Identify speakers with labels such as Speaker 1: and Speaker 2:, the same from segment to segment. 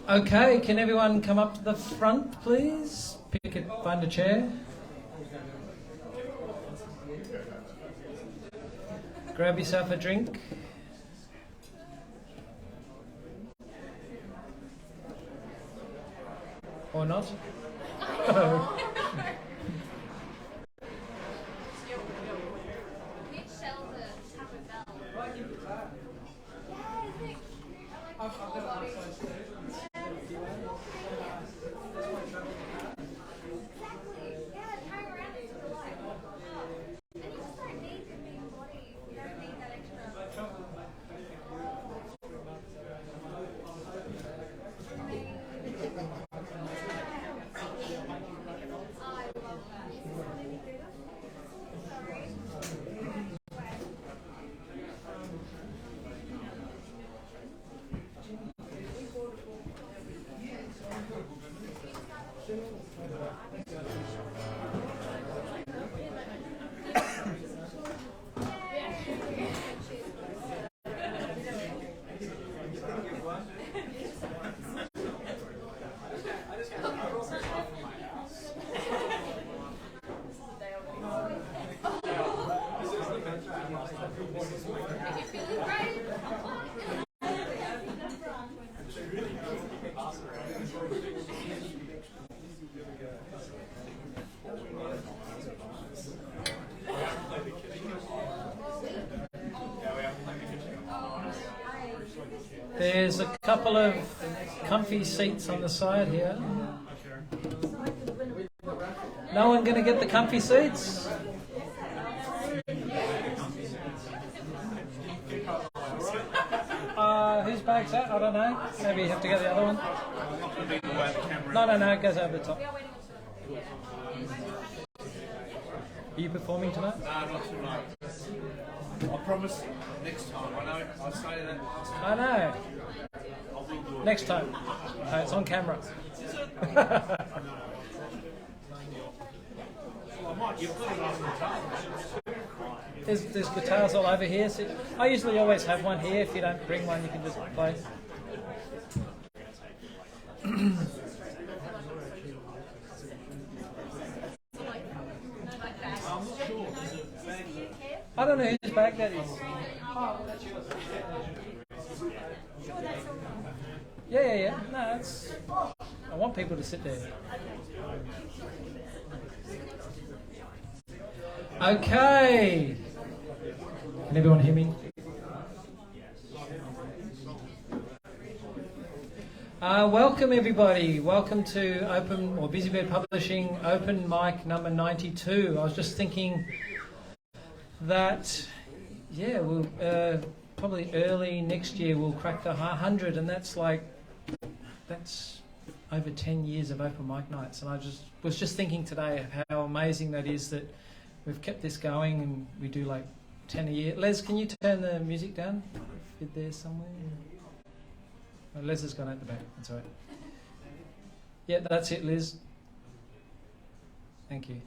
Speaker 1: Okay, can everyone come up to the front, please? Find a chair. Grab yourself a drink. Or not. There's a couple of comfy seats on the side here. No one going to get the comfy seats? Whose bag's that? I don't know. Maybe you have to get the other one. No, it goes over the top. Are you performing tonight?
Speaker 2: No, not tonight. I promise next time. I know. I say that.
Speaker 1: I know. Next time. It's on camera. There's guitars all over here. So I usually always have one here. If you don't bring one, you can just play. I don't know whose bag that is. Yeah. No, it's. I want people to sit there. Okay. Can everyone hear me? Welcome everybody. Welcome to Busybird Publishing Open Mic number 92. I was just thinking that, we'll probably early next year we'll crack the 100, and that's over 10 years of open mic nights. And I was just thinking today of how amazing that is that we've kept this going, and we do like 10 a year. Les, can you turn the music down if you're there somewhere? Oh, Les has gone out the back. That's all right. Yeah, that's it, Liz. Thank you.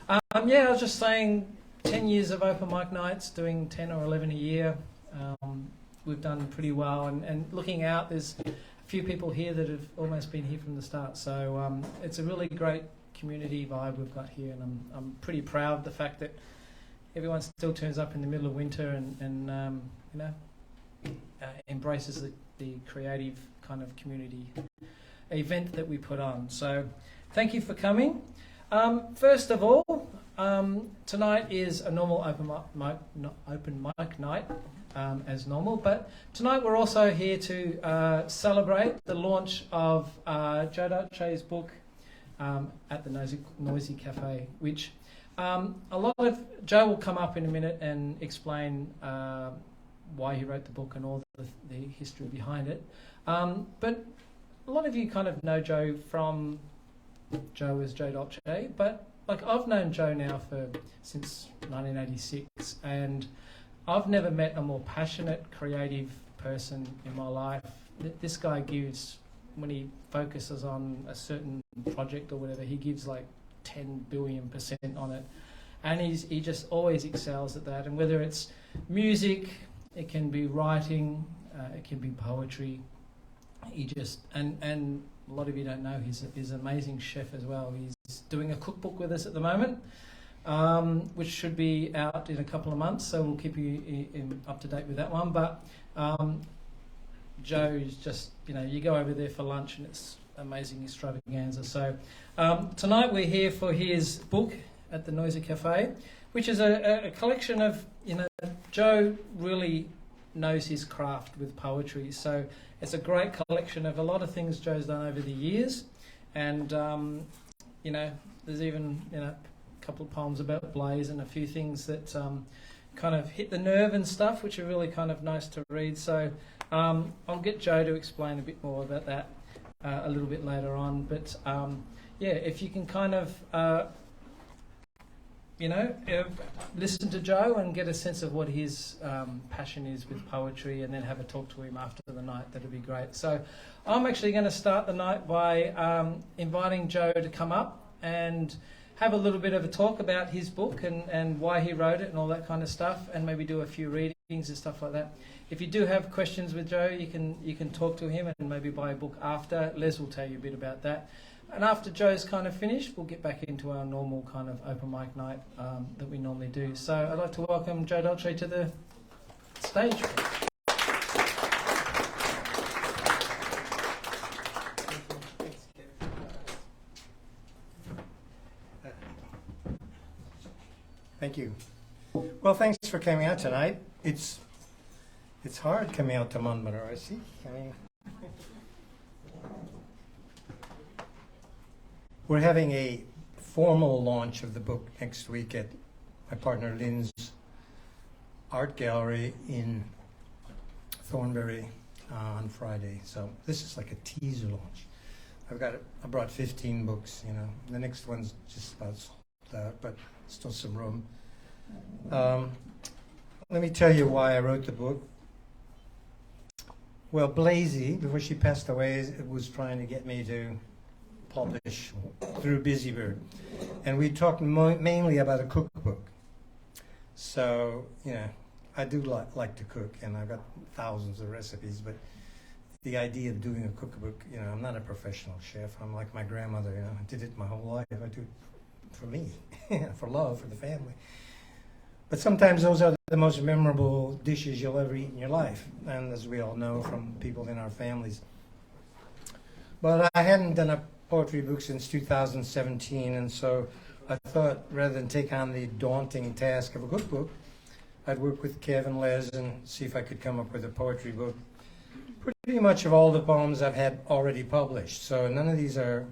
Speaker 1: I was just saying, 10 years of open mic nights, doing 10 or 11 a year. We've done pretty well, and looking out, there's a few people here that have almost been here from the start. So it's a really great community vibe we've got here, and I'm pretty proud of the fact that everyone still turns up in the middle of winter, and embraces the creative kind of community event that we put on. So thank you for coming. First of all, tonight is a normal open mic night, as normal, but tonight we're also here to celebrate the launch of Joe Dolce's book at the Noisy Cafe, which Joe will come up in a minute and explain why he wrote the book and all the history behind it. But a lot of you kind of know Joe from Joe as Joe Dolce, but like I've known Joe now since 1986, and I've never met a more passionate, creative person in my life. This guy gives, when he focuses on a certain project or whatever, he gives like 10 billion% on it, and he just always excels at that. And whether it's music, it can be writing, it can be poetry. He just and a lot of you don't know he's an amazing chef as well. He's doing a cookbook with us at the moment, which should be out in a couple of months, so we'll keep you up to date with that one. But Joe's just, you go over there for lunch and it's amazing extravaganza. So tonight we're here for his book at the Noisy Cafe, which is a collection of, Joe really knows his craft with poetry. So it's a great collection of a lot of things Joe's done over the years. And, there's even, a couple of poems about Blaze and a few things that kind of hit the nerve and stuff, which are really kind of nice to read. So I'll get Joe to explain a bit more about that a little bit later on. But, if you can kind of... listen to Joe and get a sense of what his passion is with poetry, and then have a talk to him after the night. That'd be great. So I'm actually going to start the night by inviting Joe to come up and have a little bit of a talk about his book and why he wrote it and all that kind of stuff, and maybe do a few readings and stuff like that. If you do have questions with Joe, you can talk to him and maybe buy a book after. Les will tell you a bit about that. And after Joe's kind of finished, we'll get back into our normal kind of open mic night that we normally do. So I'd like to welcome Joe Dolce to the stage.
Speaker 3: Thank you. Well, thanks for coming out tonight. It's hard coming out to Monmouth, I see. We're having a formal launch of the book next week at my partner Lynn's art gallery in Thornbury on Friday. So this is like a teaser launch. I brought 15 books, The next one's just about sold out, but still some room. Let me tell you why I wrote the book. Well, Blazy, before she passed away, was trying to get me to publish through Busybird, and we talked mainly about a cookbook. So I do like to cook, and I've got thousands of recipes, but the idea of doing a cookbook, I'm not a professional chef. I'm like my grandmother, I did it my whole life. I do it for me, for love, for the family. But sometimes those are the most memorable dishes you'll ever eat in your life, and as we all know from people in our families. But I hadn't done a poetry book since 2017, and so I thought rather than take on the daunting task of a cookbook, I'd work with Kev and Les and see if I could come up with a poetry book pretty much of all the poems I've had already published. So none of these are,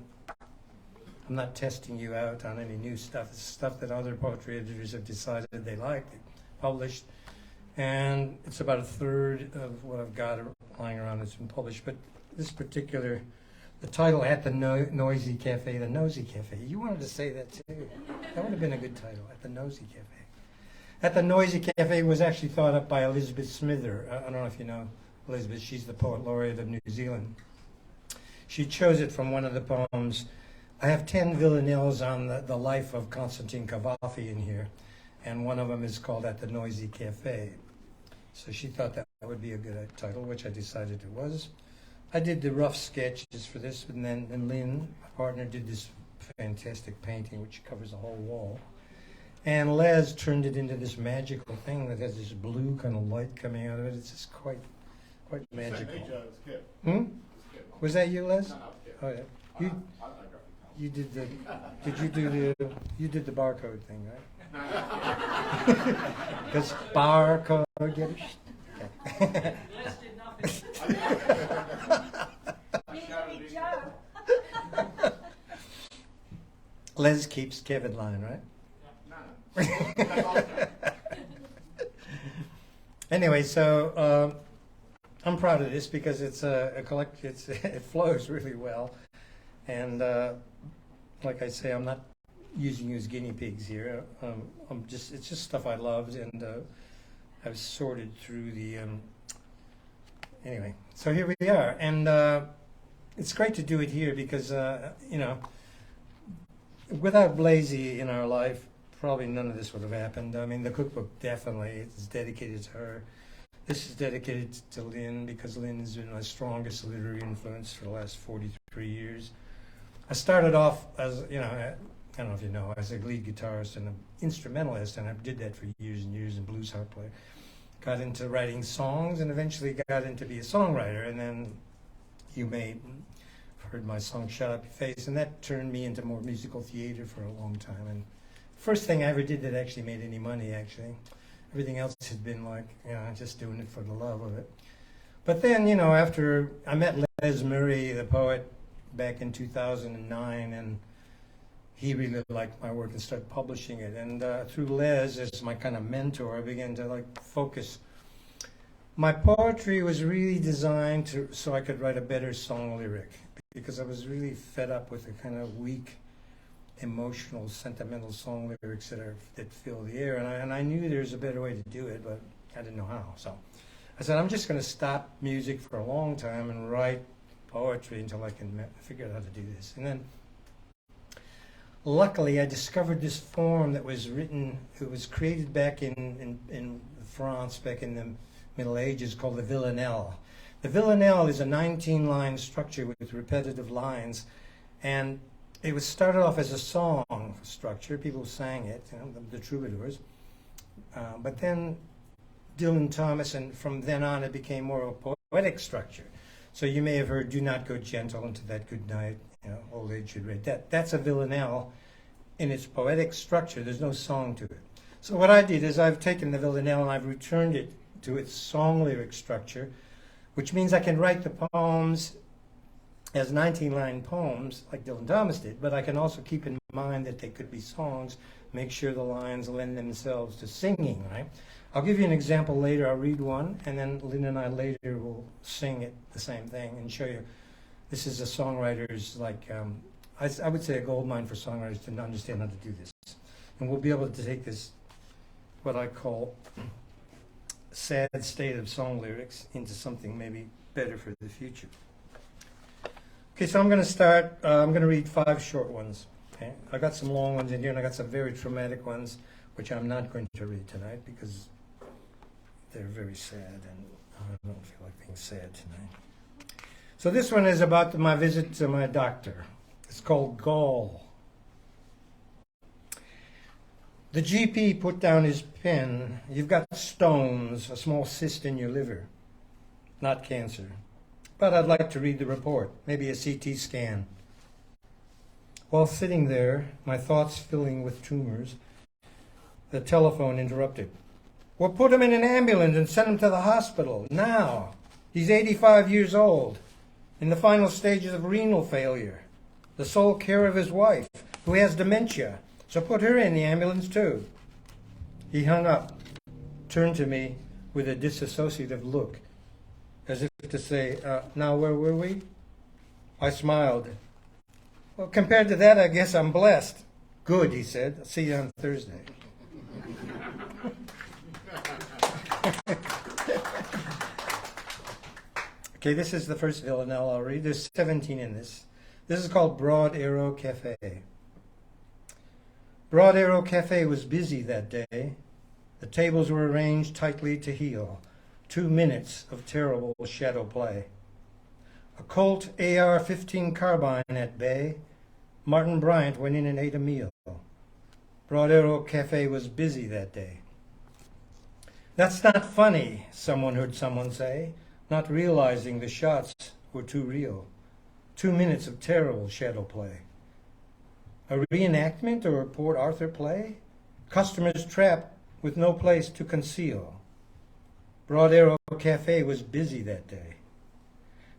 Speaker 3: I'm not testing you out on any new stuff. It's stuff that other poetry editors have decided they like, they published, and it's about a third of what I've got lying around that's been published. But this particular, the title, At the Noisy Cafe, the Nosy Cafe. You wanted to say that too. That would have been a good title, At the Nosy Cafe. At the Noisy Cafe was actually thought up by Elizabeth Smither. I don't know if you know Elizabeth. She's the poet laureate of New Zealand. She chose it from one of the poems. I have 10 villanelles on the life of Constantine Cavafy in here, and one of them is called At the Noisy Cafe. So she thought that would be a good title, which I decided it was. I did the rough sketches for this, and then Lynn, my partner, did this fantastic painting which covers the whole wall. And Les turned it into this magical thing that has this blue kind of light coming out of it. It's just quite quite magical.
Speaker 2: Hey, Joe, it's Kip.
Speaker 3: Hmm?
Speaker 2: It's Kip.
Speaker 3: Was that you, Les?
Speaker 2: No, no, it's Kip.
Speaker 3: Oh yeah.
Speaker 2: I
Speaker 3: You
Speaker 2: like graphic novels.
Speaker 3: you did the you did the barcode thing, right? Because barcode get it. Okay.
Speaker 1: Les did nothing.
Speaker 3: Les keeps Kevin line, right?
Speaker 2: No, no. That's all.
Speaker 3: Anyway, so I'm proud of this because it's a collect. It flows really well, and like I say, I'm not using you as guinea pigs here. It's just stuff I loved, and I've sorted through the. Anyway, so here we are, and it's great to do it here because without Blazy in our life, probably none of this would have happened. I mean, the cookbook definitely is dedicated to her. This is dedicated to Lynn because Lynn has been my strongest literary influence for the last 43 years. I started off as, I don't know if you know, as a lead guitarist and an instrumentalist, and I did that for years and years, and blues harp player. Got into writing songs and eventually got into be a songwriter, and then you may have heard my song Shut Up Your Face, and that turned me into more musical theater for a long time. And first thing I ever did that actually made any money, actually. Everything else had been like, just doing it for the love of it. But then, after I met Les Murray, the poet, back in 2009, and he really liked my work and started publishing it. And through Les, as my kind of mentor, I began to focus. My poetry was really designed so I could write a better song lyric, because I was really fed up with the kind of weak, emotional, sentimental song lyrics that fill the air, and I knew there was a better way to do it, but I didn't know how. So I said, I'm just going to stop music for a long time and write poetry until I can figure out how to do this. And then, luckily, I discovered this form that was written. It was created back in France, back in the Middle Ages, called the villanelle. The villanelle is a 19-line structure with repetitive lines, and it was started off as a song structure. People sang it, the troubadours. But then Dylan Thomas, and from then on it became more of a poetic structure. So you may have heard, "Do not go gentle into that good night, old age should read." That's a villanelle in its poetic structure. There's no song to it. So what I did is I've taken the villanelle and I've returned it to its song lyric structure, which means I can write the poems as 19-line poems, like Dylan Thomas did, but I can also keep in mind that they could be songs, make sure the lines lend themselves to singing, right? I'll give you an example later. I'll read one, and then Lynn and I later will sing it, the same thing, and show you. This is a songwriter's, I would say a gold mine for songwriters to understand how to do this. And we'll be able to take this, what I call sad state of song lyrics, into something maybe better for the future. Okay, so I'm going to start. I'm going to read 5 short ones. Okay, I got some long ones in here, and I got some very traumatic ones, which I'm not going to read tonight because they're very sad, and I don't feel like being sad tonight. So this one is about my visit to my doctor. It's called gall. The GP put down his pen. You've got stones, a small cyst in your liver, not cancer. But I'd like to read the report, maybe a CT scan. While sitting there, my thoughts filling with tumors, the telephone interrupted. Well, put him in an ambulance and send him to the hospital, now. He's 85 years old, in the final stages of renal failure, the sole care of his wife, who has dementia, so put her in the ambulance too. He hung up, turned to me with a disassociative look, as if to say, now where were we? I smiled. Well, compared to that, I guess I'm blessed. Good, he said. I'll see you on Thursday. Okay, this is the first villanelle I'll read. There's 17 in this. This is called Broad Arrow Cafe. Broad Arrow Cafe was busy that day. The tables were arranged tightly to heel. 2 minutes of terrible shadow play. A Colt AR-15 carbine at bay. Martin Bryant went in and ate a meal. Broad Arrow Cafe was busy that day. That's not funny, someone heard someone say. not realizing the shots were too real. 2 minutes of terrible shadow play. A reenactment or a Port Arthur play? Customers trapped with no place to conceal. Broad Arrow Cafe was busy that day.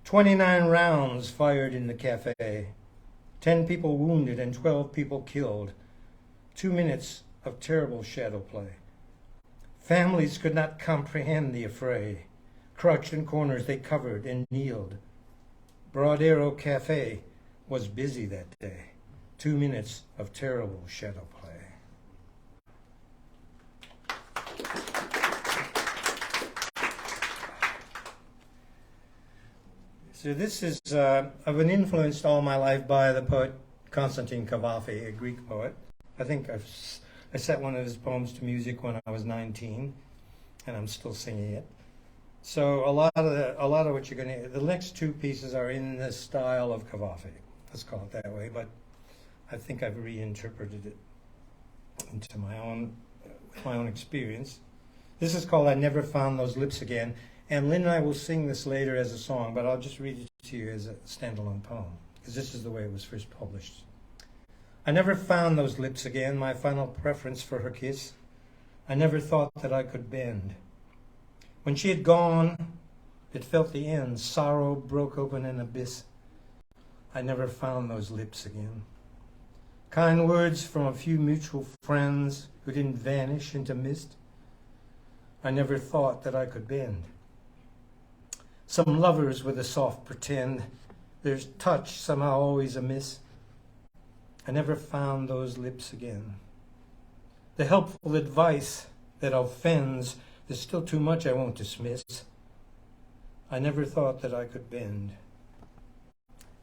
Speaker 3: 29 rounds fired in the cafe. 10 people wounded and 12 people killed. 2 minutes of terrible shadow play. Families could not comprehend the affray. Crouched in corners, they covered and kneeled. Broad Arrow Cafe was busy that day. 2 minutes of terrible shadow play. So this is, I've been influenced all my life by the poet Constantine Cavafy, a Greek poet. I think I set one of his poems to music when I was 19, and I'm still singing it. So a lot of what you're going to, the next two pieces are in the style of Cavafy. Let's call it that way. But I think I've reinterpreted it into my own experience. This is called "I Never Found Those Lips Again," and Lynn and I will sing this later as a song, but I'll just read it to you as a standalone poem, because this is the way it was first published. I never found those lips again, my final preference for her kiss. I never thought that I could bend. When she had gone, it felt the end. Sorrow broke open an abyss. I never found those lips again. Kind words from a few mutual friends who didn't vanish into mist. I never thought that I could bend. Some lovers with a soft pretend, their touch somehow always amiss. I never found those lips again. The helpful advice that offends, there's still too much I won't dismiss. I never thought that I could bend.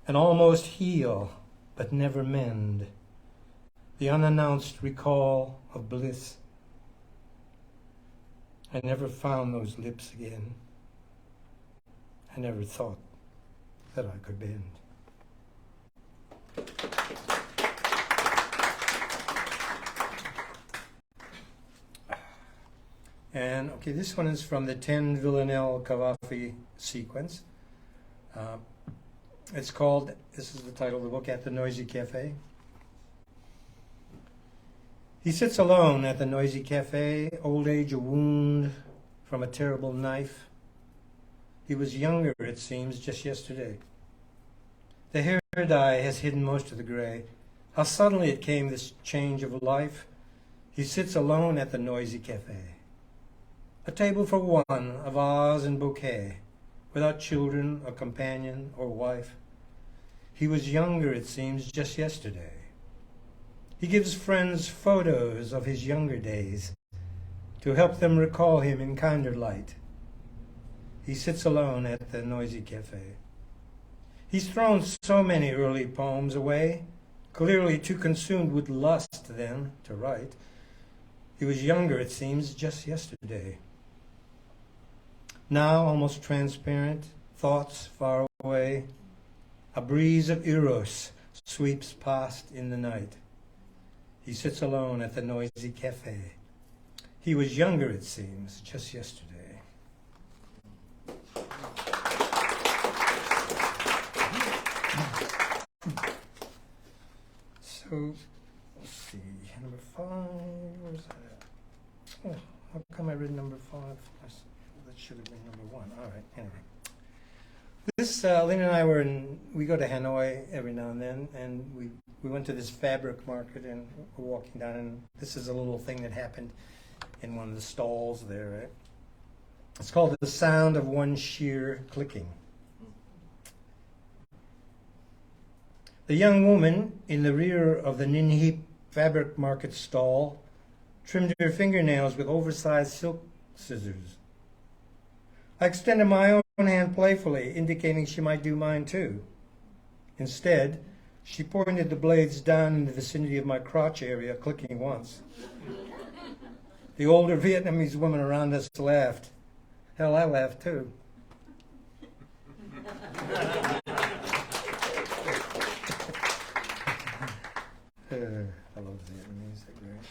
Speaker 3: And almost heal, but never mend. The unannounced recall of bliss. I never found those lips again. I never thought that I could bend. And okay, this one is from the 10 Villanelle Cavafy sequence. It's called, this is the title of the book, At the Noisy Cafe. He sits alone at the noisy cafe, old age a wound from a terrible knife. He was younger, it seems, just yesterday. The hair dye has hidden most of the gray. How suddenly it came, this change of life. He sits alone at the noisy cafe. A table for one, a vase and bouquet, without children or companion or wife. He was younger, it seems, just yesterday. He gives friends photos of his younger days to help them recall him in kinder light. He sits alone at the noisy cafe. He's thrown so many early poems away, clearly too consumed with lust then to write. He was younger, it seems, just yesterday. Now almost transparent, thoughts far away, a breeze of eros sweeps past in the night. He sits alone at the noisy cafe. He was younger, it seems, just yesterday. So, let's see, number 5, where's that at? Oh, how come I read number 5? That should have been number 1. All right, anyway. This, Lynn and I we go to Hanoi every now and then, and we went to this fabric market, and we're walking down, and this is a little thing that happened in one of the stalls there, right? It's called The Sound of One Shear Clicking. The young woman in the rear of the Ninhip fabric market stall trimmed her fingernails with oversized silk scissors. I extended my own hand playfully, indicating she might do mine too. Instead, she pointed the blades down in the vicinity of my crotch area, clicking once. The older Vietnamese women around us laughed. Hell, I laughed too. I love the Vietnamese, they're great.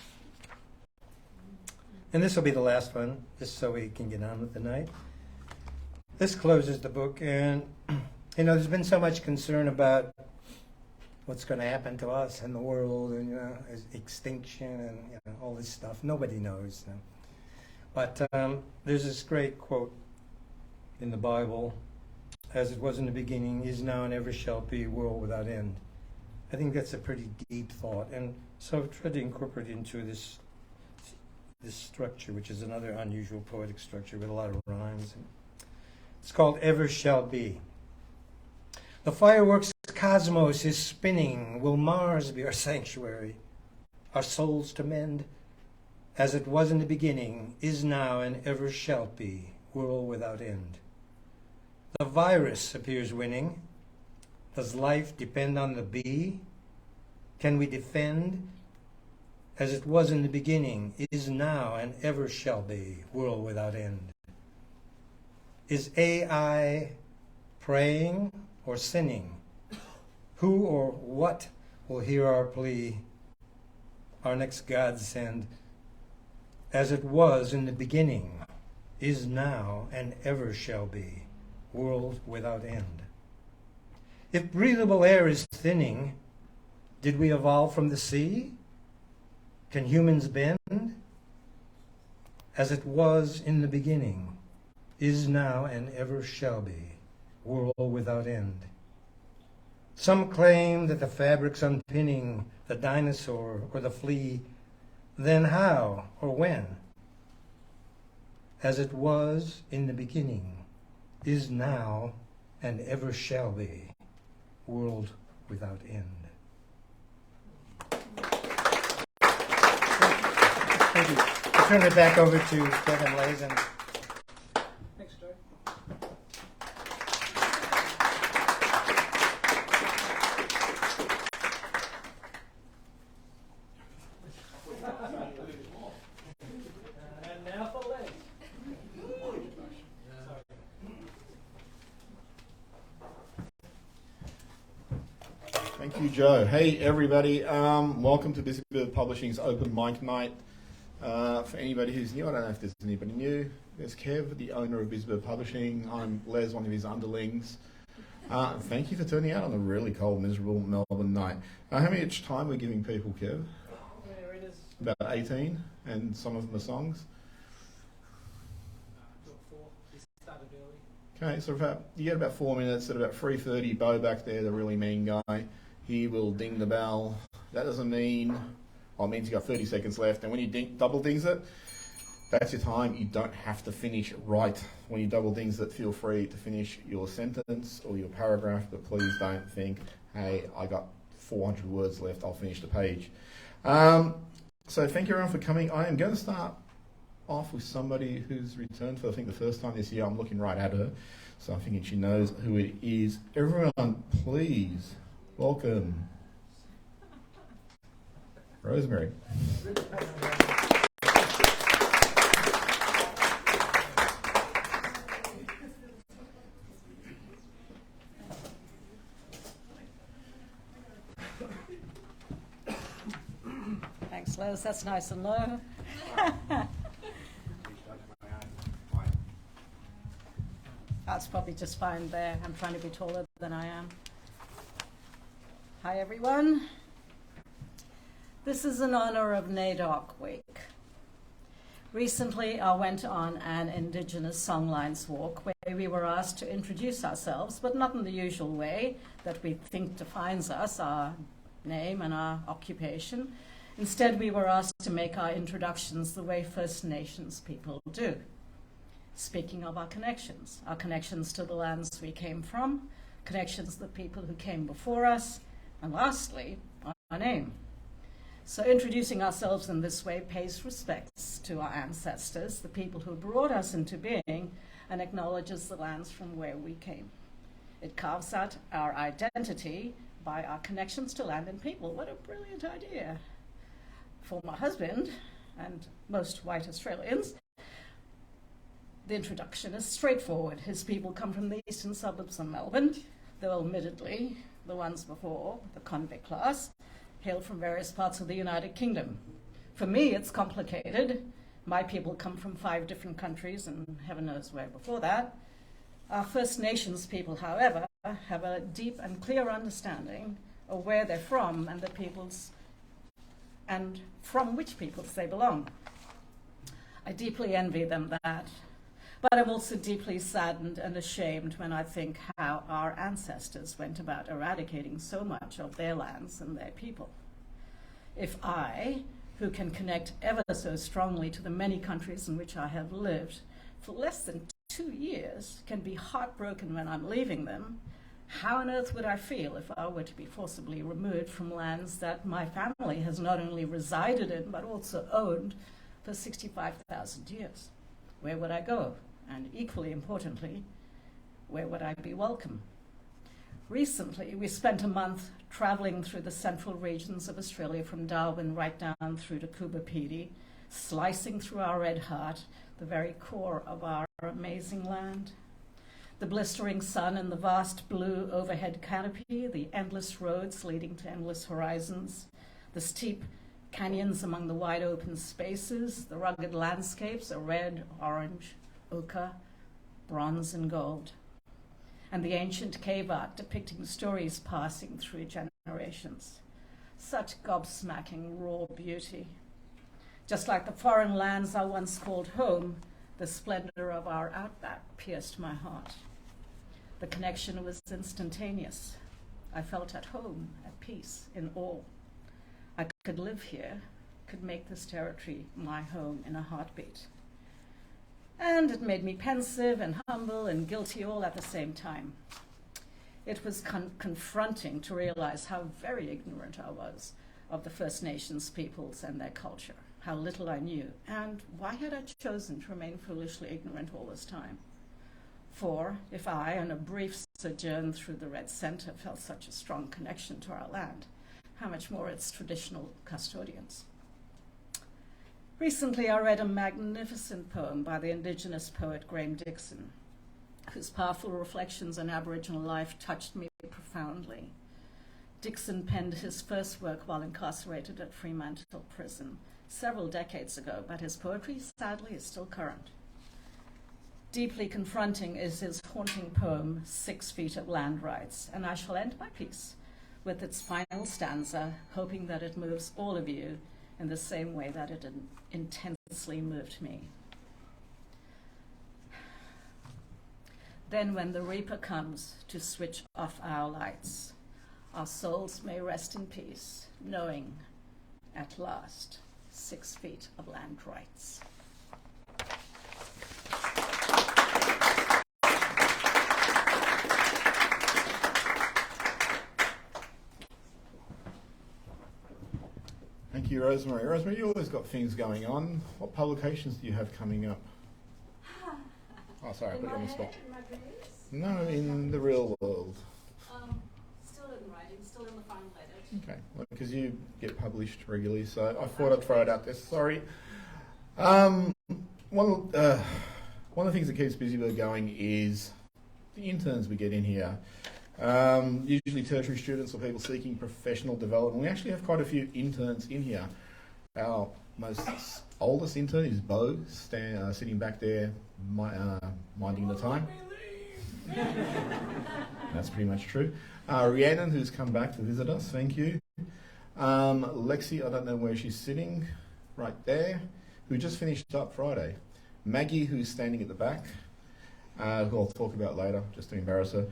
Speaker 3: And this will be the last one, just so we can get on with the night. this closes the book, and you know, there's been so much concern about what's going to happen to us and the world, and you know, extinction, and you know, all this stuff. Nobody knows. You know. But there's this great quote in the Bible: "As it was in the beginning, is now, and ever shall be, world without end." I think that's a pretty deep thought, and so I've tried to incorporate it into this structure, which is another unusual poetic structure with a lot of rhymes. It's called "Ever Shall Be." The fireworks cosmos is spinning. Will Mars be our sanctuary, our souls to mend? As it was in the beginning, is now, and ever shall be, world without end. The virus appears winning. Does life depend on the bee? Can we defend? As it was in the beginning, is now, and ever shall be, world without end. Is AI praying or sinning? Who or what will hear our plea, our next God send? As it was in the beginning, is now, and ever shall be, world without end. If breathable air is thinning, did we evolve from the sea? Can humans bend? As it was in the beginning, is now, and ever shall be, world without end. Some claim that the fabric's unpinning the dinosaur or the flea. Then how or when? As it was in the beginning, is now, and ever shall be, world without end. Thank you. I'll turn it back over to Kevin Lazen.
Speaker 1: Thanks, Joe. And now for Les.
Speaker 4: Thank you, Joe. Hey, everybody. Welcome to Busy Bird Publishing's Open Mic Night. For anybody who's new, I don't know if there's anybody new. There's Kev, the owner of Busy Bird Publishing. I'm Les, one of his underlings. Thank you for turning out on a really cold, miserable Melbourne night. How much time we're giving people, Kev?
Speaker 1: There it is.
Speaker 4: About 18, and some of them are songs.
Speaker 1: Till 4. We started early.
Speaker 4: Okay, so you get about 4 minutes. At about 3:30, Bo back there, the really mean guy, he will ding the bell. That doesn't mean, well, it means you got 30 seconds left. And when you double dings it, that's your time. You don't have to finish right. When you double dings it, feel free to finish your sentence or your paragraph, but please don't think, hey, I got 400 words left, I'll finish the page. So thank you everyone for coming. I am going to start off with somebody who's returned for, I think, the first time this year. I'm looking right at her, so I'm thinking she knows who it is. Everyone, please welcome Rosemary.
Speaker 5: Thanks, Les. That's nice and low. That's probably just fine there. I'm trying to be taller than I am. Hi, everyone. This is in honor of NAIDOC Week. Recently, I went on an Indigenous Songlines walk where we were asked to introduce ourselves, but not in the usual way that we think defines us, our name and our occupation. Instead, we were asked to make our introductions the way First Nations people do. Speaking of our connections to the lands we came from, connections to the people who came before us, and lastly, our name. So introducing ourselves in this way pays respects to our ancestors, the people who brought us into being, and acknowledges the lands from where we came. It carves out our identity by our connections to land and people. What a brilliant idea. For my husband, and most white Australians, the introduction is straightforward. His people come from the eastern suburbs of Melbourne, though admittedly the ones before, the convict class, hail from various parts of the United Kingdom. For me, it's complicated. My people come from 5 different countries, and heaven knows where before that. Our First Nations people, however, have a deep and clear understanding of where they're from and the peoples and from which peoples they belong. I deeply envy them that, but I'm also deeply saddened and ashamed when I think how our ancestors went about eradicating so much of their lands and their people. If I, who can connect ever so strongly to the many countries in which I have lived for less than 2 years, can be heartbroken when I'm leaving them, how on earth would I feel if I were to be forcibly removed from lands that my family has not only resided in but also owned for 65,000 years? Where would I go? And equally importantly, where would I be welcome? Recently, we spent a month traveling through the central regions of Australia from Darwin right down through to Coober Pedy, slicing through our red heart, the very core of our amazing land. The blistering sun and the vast blue overhead canopy, the endless roads leading to endless horizons, the steep canyons among the wide open spaces, the rugged landscapes of red, orange, ochre, bronze and gold, and the ancient cave art depicting stories passing through generations. Such gobsmacking raw beauty. Just like the foreign lands I once called home, the splendor of our outback pierced my heart. The connection was instantaneous. I felt at home, at peace, in awe. I could live here, could make this territory my home in a heartbeat. And it made me pensive and humble and guilty all at the same time. It was confronting to realize how very ignorant I was of the First Nations peoples and their culture, how little I knew, and why had I chosen to remain foolishly ignorant all this time? For if I, on a brief sojourn through the Red Centre, felt such a strong connection to our land, how much more its traditional custodians? Recently, I read a magnificent poem by the Indigenous poet Graham Dixon, whose powerful reflections on Aboriginal life touched me profoundly. Dixon penned his first work while incarcerated at Fremantle Prison several decades ago, but his poetry, sadly, is still current. Deeply confronting is his haunting poem, 6 Feet of Land Rights, and I shall end my piece with its final stanza, hoping that it moves all of you in the same way that it intensely moved me. Then when the Reaper comes to switch off our lights, our souls may rest in peace, knowing, at last, 6 feet of land rights.
Speaker 4: Thank you, Rosemary. Rosemary, you always got things going on. What publications do you have coming up? Oh, sorry, I put you on the spot. No, in the real world.
Speaker 5: Still in writing, still in the final edit.
Speaker 4: Okay, because you get published regularly, so I thought I'd throw it out there. Sorry. One of the things that keeps Busybird going is the interns we get in here. Usually tertiary students or people seeking professional development. We actually have quite a few interns in here. Our most oldest intern is Bo, sitting back there, minding the time. That's pretty much true. Rhiannon, who's come back to visit us, thank you. Lexi, I don't know where she's sitting, right there, who just finished up Friday. Maggie, who's standing at the back, who I'll talk about later, just to embarrass her.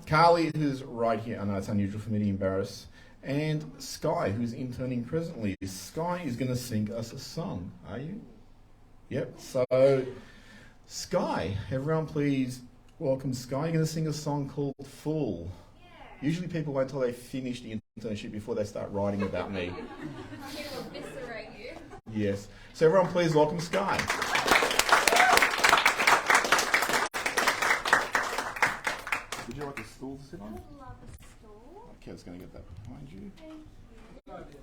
Speaker 4: Carly, who's right here. I know it's unusual for me to embarrass. And Sky, who's interning presently. Sky is going to sing us a song. Are you? Yep. So, Sky, everyone please welcome Sky. You're going to sing a song called Fool. Yeah. Usually people wait until they finish the internship before they start writing about me.
Speaker 6: He will eviscerate you.
Speaker 4: Yes. So everyone please welcome Sky. Would you like a stool to sit on?
Speaker 6: I would love a stool.
Speaker 4: Kev's going to get that behind you.
Speaker 6: Thank you. That's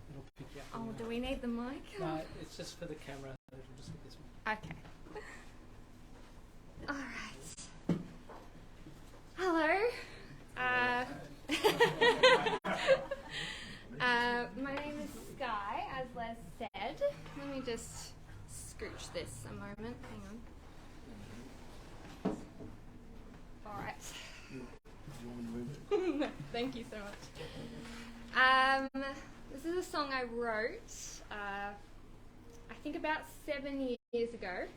Speaker 1: It'll pick you up.
Speaker 6: all right. Oh, do we need the mic?
Speaker 1: No, it's just for the camera. It'll just hit this one.
Speaker 6: Okay. All right. Hello. just scooch this a moment. Hang on. All right. Thank you so much. This is a song I wrote, I think about 7 years ago,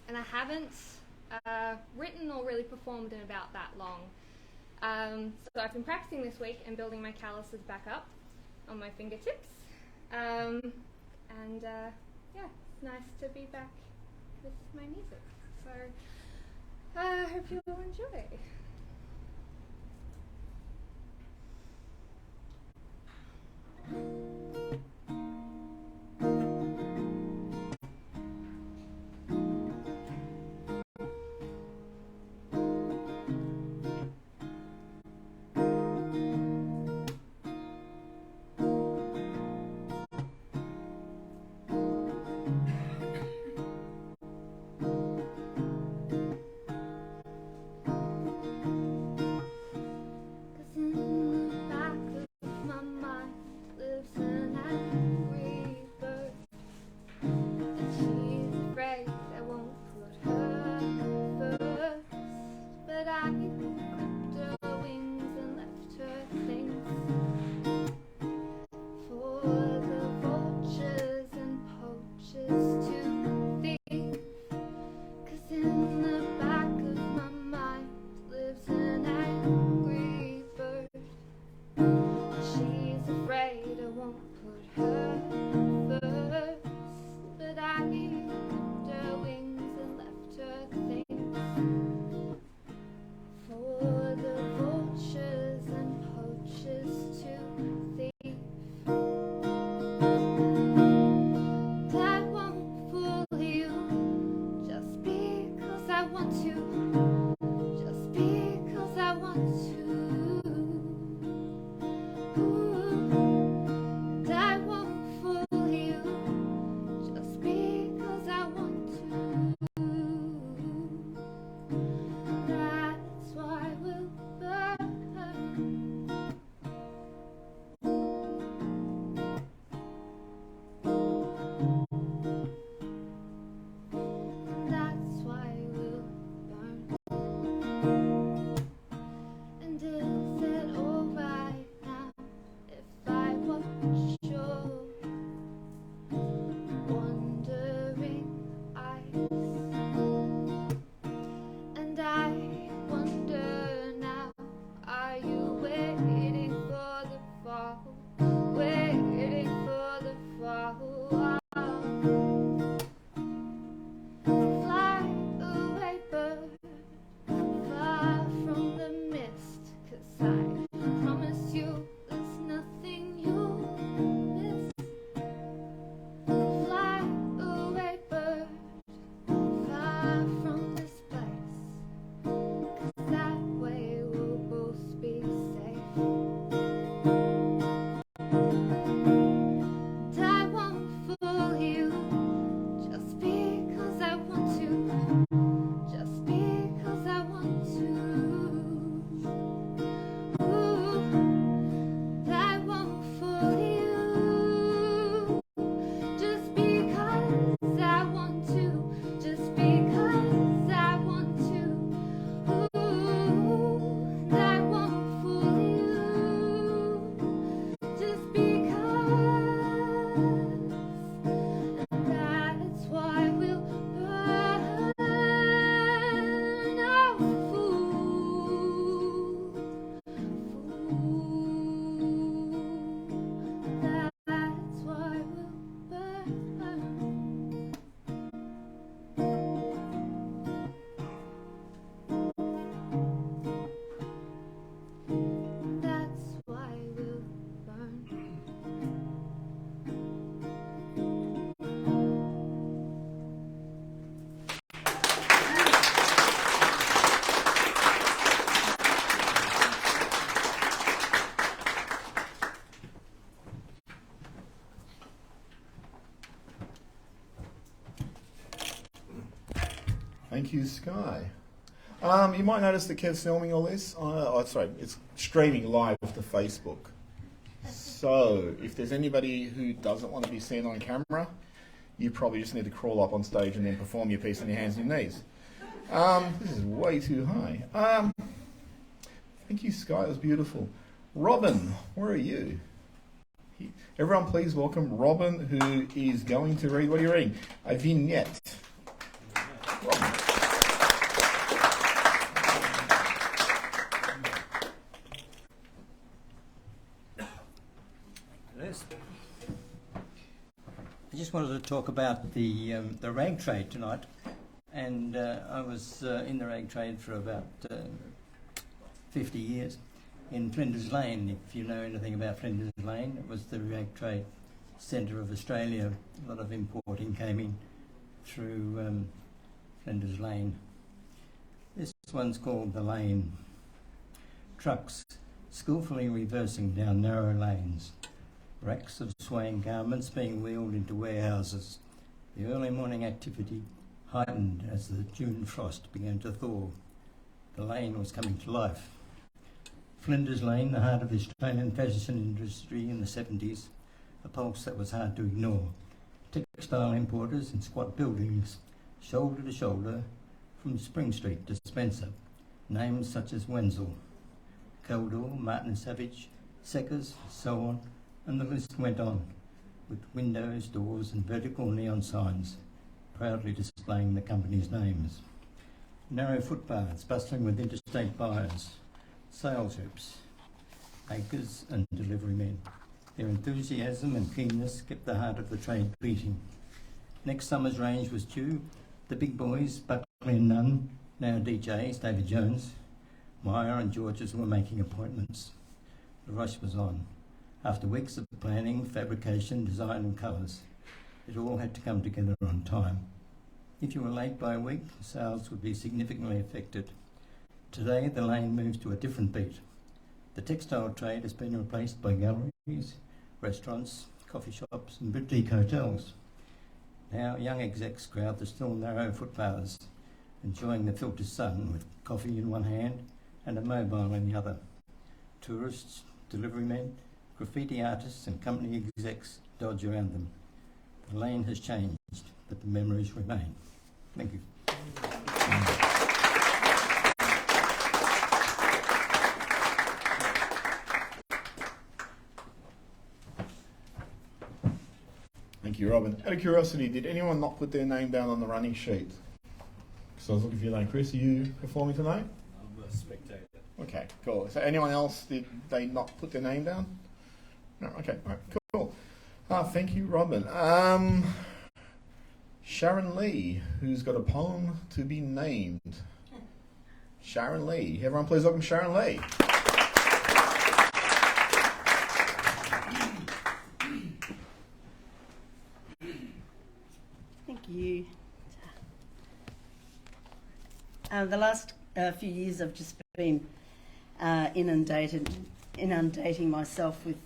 Speaker 6: and I haven't written or really performed in about that long. So I've been practicing this week and building my calluses back up on my fingertips. Yeah, it's nice to be back with my music. So I hope you will enjoy.
Speaker 4: Thank you, Sky. You might notice that Kev's filming all this. Sorry, it's streaming live to Facebook. So if there's anybody who doesn't want to be seen on camera, you probably just need to crawl up on stage and then perform your piece on your hands and your knees. This is way too high. Thank you, Sky. It was beautiful. Robin, where are you? Everyone, please welcome Robin, who is going to read. What are you reading? A vignette. Robin.
Speaker 7: I just wanted to talk about the rag trade tonight, and I was in the rag trade for about 50 years in Flinders Lane. If you know anything about Flinders Lane, it was the rag trade centre of Australia. A lot of importing came in through Flinders Lane. This one's called The Lane. Trucks skillfully reversing down narrow lanes. Racks of swaying garments being wheeled into warehouses. The early morning activity heightened as the June frost began to thaw. The lane was coming to life. Flinders Lane, the heart of the Australian fashion industry in the 70s, a pulse that was hard to ignore. Textile importers in squat buildings, shoulder to shoulder, from Spring Street to Spencer. Names such as Wenzel, Caldor, Martin Savage, Seckers, so on, and the list went on, with windows, doors and vertical neon signs, proudly displaying the company's names. Narrow footpaths bustling with interstate buyers, sales reps, bakers and delivery men. Their enthusiasm and keenness kept the heart of the trade beating. Next summer's range was due. The big boys, Buckley and Nunn, now DJs, David Jones, Meyer and Georges were making appointments. The rush was on. After weeks of planning, fabrication, design and colours, it all had to come together on time. If you were late by a week, sales would be significantly affected. Today, the lane moves to a different beat. The textile trade has been replaced by galleries, restaurants, coffee shops and boutique hotels. Now, young execs crowd the still narrow footpaths, enjoying the filtered sun with coffee in one hand and a mobile in the other. Tourists, delivery men, graffiti artists and company execs dodge around them. The lane has changed, but the memories remain. Thank you.
Speaker 4: Thank you, Robin. Out of curiosity, did anyone not put their name down on the running sheet? Because I was looking for your name. Chris, are you performing tonight?
Speaker 2: I'm a spectator.
Speaker 4: Okay, cool. So anyone else, did they not put their name down? No, okay, all right, cool. Thank you, Robin. Sharon Lee, who's got a poem to be named. Sharon Lee. Everyone please welcome Sharon Lee.
Speaker 8: Thank you. The last few years I've just been inundating myself with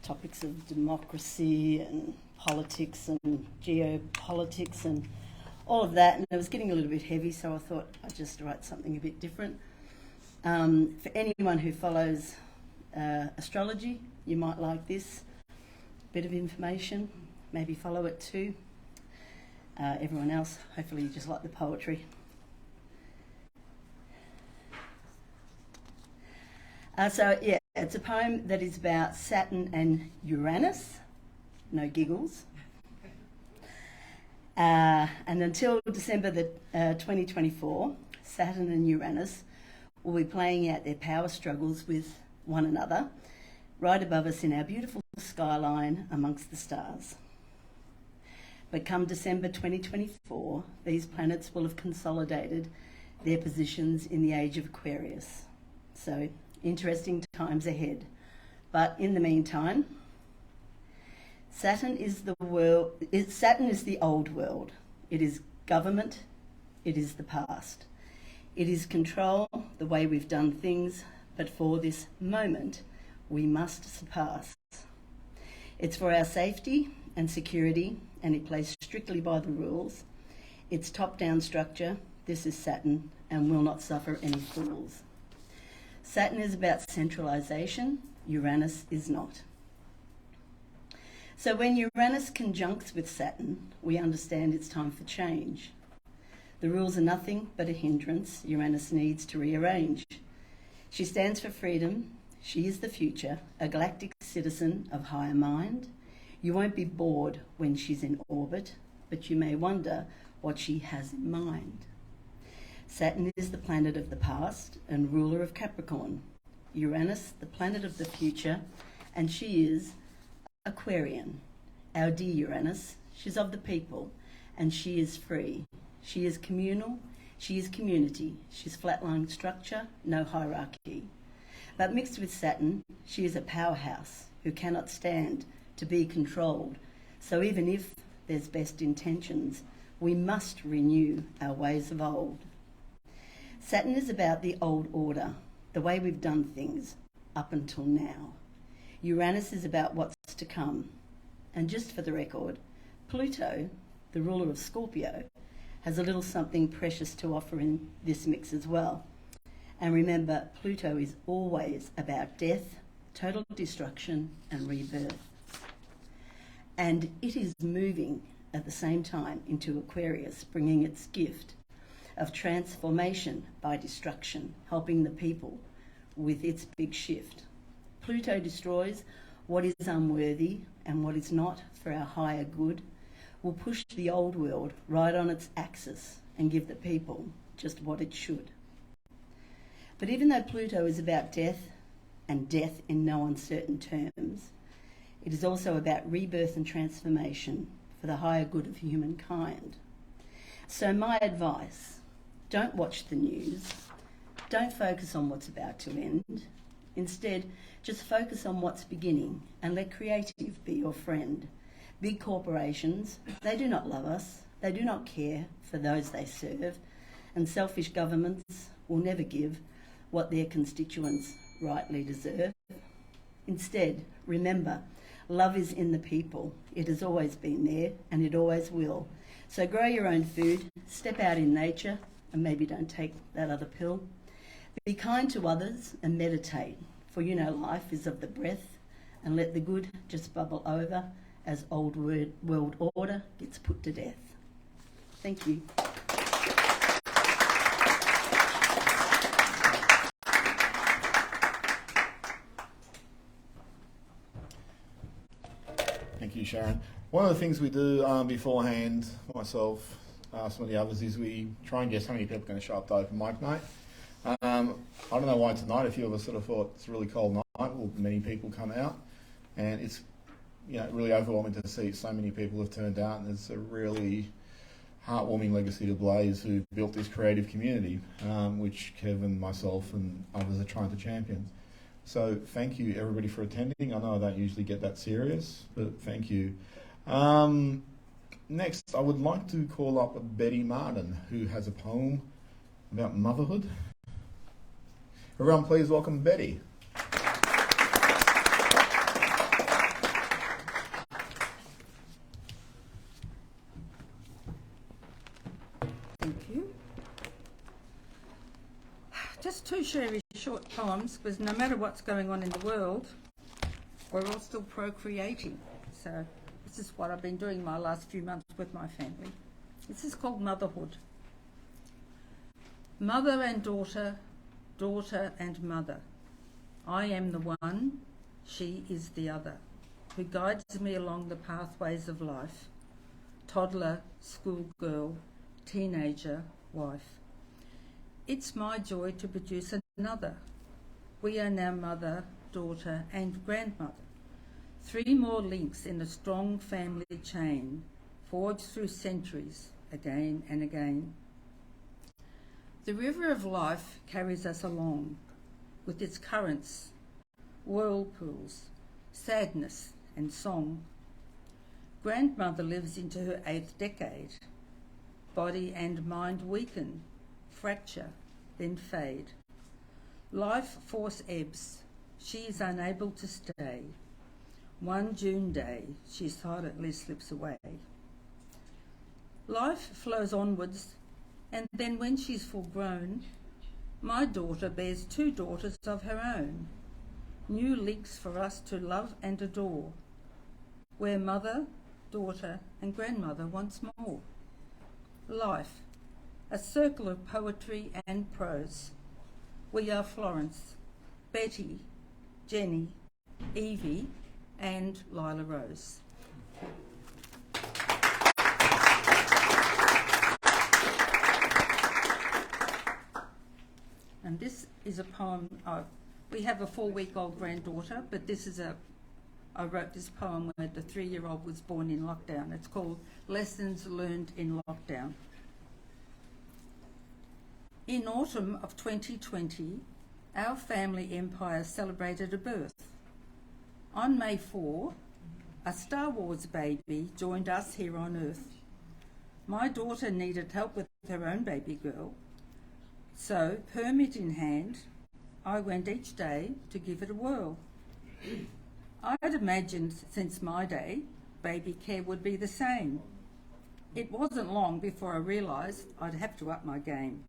Speaker 8: topics of democracy and politics and geopolitics and all of that, and it was getting a little bit heavy, so I thought I'd just write something a bit different. For anyone who follows astrology, you might like this bit of information, maybe follow it too. Everyone else, hopefully you just like the poetry. So yeah, it's a poem that is about Saturn and Uranus, no giggles. And until December 2024, Saturn and Uranus will be playing out their power struggles with one another, right above us in our beautiful skyline amongst the stars. But come December 2024, these planets will have consolidated their positions in the age of Aquarius. So, interesting times ahead. But in the meantime, Saturn is the old world. It is government. It is the past. It is control, the way we've done things, but for this moment, we must surpass. It's for our safety and security, and it plays strictly by the rules. It's top-down structure. This is Saturn, and will not suffer any fools. Saturn is about centralisation. Uranus is not. So when Uranus conjuncts with Saturn, we understand it's time for change. The rules are nothing but a hindrance Uranus needs to rearrange. She stands for freedom. She is the future, a galactic citizen of higher mind. You won't be bored when she's in orbit, but you may wonder what she has in mind. Saturn is the planet of the past and ruler of Capricorn. Uranus, the planet of the future, and she is Aquarian. Our dear Uranus, she's of the people, and she is free. She is communal, she is community, she's flatline structure, no hierarchy. But mixed with Saturn, she is a powerhouse who cannot stand to be controlled. So even if there's best intentions, we must renew our ways of old. Saturn is about the old order, the way we've done things up until now. Uranus is about what's to come. And just for the record, Pluto, the ruler of Scorpio, has a little something precious to offer in this mix as well. And remember, Pluto is always about death, total destruction and rebirth. And it is moving at the same time into Aquarius, bringing its gift of transformation by destruction, helping the people with its big shift. Pluto destroys what is unworthy and what is not for our higher good, will push the old world right on its axis and give the people just what it should. But even though Pluto is about death, and death in no uncertain terms, it is also about rebirth and transformation for the higher good of humankind. So my advice, don't watch the news, don't focus on what's about to end. Instead, just focus on what's beginning and let creative be your friend. Big corporations, they do not love us, they do not care for those they serve, and selfish governments will never give what their constituents rightly deserve. Instead, remember, love is in the people. It has always been there and it always will. So grow your own food, step out in nature, and maybe don't take that other pill. Be kind to others and meditate, for you know life is of the breath, and let the good just bubble over as old world order gets put to death. Thank you.
Speaker 4: Thank you, Sharon. One of the things we do beforehand, myself, some of the others, is we try and guess how many people are going to show up to open mic night. I don't know why tonight. A few of us sort of thought it's a really cold night. Well, many people come out, and it's really overwhelming to see so many people have turned out, and it's a really heartwarming legacy to Blaze, who built this creative community, which Kevin, myself, and others are trying to champion. So thank you, everybody, for attending. I know I don't usually get that serious, but thank you. Next, I would like to call up Betty Martin, who has a poem about motherhood. Everyone, please welcome Betty.
Speaker 9: Thank you. Just two very short poems, because no matter what's going on in the world, we're all still procreating. So this is what I've been doing my last few months with my family. This is called Motherhood. Mother and daughter, daughter and mother. I am the one, she is the other, who guides me along the pathways of life. Toddler, schoolgirl, teenager, wife. It's my joy to produce another. We are now mother, daughter and grandmother. 3 more links in a strong family chain, forged through centuries, again and again. The river of life carries us along, with its currents, whirlpools, sadness and song. Grandmother lives into her 8th decade. Body and mind weaken, fracture, then fade. Life force ebbs. She is unable to stay. One June day, she silently slips away. Life flows onwards, and then when she's full grown, my daughter bears 2 daughters of her own. New links for us to love and adore. We're mother, daughter and grandmother once more. Life, a circle of poetry and prose. We are Florence, Betty, Jenny, Evie and Lila Rose. And this is a poem. We have a 4-week-old granddaughter, but I wrote this poem when the 3-year-old was born in lockdown. It's called Lessons Learned in Lockdown. In autumn of 2020, our family empire celebrated a birth. On May 4, a Star Wars baby joined us here on Earth. My daughter needed help with her own baby girl, so permit in hand, I went each day to give it a whirl. I'd imagined since my day, baby care would be the same. It wasn't long before I realised I'd have to up my game.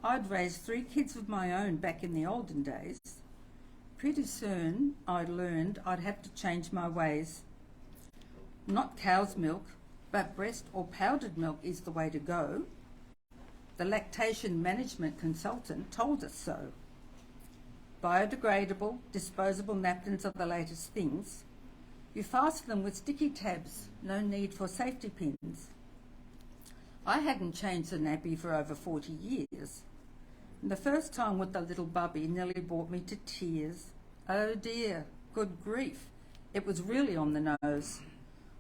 Speaker 9: I'd raised 3 kids of my own back in the olden days. Pretty soon I learned I'd have to change my ways. Not cow's milk, but breast or powdered milk is the way to go. The lactation management consultant told us so. Biodegradable, disposable napkins are the latest things. You fasten them with sticky tabs, no need for safety pins. I hadn't changed the nappy for over 40 years. And the first time with the little bubby nearly brought me to tears. Oh dear, good grief, it was really on the nose.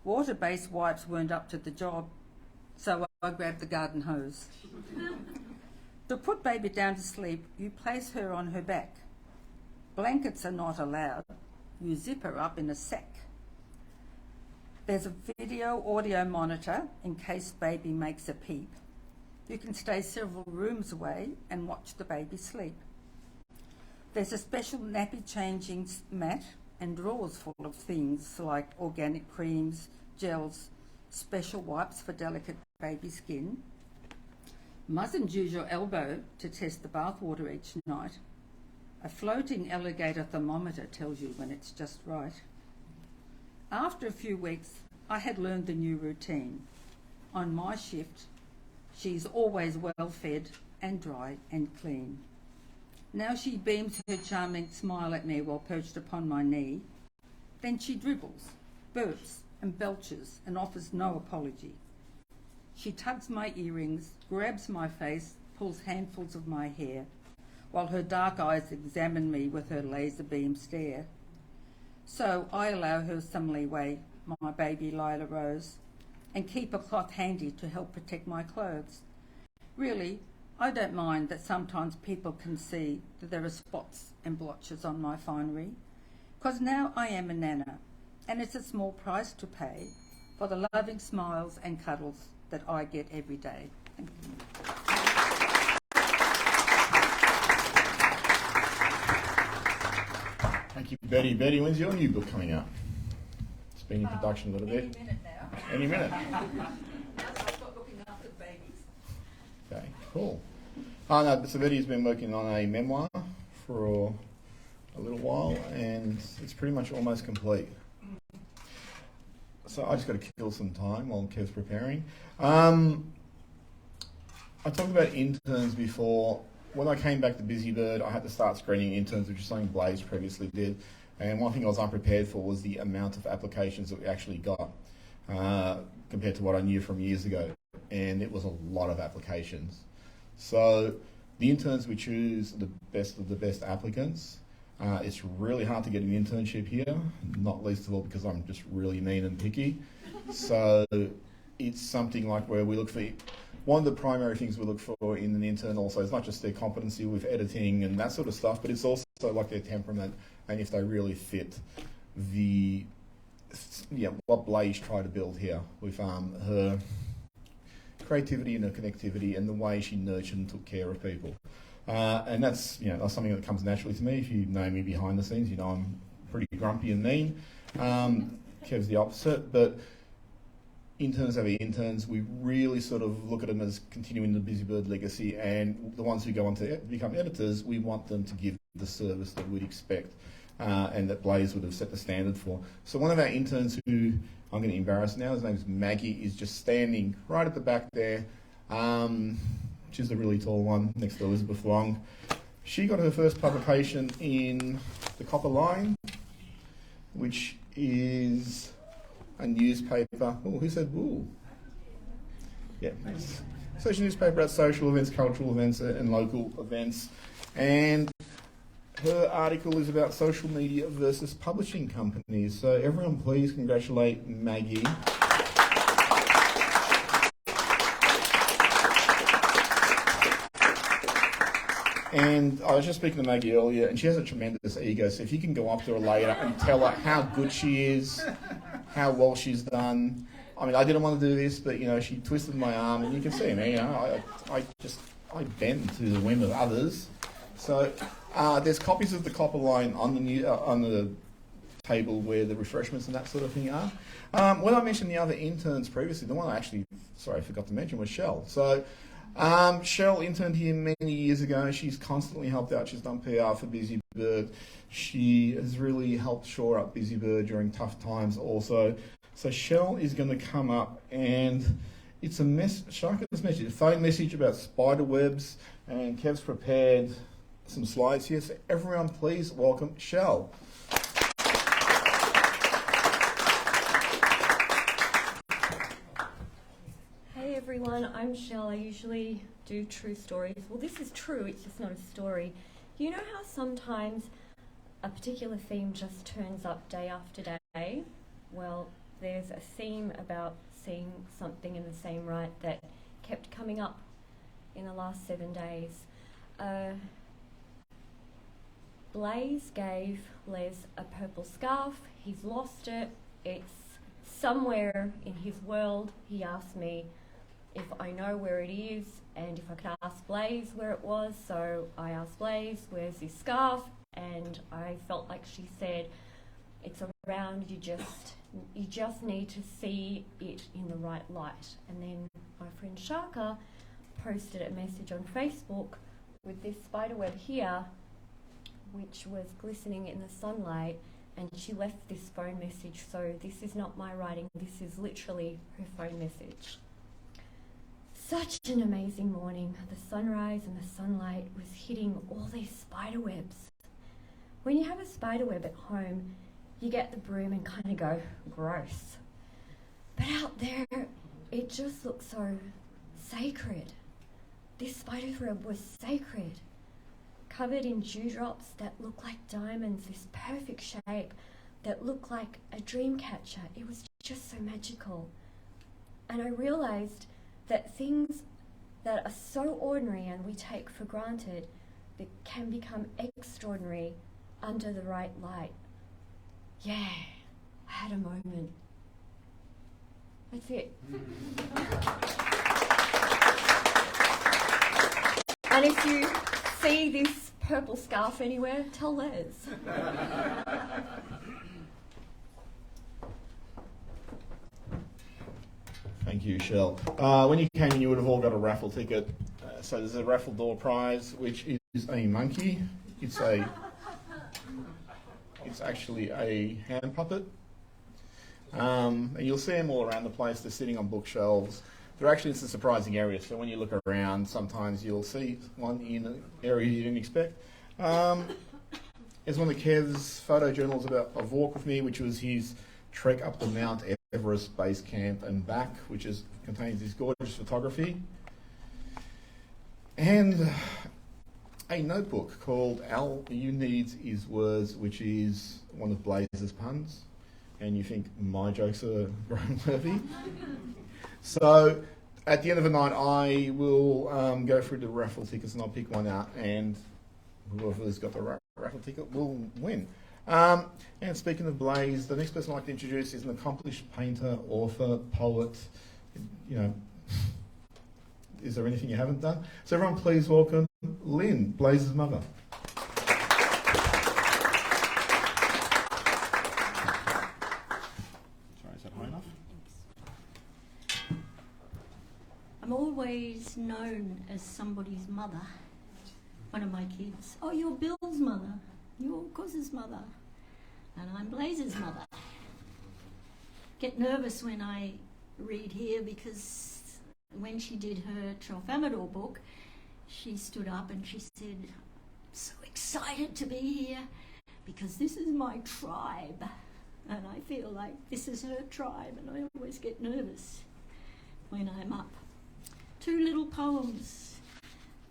Speaker 9: Water-based wipes weren't up to the job, so I grabbed the garden hose. To put baby down to sleep, you place her on her back. Blankets are not allowed. You zip her up in a sack. There's a video audio monitor in case baby makes a peep. You can stay several rooms away and watch the baby sleep. There's a special nappy changing mat and drawers full of things like organic creams, gels, special wipes for delicate baby skin. Mustn't use your elbow to test the bathwater each night. A floating alligator thermometer tells you when it's just right. After a few weeks, I had learned the new routine. On my shift, she's always well fed and dry and clean. Now she beams her charming smile at me while perched upon my knee. Then she dribbles, burps and belches and offers no apology. She tugs my earrings, grabs my face, pulls handfuls of my hair, while her dark eyes examine me with her laser beam stare. So I allow her some leeway, my baby Lila Rose, and keep a cloth handy to help protect my clothes. Really, I don't mind that sometimes people can see that there are spots and blotches on my finery, because now I am a nana, and it's a small price to pay for the loving smiles and cuddles that I get every day. Thank you.
Speaker 4: Thank you, Betty. Betty, when's your new book coming out? It's been in production a little bit.
Speaker 9: Any minute now.
Speaker 4: Any minute.
Speaker 9: Now that I've got looking after the babies.
Speaker 4: Okay, cool. No, so Betty's been working on a memoir for a little while, and it's pretty much almost complete. So I just got to kill some time while Kev's preparing. I talked about interns before. When I came back to Busybird, I had to start screening interns, which is something Blaze previously did. And one thing I was unprepared for was the amount of applications that we actually got compared to what I knew from years ago. And it was a lot of applications. So the interns we choose the best of the best applicants. It's really hard to get an internship here, not least of all because I'm just really mean and picky. So it's something like where we look for, one of the primary things we look for in an intern also is not just their competency with editing and that sort of stuff, but it's also like their temperament and if they really fit what Blaze tried to build here with her creativity and her connectivity and the way she nurtured and took care of people. And that's that's something that comes naturally to me. If you know me behind the scenes, you know I'm pretty grumpy and mean. Kev's the opposite, but interns have interns. We really sort of look at them as continuing the Busybird legacy, and the ones who go on to become editors, we want them to give the service that we'd expect and that Blaze would have set the standard for. So one of our interns who I'm going to embarrass now, his name is Maggie, is just standing right at the back there. She's the really tall one next to Elizabeth Long. She got her first publication in the Copper Line, which is a newspaper. Oh, who said woo? Yeah. So it's a newspaper about social events, cultural events, and local events. And her article is about social media versus publishing companies. So everyone please congratulate Maggie. And I was just speaking to Maggie earlier, and she has a tremendous ego. So if you can go up to her later and tell her how good she is, how well she's done. I mean, I didn't want to do this, but, she twisted my arm, and you can see me, I bend to the whim of others. So there's copies of the Copper Line on the table where the refreshments and that sort of thing are. When I mentioned the other interns previously, the one I forgot to mention was Shell. So Shell interned here many years ago. She's constantly helped out. She's done PR for Busy Bird. She has really helped shore up Busy Bird during tough times also. So Shell is going to come up, and it's a Sharka's message, a phone message about spider webs, and Kev's prepared some slides here. So everyone please welcome Shell.
Speaker 10: Hey everyone, I'm Shell. I usually do true stories. Well, this is true, it's just not a story. You know how sometimes a particular theme just turns up day after day? Well, there's a theme about seeing something in the same right that kept coming up in the last 7 days. Blaze gave Les a purple scarf. He's lost it. It's somewhere in his world. He asked me if I know where it is and if I could ask Blaze where it was. So I asked Blaze, where's his scarf? And I felt like she said, it's around, you just need to see it in the right light. And then my friend Sharka posted a message on Facebook with this spiderweb here, which was glistening in the sunlight, and she left this phone message. So this is not my writing, this is literally her phone message. Such an amazing morning. The sunrise and the sunlight was hitting all these spider webs. When you have a spider web at home, you get the broom and kind of go, gross. But out there, it just looks so sacred. This spider web was sacred, covered in dewdrops that look like diamonds, this perfect shape that looked like a dream catcher. It was just so magical. And I realized that things that are so ordinary and we take for granted that can become extraordinary under the right light. Yeah, I had a moment. That's it. And if you see this purple scarf anywhere, tell Les.
Speaker 4: Thank you, Shell. When you came in, you would have all got a raffle ticket. So there's a raffle door prize, which is a monkey. It's actually a hand puppet. And you'll see them all around the place. They're sitting on bookshelves. They're actually in some surprising areas. So when you look around, sometimes you'll see one in an area you didn't expect. There's one of Kev's photo journals about a walk with me, which was his trek up the Mount Everest base camp and back, which contains this gorgeous photography. And a notebook called All You Needs Is Words, which is one of Blaze's puns. And you think my jokes are grown worthy. So at the end of the night, I will go through the raffle tickets and I'll pick one out, and whoever's got the raffle ticket will win. And speaking of Blaze, the next person I'd like to introduce is an accomplished painter, author, poet. Is there anything you haven't done? So everyone please welcome Lynn, Blaze's mother. Sorry, is that high enough?
Speaker 11: I'm always known as somebody's mother, one of my kids. Oh, you're Bill's mother. You're Goz's mother. and I'm Blaze's mother. Get nervous when I read here because when she did her Tralfamadore book, she stood up and she said, "I'm so excited to be here because this is my tribe." And I feel like this is her tribe, and I always get nervous when I'm up. 2 little poems.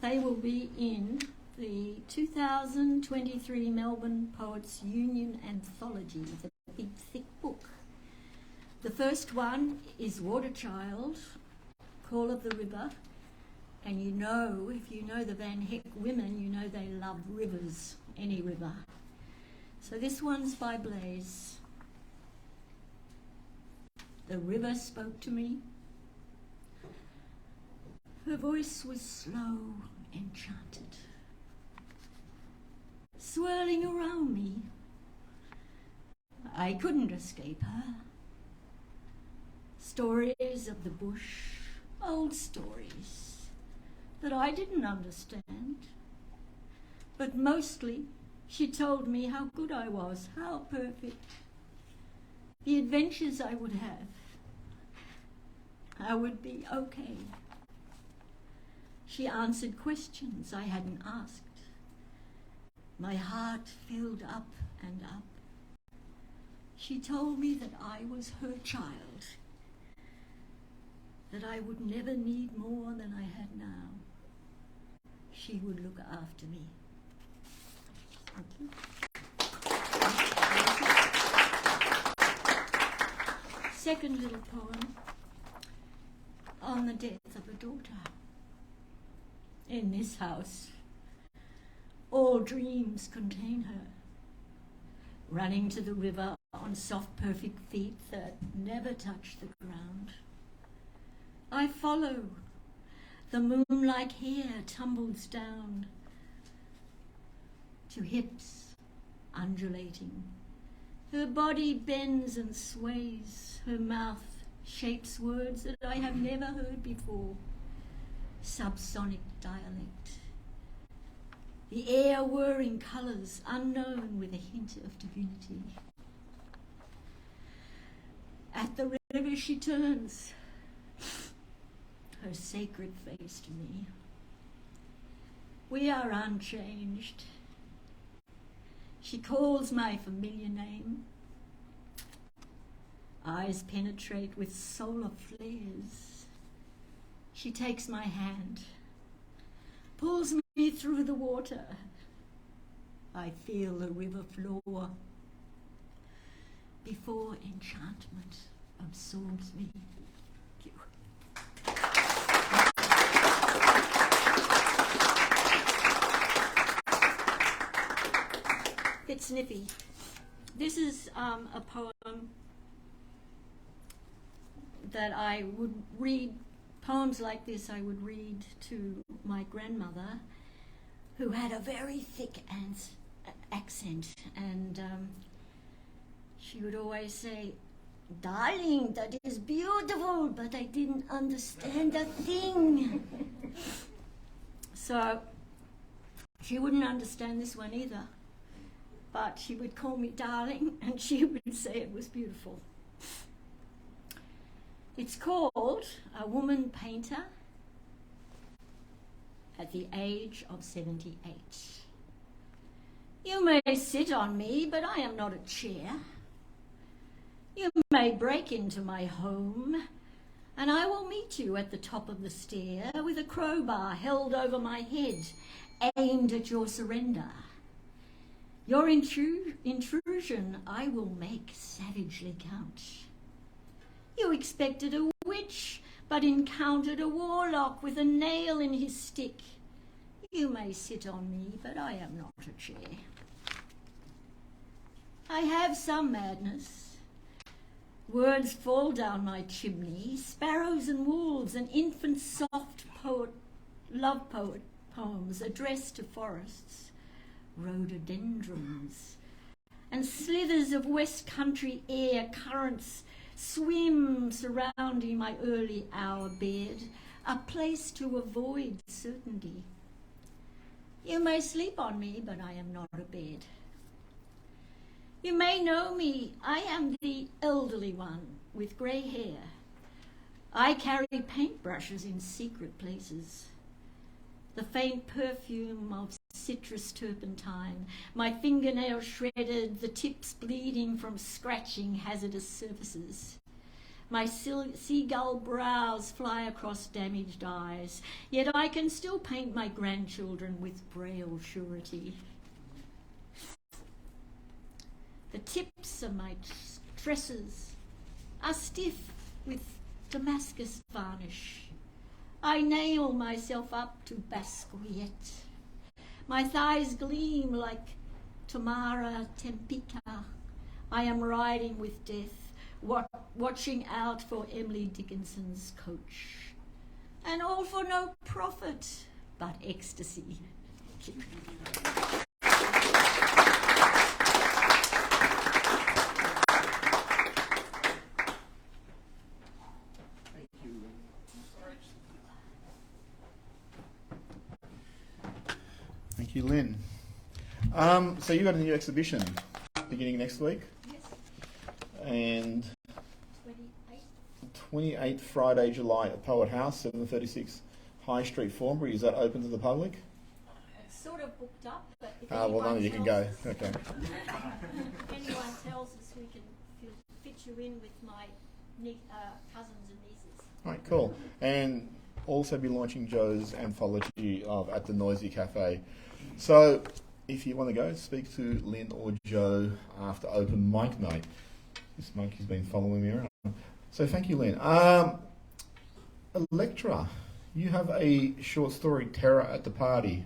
Speaker 11: They will be in the 2023 Melbourne Poets Union Anthology, the big thick book. The first one is Waterchild, Call of the River. And you know, if you know the Van Heck women, you know they love rivers, any river. So this one's by Blaze. The river spoke to me. Her voice was slow, enchanted, swirling around me. I couldn't escape her. Stories of the bush, old stories that I didn't understand. But mostly she told me how good I was, how perfect, the adventures I would have. I would be okay. She answered questions I hadn't asked. My heart filled up and up. She told me that I was her child, that I would never need more than I had now. She would look after me. Thank you. Second little poem, on the death of a daughter. In this house, all dreams contain her, running to the river on soft, perfect feet that never touch the ground. I follow. The moon-like hair tumbles down to hips undulating. Her body bends and sways. Her mouth shapes words that I have never heard before. Subsonic dialect. The air whirring colours unknown with a hint of divinity. At the river she turns, her sacred face to me. We are unchanged. She calls my familiar name. Eyes penetrate with solar flares. She takes my hand, pulls me through the water. I feel the river floor before enchantment absorbs me. Thank you. Bit snippy. This is a poem that I would read. Poems like this I would read to my grandmother, who had a very thick accent, and she would always say, "Darling, that is beautiful, but I didn't understand a thing." So she wouldn't understand this one either, but she would call me darling, and she would say it was beautiful. It's called A Woman Painter at the Age of 78. You may sit on me, but I am not a chair. You may break into my home, and I will meet you at the top of the stair with a crowbar held over my head, aimed at your surrender. Your intrusion I will make savagely count. You expected a witch, but encountered a warlock with a nail in his stick. You may sit on me, but I am not a chair. I have some madness. Words fall down my chimney, sparrows and wolves, and infant soft love poems addressed to forests, rhododendrons, and slithers of West Country air currents swim surrounding my early hour bed, a place to avoid certainty. You may sleep on me, but I am not a bed. You may know me. I am the elderly one with grey hair. I carry paintbrushes in secret places. The faint perfume of citrus turpentine, my fingernails shredded, the tips bleeding from scratching hazardous surfaces. My seagull brows fly across damaged eyes, yet I can still paint my grandchildren with braille surety. The tips of my tresses are stiff with Damascus varnish. I nail myself up to Basquiat. My thighs gleam like Tamara Tempika. I am riding with death, watching out for Emily Dickinson's coach. And all for no profit but ecstasy.
Speaker 4: Thank you, Lynn. So you got a new exhibition beginning next week,
Speaker 11: Yes,
Speaker 4: and
Speaker 11: 28.
Speaker 4: 28th Friday, July at Poet House, 736 High Street, Thornbury. Is that open to the public?
Speaker 11: It's sort of booked up, but if
Speaker 4: Well, none of you can go. Okay.
Speaker 11: If anyone tells us, we can fit you in with my cousins and nieces.
Speaker 4: All right, cool. And also be launching Joe's anthology of At the Noisy Cafe. So if you want to go, speak to Lynn or Joe after open mic night. This monkey's been following me around. So thank you, Lynn. Electra, you have a short story, Terror at the Party.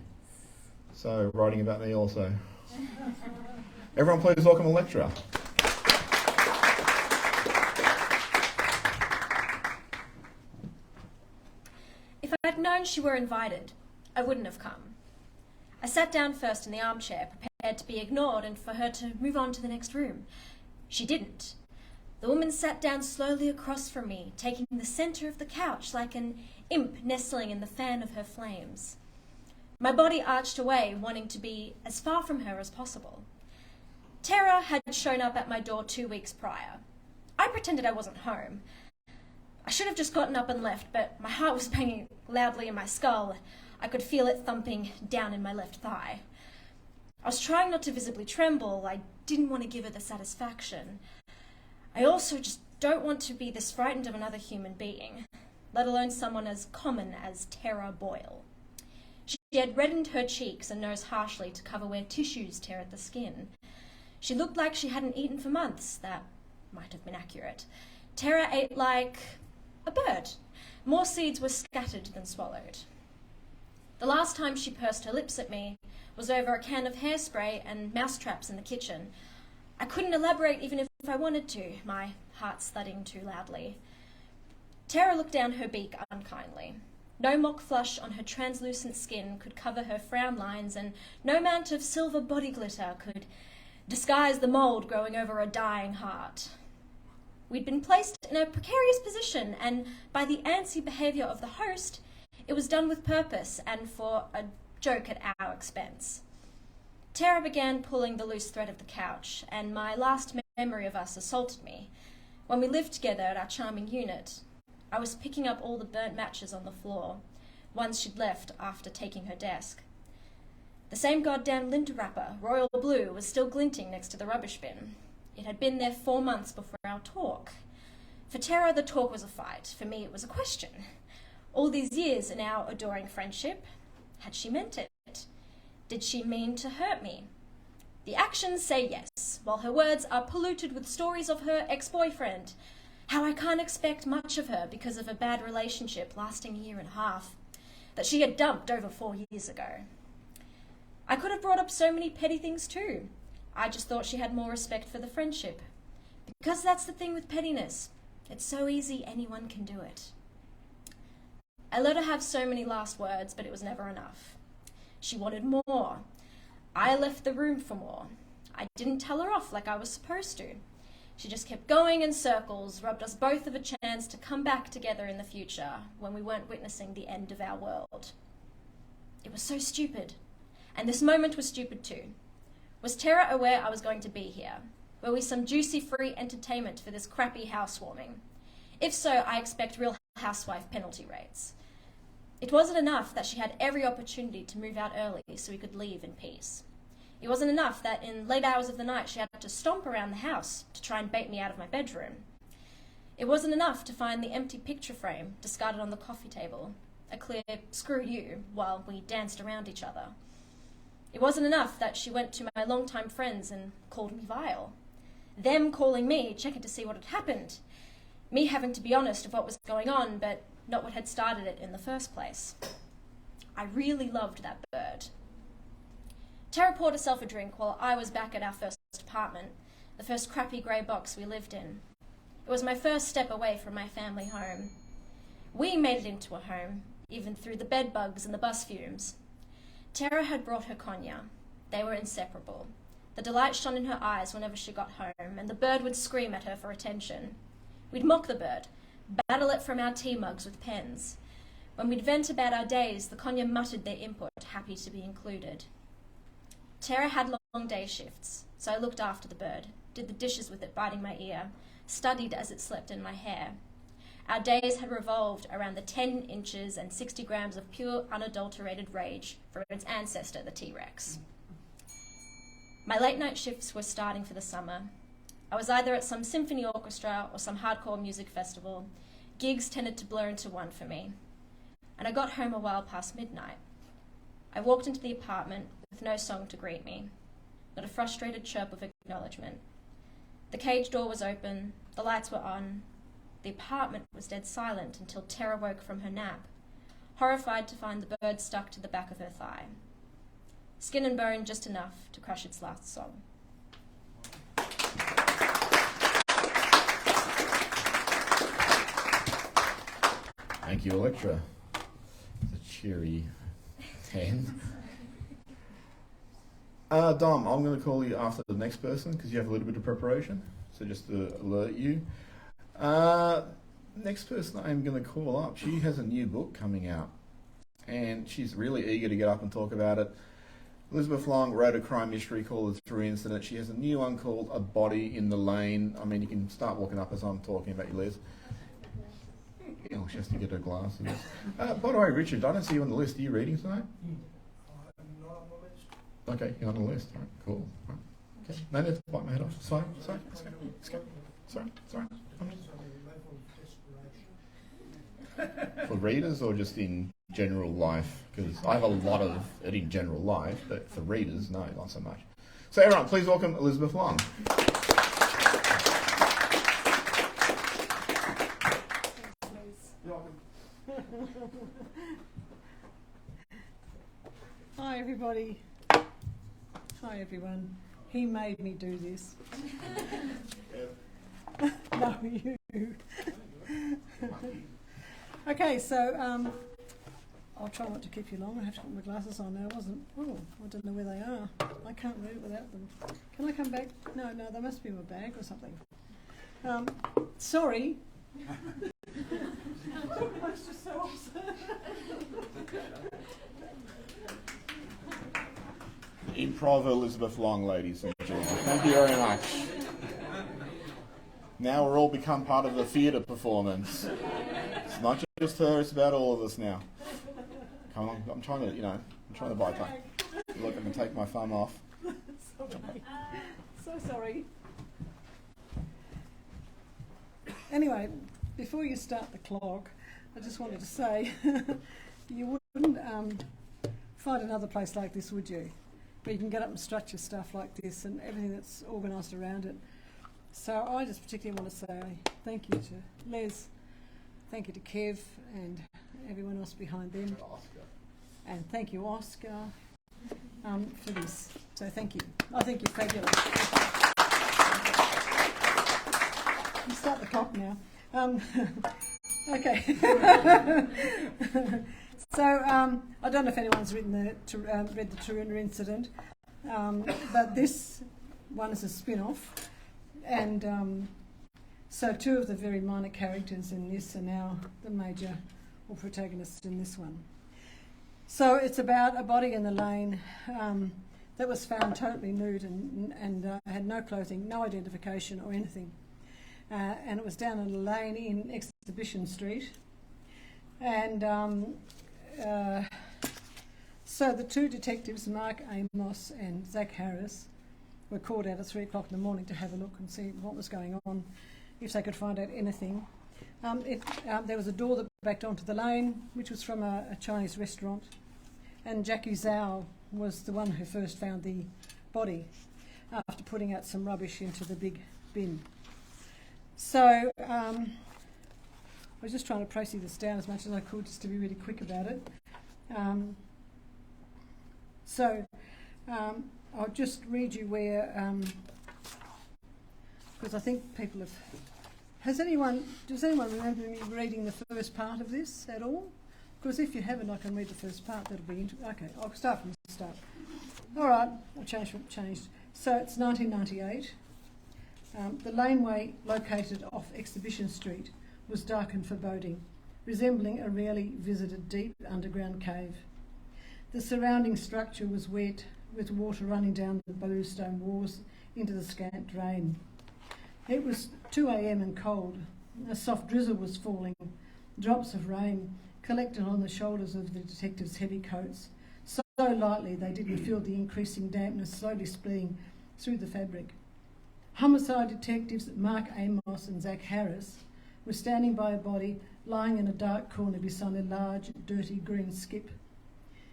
Speaker 4: So writing about me also. Everyone please welcome Electra.
Speaker 10: If I'd known she were invited, I wouldn't have come. I sat down first in the armchair, prepared to be ignored and for her to move on to the next room. She didn't. The woman sat down slowly across from me, taking the centre of the couch like an imp nestling in the fan of her flames. My body arched away, wanting to be as far from her as possible. Tara had shown up at my door 2 weeks prior. I pretended I wasn't home. I should have just gotten up and left, but my heart was banging loudly in my skull. I could feel it thumping down in my left thigh. I was trying not to visibly tremble. I didn't want to give her the satisfaction. I also just don't want to be this frightened of another human being, let alone someone as common as Tara Boyle. She had reddened her cheeks and nose harshly to cover where tissues tear at the skin. She looked like she hadn't eaten for months. That might have been accurate. Tara ate like a bird. More seeds were scattered than swallowed. The last time she pursed her lips at me was over a can of hairspray and mousetraps in the kitchen. I couldn't elaborate even if I wanted to, my heart thudding too loudly. Tara looked down her beak unkindly. No mock flush on her translucent skin could cover her frown lines, and no amount of silver body glitter could disguise the mould growing over a dying heart. We'd been placed in a precarious position, and by the antsy behaviour of the host, it was done with purpose and for a joke at our expense. Tara began pulling the loose thread of the couch, and my last memory of us assaulted me. When we lived together at our charming unit, I was picking up all the burnt matches on the floor, ones she'd left after taking her desk. The same goddamn Linda wrapper, royal blue, was still glinting next to the rubbish bin. It had been there 4 months before our talk. For Tara, the talk was a fight. For me, it was a question. All these years in our adoring friendship, had she meant it? Did she mean to hurt me? The actions say yes, while her words are polluted with stories of her ex-boyfriend, how I can't expect much of her because of a bad relationship lasting 1.5 years, that she had dumped over 4 years ago. I could have brought up so many petty things too. I just thought she had more respect for the friendship. Because that's the thing with pettiness. It's so easy, anyone can do it. I let her have so many last words, but it was never enough. She wanted more. I left the room for more. I didn't tell her off like I was supposed to. She just kept going in circles, robbed us both of a chance to come back together in the future when we weren't witnessing the end of our world. It was so stupid. And this moment was stupid too. Was Tara aware I was going to be here?
Speaker 12: Were we some juicy free entertainment for this crappy housewarming? If so, I expect Real Housewife penalty rates. It wasn't enough that she had every opportunity to move out early so we could leave in peace. It wasn't enough that in late hours of the night she had to stomp around the house to try and bait me out of my bedroom. It wasn't enough to find the empty picture frame discarded on the coffee table, a clear "screw you" while we danced around each other. It wasn't enough that she went to my longtime friends and called me vile. Them calling me, checking to see what had happened. Me having to be honest of what was going on, but not what had started it in the first place. I really loved that bird. Tara poured herself a drink while I was back at our first apartment, the first crappy grey box we lived in. It was my first step away from my family home. We made it into a home, even through the bed bugs and the bus fumes. Tara had brought her Konya. They were inseparable. The delight shone in her eyes whenever she got home, and the bird would scream at her for attention. We'd mock the bird, battle it from our tea mugs with pens. When we'd vent about our days, the Konya muttered their input, happy to be included. Tara had long day shifts, so I looked after the bird, did the dishes with it biting my ear, studied as it slept in my hair. Our days had revolved around the 10 inches and 60 grams of pure, unadulterated rage from its ancestor, the T-Rex. My late-night shifts were starting for the summer. I was either at some symphony orchestra or some hardcore music festival. Gigs tended to blur into one for me. And I got home a while past midnight. I walked into the apartment with no song to greet me, not a frustrated chirp of acknowledgement. The cage door was open, the lights were on. The apartment was dead silent until Tara woke from her nap, horrified to find the bird stuck to the back of her thigh. Skin and bone just enough to crush its last song.
Speaker 4: Thank you, Electra. It's a cheery hand. Dom, I'm going to call you after the next person because you have a little bit of preparation. So just to alert you. Next person I'm going to call up, she has a new book coming out. And she's really eager to get up and talk about it. Elizabeth Long wrote a crime mystery called The True Incident. She has a new one called A Body in the Lane. I mean, you can start walking up as I'm talking about you, Liz. Oh, she has to get her glasses. By the way, Richard, I don't see you on the list. Are you reading tonight?
Speaker 2: I'm not on the list.
Speaker 4: Okay, you're on the list. All right, cool. All right. Okay. No need to bite my head off. Sorry. Let's go. Sorry. For readers or just in general life? Because I have a lot of it in general life, but for readers, no, not so much. So everyone, please welcome Elizabeth Long.
Speaker 13: Hi everybody. Hi everyone. He made me do this. No, you. Okay, so I'll try not to keep you long. I have to put my glasses on now. I don't know where they are. I can't read it without them. Can I come back? No, they must be in my bag or something. Sorry. I was just so upset.
Speaker 4: Improv Elizabeth Long, ladies and gentlemen. Thank you very much. Now we're all become part of the theatre performance. It's not just her, it's about all of us now. Come on, I'm trying to bypass. Look, I can take my thumb off.
Speaker 13: Sorry. So sorry. Anyway, before you start the clock, I just wanted to say you wouldn't find another place like this, would you? Where you can get up and structure stuff like this and everything that's organised around it. So I just particularly want to say thank you to Les, thank you to Kev and everyone else behind them. And thank you, Oscar, for this. So thank you. I think you're fabulous. You start the clock now. Okay. So I don't know if anyone's read the True Incident, but this one is a spin-off. And so two of the very minor characters in this are now the major or protagonists in this one. So it's about A Body in the Lane. that was found totally nude and had no clothing, no identification or anything. And it was down in a lane in Exhibition Street. And so the two detectives, Mark Amos and Zach Harris, were called out at 3 o'clock in the morning to have a look and see what was going on, if they could find out anything. There was a door that backed onto the lane, which was from a Chinese restaurant, and Jackie Zhao was the one who first found the body after putting out some rubbish into the big bin. So I was just trying to proceed this down as much as I could, just to be really quick about it. I'll just read you where, because I think people have. Does anyone remember me reading the first part of this at all? Because if you haven't, I can read the first part. That'll be okay. I'll start from the start. All right, I'll change. So it's 1998. The laneway located off Exhibition Street was dark and foreboding, resembling a rarely visited deep underground cave. The surrounding structure was wet, with water running down the bluestone walls into the scant drain. It was 2 a.m. and cold. A soft drizzle was falling. Drops of rain collected on the shoulders of the detectives' heavy coats, so lightly they didn't feel the increasing dampness slowly splitting through the fabric. Homicide detectives Mark Amos and Zach Harris were standing by a body lying in a dark corner beside a large, dirty green skip.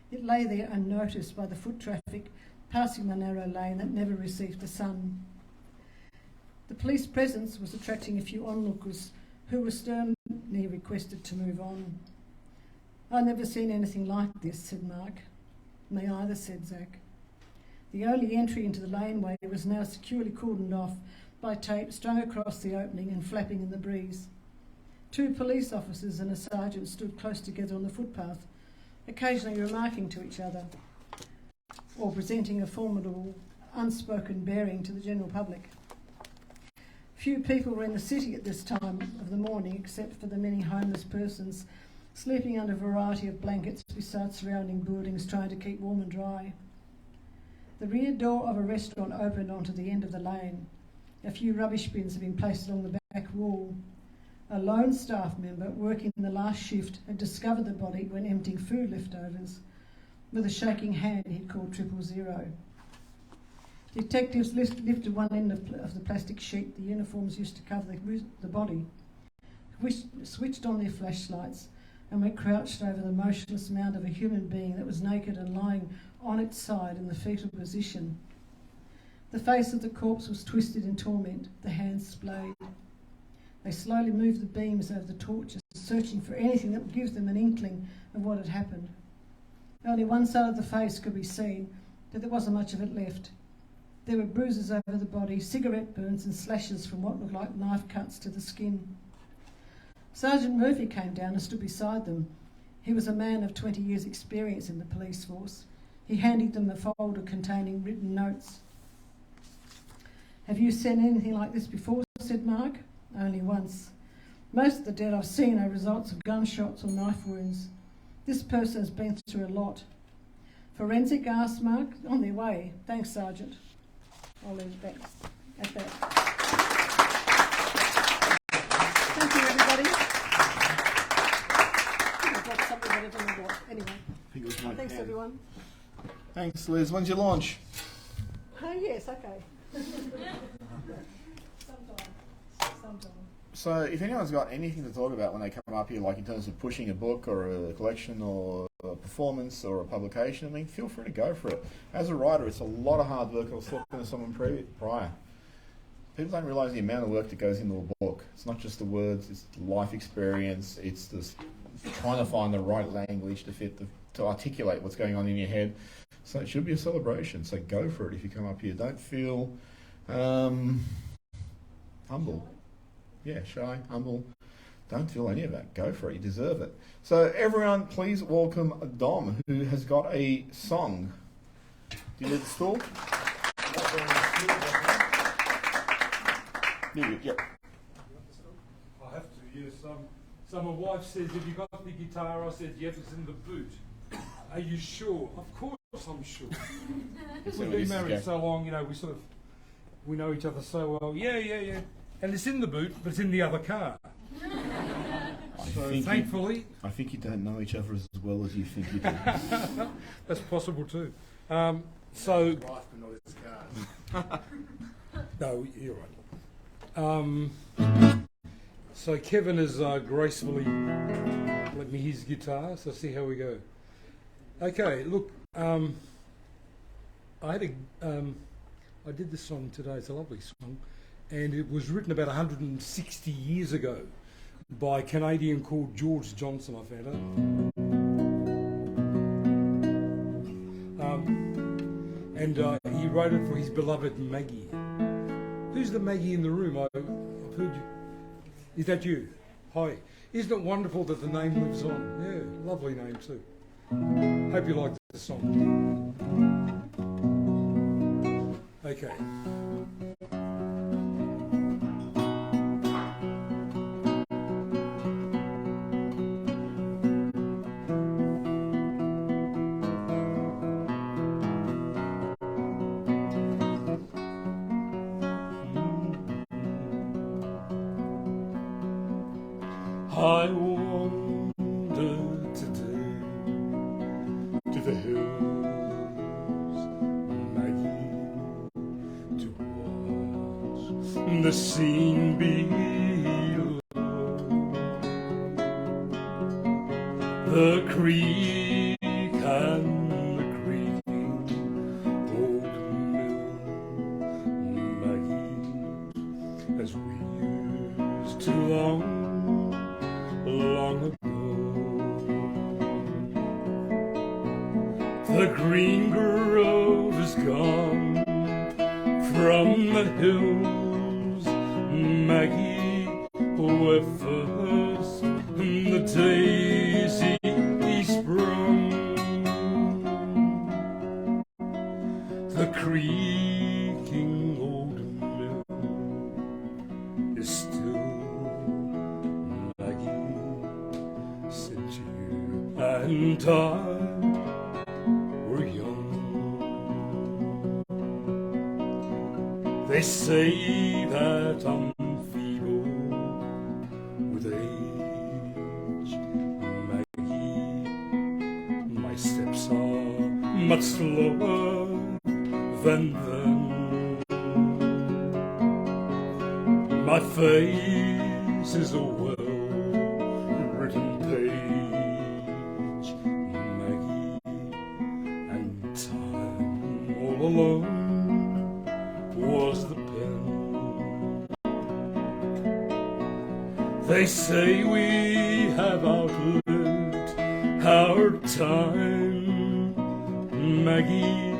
Speaker 13: It lay there unnoticed by the foot traffic passing the narrow lane that never received the sun. The police presence was attracting a few onlookers who were sternly requested to move on. "I've never seen anything like this," said Mark. "Me either," said Zach. The only entry into the laneway was now securely cordoned off by tape strung across the opening and flapping in the breeze. 2 police officers and a sergeant stood close together on the footpath, occasionally remarking to each other or presenting a formidable, unspoken bearing to the general public. Few people were in the city at this time of the morning, except for the many homeless persons sleeping under a variety of blankets beside surrounding buildings, trying to keep warm and dry. The rear door of a restaurant opened onto the end of the lane. A few rubbish bins had been placed along the back wall. A lone staff member working the last shift had discovered the body when emptying food leftovers. With a shaking hand, he'd called 000. Detectives lifted one end of the plastic sheet the uniforms used to cover the body, switched on their flashlights, and went crouched over the motionless mound of a human being that was naked and lying on its side in the fetal position. The face of the corpse was twisted in torment, the hands splayed. They slowly moved the beams over the torches, searching for anything that would give them an inkling of what had happened. Only one side of the face could be seen, but there wasn't much of it left. There were bruises over the body, cigarette burns and slashes from what looked like knife cuts to the skin. Sergeant Murphy came down and stood beside them. He was a man of 20 years' experience in the police force. He handed them a folder containing written notes. "Have you seen anything like this before?" said Mark. "Only once. Most of the dead I've seen are results of gunshots or knife wounds. This person has been through a lot." "Forensic?" asked Mark. "On their way. Thanks, Sergeant." I'll leave it at that. Thank you, everybody. I think I've got something that I don't know what. Anyway, thanks, everyone.
Speaker 4: Thanks, Liz. When's your launch?
Speaker 13: Oh, yes, okay. Sometime.
Speaker 4: So if anyone's got anything to talk about when they come up here, like in terms of pushing a book or a collection or a performance or a publication, I mean, feel free to go for it. As a writer, it's a lot of hard work. I was talking to someone prior. People don't realise the amount of work that goes into a book. It's not just the words, it's the life experience, it's just trying to find the right language to articulate what's going on in your head. So it should be a celebration. So go for it if you come up here. Don't feel humble. Yeah, shy, humble. Don't feel any of that. Go for it. You deserve it. So everyone, please welcome Dom, who has got a song. Do you need the stool? Yep.
Speaker 14: I have to, yes. So my wife says, "Have you got the guitar?" I said, "Yep, it's in the boot." "Are you sure?" "Of course I'm sure.
Speaker 4: It's
Speaker 14: We've
Speaker 4: only
Speaker 14: been
Speaker 4: this
Speaker 14: married
Speaker 4: is
Speaker 14: so long, you know, we know each other so well. Yeah. And it's in the boot, but it's in the other car. So thankfully...
Speaker 4: I think you don't know each other as well as you think you do.
Speaker 14: That's possible too. So...
Speaker 2: Wife, but not his cars.
Speaker 14: No, you're right. So Kevin has gracefully let me his guitar, so see how we go. Okay, look, I did this song today. It's a lovely song, and it was written about 160 years ago by a Canadian called George Johnson. I found out, and he wrote it for his beloved Maggie. Who's the Maggie in the room? I've heard you. Is that you? Hi. Isn't it wonderful that the name lives on? Yeah, lovely name too. Hope you like the song. Okay. I wandered today to the hills, Maggie, to watch the scene below. The creek and the creaking old mill, Maggie, as we used to long ago. The green grove is gone from the hills, Maggie, where first the daisy sprung. The creaking old mill is still, since you and I were young. They say that I'm feeble with age, Maggie. My steps are much slower than then. My face is a well-written page, Maggie, and time all alone was the pen. They say we have outlived our time, Maggie,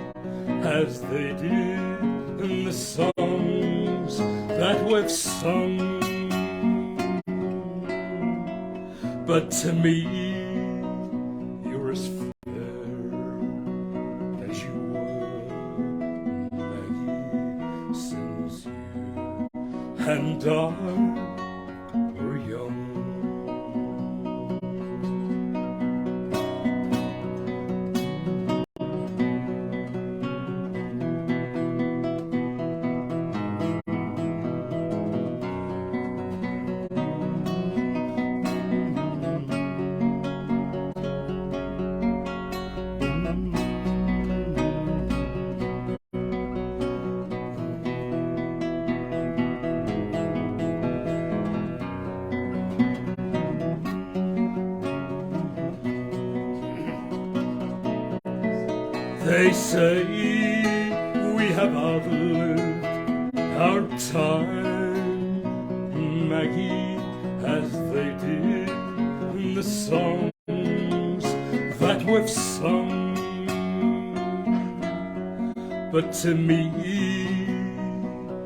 Speaker 14: as they did in the songs that we've sung. But to me, you're as fair as you were, Maggie, since you and I were young. They say we have outlived our time, Maggie, as they did in the songs that we've sung. But to me,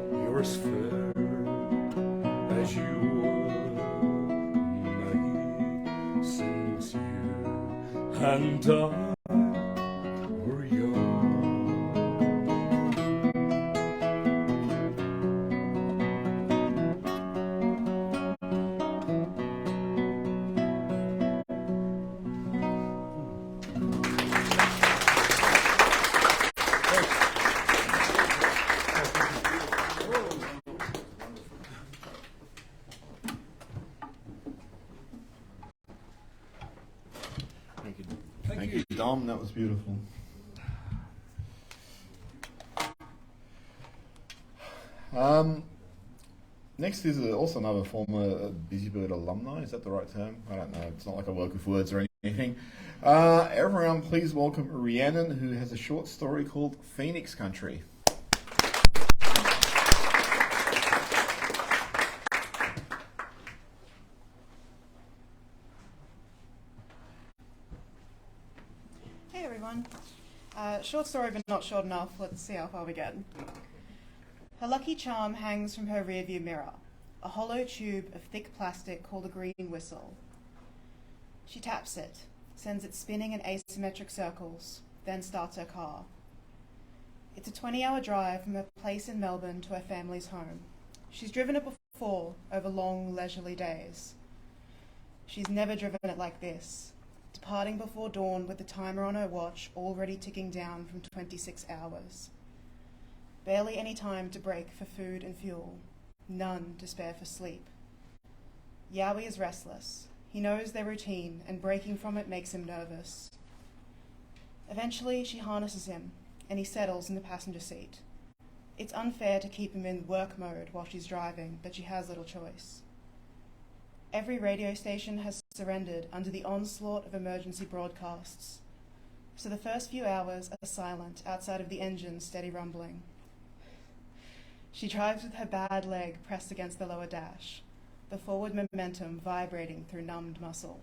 Speaker 14: you're as fair as you were, Maggie, since you and I were young.
Speaker 4: Dom. That was beautiful. Next is also another former Busybird alumni. Is that the right term? I don't know. It's not like I work with words or anything. Everyone, please welcome Rhiannon, who has a short story called Phoenix Country.
Speaker 15: Hey everyone. Short story but not short enough. Let's see how far we get. Her lucky charm hangs from her rearview mirror, a hollow tube of thick plastic called a green whistle. She taps it, sends it spinning in asymmetric circles, then starts her car. It's a 20-hour drive from her place in Melbourne to her family's home. She's driven it before, over long, leisurely days. She's never driven it like this, departing before dawn with the timer on her watch already ticking down from 26 hours. Barely any time to break for food and fuel, none to spare for sleep. Yowie is restless. He knows their routine, and breaking from it makes him nervous. Eventually, she harnesses him, and he settles in the passenger seat. It's unfair to keep him in work mode while she's driving, but she has little choice. Every radio station has surrendered under the onslaught of emergency broadcasts, so the first few hours are silent outside of the engine's steady rumbling. She drives with her bad leg pressed against the lower dash, the forward momentum vibrating through numbed muscle.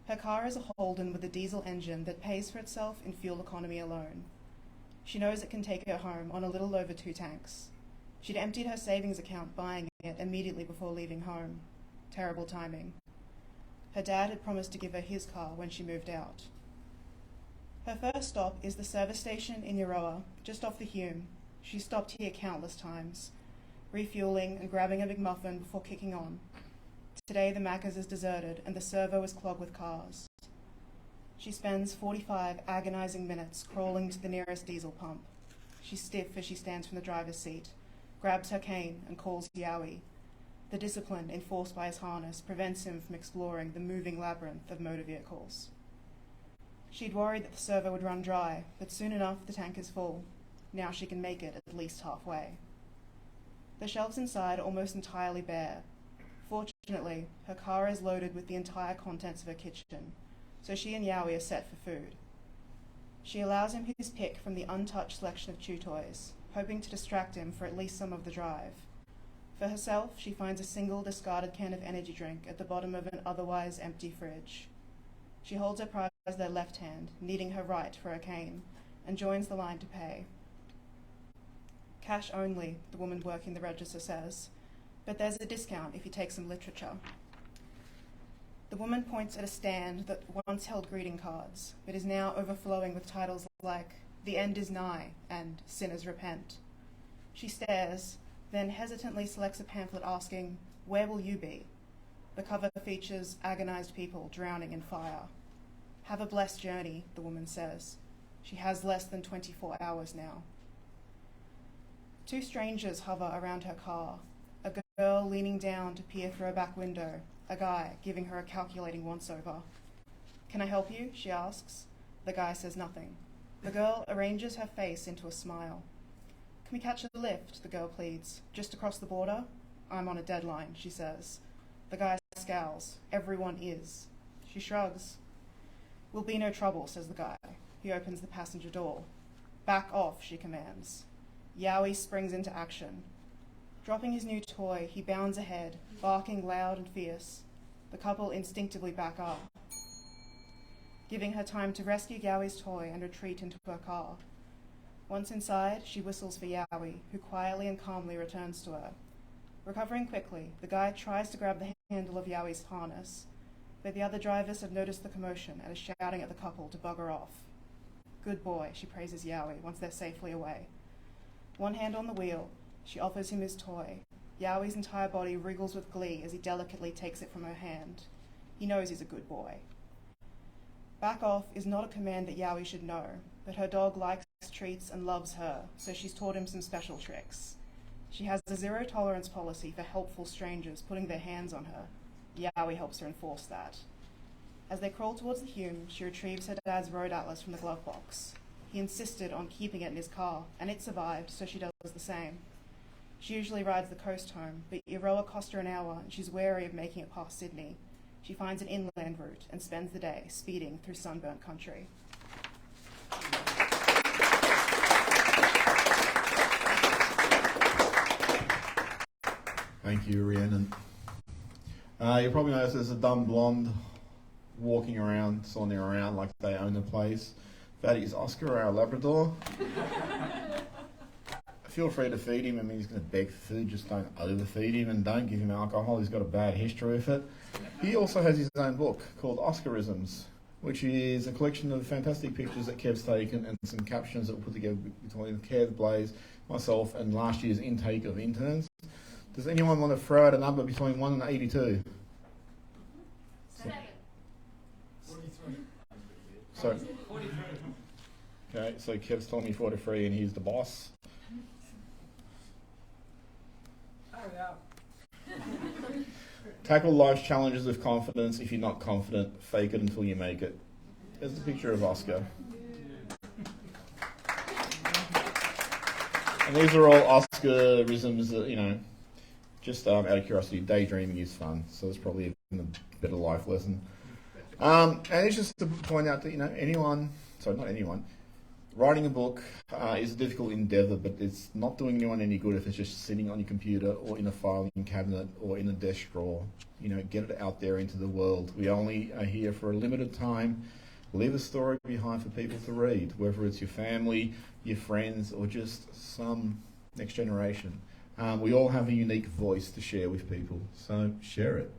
Speaker 15: Her car is a Holden with a diesel engine that pays for itself in fuel economy alone. She knows it can take her home on a little over 2 tanks. She'd emptied her savings account buying it immediately before leaving home. Terrible timing. Her dad had promised to give her his car when she moved out. Her first stop is the service station in Euroa, just off the Hume. She stopped here countless times, refueling and grabbing a McMuffin before kicking on. Today the Macca's is deserted and the servo is clogged with cars. She spends 45 agonizing minutes crawling to the nearest diesel pump. She's stiff as she stands from the driver's seat, grabs her cane and calls Yowie. The discipline enforced by his harness prevents him from exploring the moving labyrinth of motor vehicles. She'd worried that the servo would run dry, but soon enough the tank is full. Now she can make it at least halfway. The shelves inside are almost entirely bare. Fortunately, her car is loaded with the entire contents of her kitchen, so she and Yowie are set for food. She allows him his pick from the untouched selection of chew toys, hoping to distract him for at least some of the drive. For herself, she finds a single discarded can of energy drink at the bottom of an otherwise empty fridge. She holds her prize with her left hand, needing her right for her cane, and joins the line to pay. Cash only, the woman working the register says, but there's a discount if you take some literature. The woman points at a stand that once held greeting cards, but is now overflowing with titles like The End is Nigh and Sinners Repent. She stares, then hesitantly selects a pamphlet asking, Where will you be? The cover features agonized people drowning in fire. Have a blessed journey, the woman says. She has less than 24 hours now. 2 strangers hover around her car, a girl leaning down to peer through a back window, a guy giving her a calculating once-over. Can I help you? She asks. The guy says nothing. The girl arranges her face into a smile. Can we catch a lift? The girl pleads. Just across the border? I'm on a deadline, she says. The guy scowls. Everyone is. She shrugs. Will be no trouble, says the guy. He opens the passenger door. Back off, she commands. Yowie springs into action. Dropping his new toy, he bounds ahead, barking loud and fierce. The couple instinctively back up, giving her time to rescue Yowie's toy and retreat into her car. Once inside, she whistles for Yowie, who quietly and calmly returns to her. Recovering quickly, the guy tries to grab the handle of Yowie's harness, but the other drivers have noticed the commotion and are shouting at the couple to bugger off. Good boy, she praises Yowie once they're safely away. One hand on the wheel, she offers him his toy. Yowie's entire body wriggles with glee as he delicately takes it from her hand. He knows he's a good boy. Back off is not a command that Yowie should know, but her dog likes treats and loves her, so she's taught him some special tricks. She has a zero-tolerance policy for helpful strangers putting their hands on her. Yowie helps her enforce that. As they crawl towards the Hume, she retrieves her dad's road atlas from the glove box. He insisted on keeping it in his car, and it survived, so she does the same. She usually rides the coast home, but Euroa cost her an hour, and she's wary of making it past Sydney. She finds an inland route and spends the day speeding through sunburnt country.
Speaker 4: Thank you, Rhiannon. You probably noticed there's a dumb blonde walking around, sauntering around like they own the place. That is Oscar, our Labrador. Feel free to feed him. I mean, he's going to beg for food. Just don't overfeed him and don't give him alcohol. He's got a bad history with it. He also has his own book called Oscarisms, which is a collection of fantastic pictures that Kev's taken and some captions that were put together between Kev, Blaze, myself, and last year's intake of interns. Does anyone want to throw out a number between 1 and 82?
Speaker 6: 7.
Speaker 2: 43.
Speaker 4: So, okay, so Kev's told me 43 and he's the boss. Tackle life's challenges with confidence. If you're not confident, fake it until you make it. There's the picture of Oscar. And these are all Oscarisms that, you know, just out of curiosity, daydreaming is fun. So it's probably a better life lesson. And it's just to point out that, you know, not anyone, writing a book is a difficult endeavour, but it's not doing anyone any good if it's just sitting on your computer or in a filing cabinet or in a desk drawer. You know, get it out there into the world. We only are here for a limited time. Leave a story behind for people to read, whether it's your family, your friends, or just some next generation. We all have a unique voice to share with people, so share it.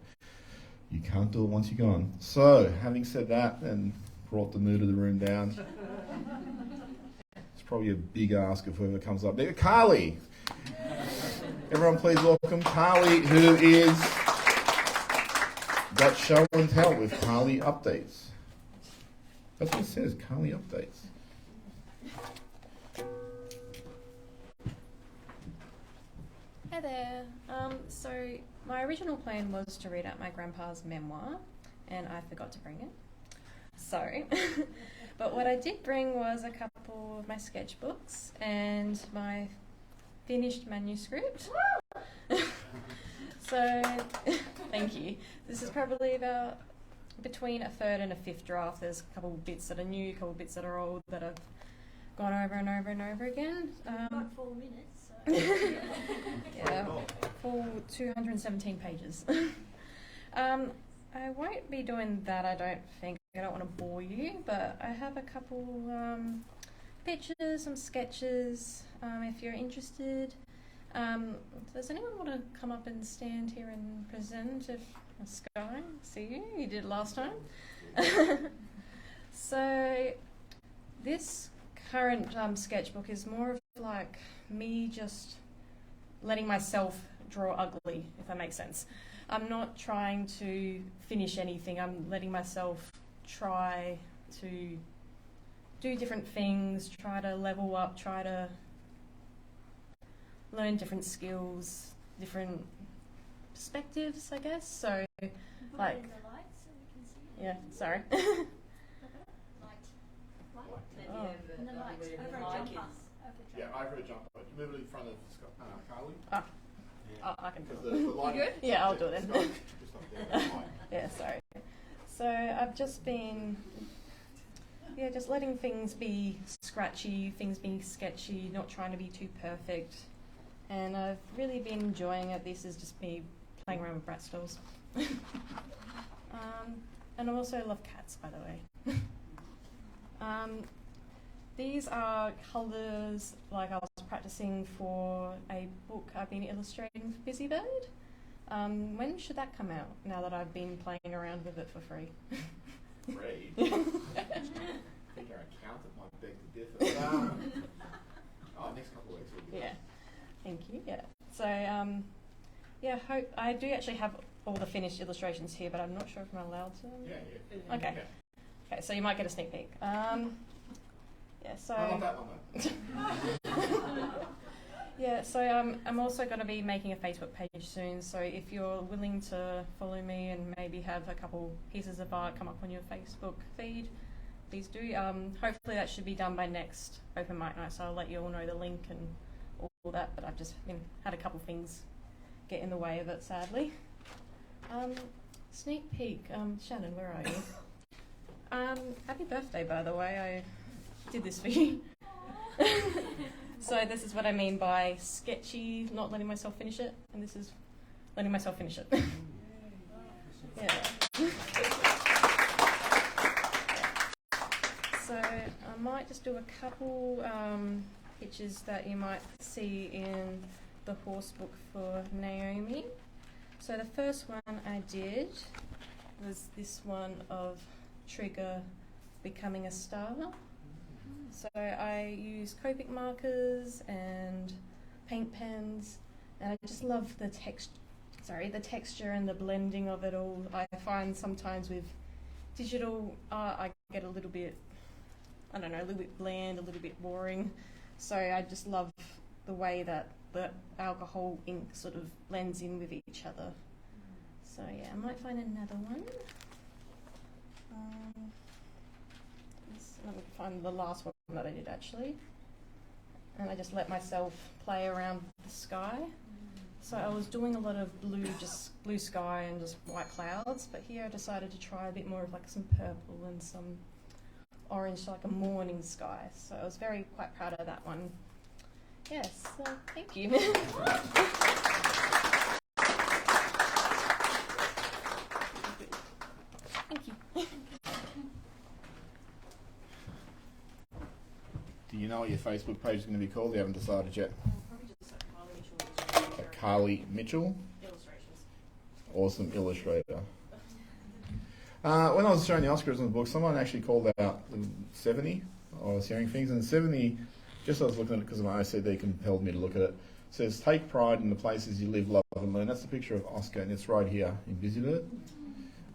Speaker 4: You can't do it once you're gone. So, having said that and brought the mood of the room down, it's probably a big ask of whoever comes up there. Carly! Everyone please welcome Carly, who is got show and tell with Carly Updates. That's what it says, Carly Updates.
Speaker 16: Hi there. So my original plan was to read out my grandpa's memoir, and I forgot to bring it. Sorry. But what I did bring was a couple of my sketchbooks and my finished manuscript. So, thank you. This is probably about between a third and a fifth draft. There's a couple of bits that are new, a couple of bits that are old that I've gone over and over and over again.
Speaker 11: About 4 minutes. So.
Speaker 16: Yeah, full 217 pages. I won't be doing that, I don't think. I don't want to bore you, but I have a couple pictures, some sketches, if you're interested. Does anyone want to come up and stand here and present? If Sky, see you, you did last time. So this current sketchbook is more of like me just letting myself draw ugly, if that makes sense. I'm not trying to finish anything. I'm letting myself try to do different things, try to level up, try to learn different skills, different perspectives, I guess. So, like, yeah, sorry.
Speaker 11: Oh. And the light. Over a jumper.
Speaker 4: Yeah, over a jumper. Move it in front of Carly.
Speaker 16: Oh. Oh, I can do it.
Speaker 4: The light,
Speaker 16: you good? Yeah, I'll do it then.
Speaker 4: Just up there.
Speaker 16: Yeah, sorry. So I've just been, just letting things be scratchy, things being sketchy, not trying to be too perfect. And I've really been enjoying it. This is just me playing around with Bratz dolls. And I also love cats, by the way. These are colours like I was practicing for a book I've been illustrating for Busybird. When should that come out, now that I've been playing around with it for free?
Speaker 4: Free? I think our accountant might beg to differ. Next couple of weeks.
Speaker 16: Yeah, thank you, yeah. So, hope I do actually have all the finished illustrations here, but I'm not sure if I'm allowed to.
Speaker 4: Yeah.
Speaker 16: Okay. Okay, so you might get a sneak peek. So.
Speaker 4: I want that one though.
Speaker 16: Yeah, so I'm also going to be making a Facebook page soon, so if you're willing to follow me and maybe have a couple pieces of art come up on your Facebook feed, please do. Hopefully that should be done by next open mic night, so I'll let you all know the link and all that, but I've just had a couple things get in the way of it, sadly. Sneak peek. Shannon, where are you? Happy birthday, by the way. I did this for you. So this is what I mean by sketchy, not letting myself finish it, and this is letting myself finish it. Yeah. So I might just do a couple pictures that you might see in the horse book for Naomi. So the first one I did was this one of Trigger becoming a star. So I use Copic markers and paint pens, and I just love the texture and the blending of it all. I find sometimes with digital art I get a little bit, I don't know, a little bit bland, a little bit boring. So I just love the way that the alcohol ink sort of blends in with each other. So yeah, I might find another one. Let me find the last one that I did actually. And I just let myself play around the sky. So I was doing a lot of blue sky and just white clouds, but here I decided to try a bit more of like some purple and some orange, like a morning sky. So I was quite proud of that one. Yes, so thank you. Thank you.
Speaker 4: Do you know what your Facebook page is going to be called? You haven't decided yet. Carly Mitchell.
Speaker 16: Illustrations.
Speaker 4: Awesome illustrator. When I was showing the Oscars in the book, someone actually called out 70. I was hearing things, and 70, just as I was looking at it because my OCD compelled me to look at it, says, take pride in the places you live, love and learn. That's the picture of Oscar, and it's right here in Busybird.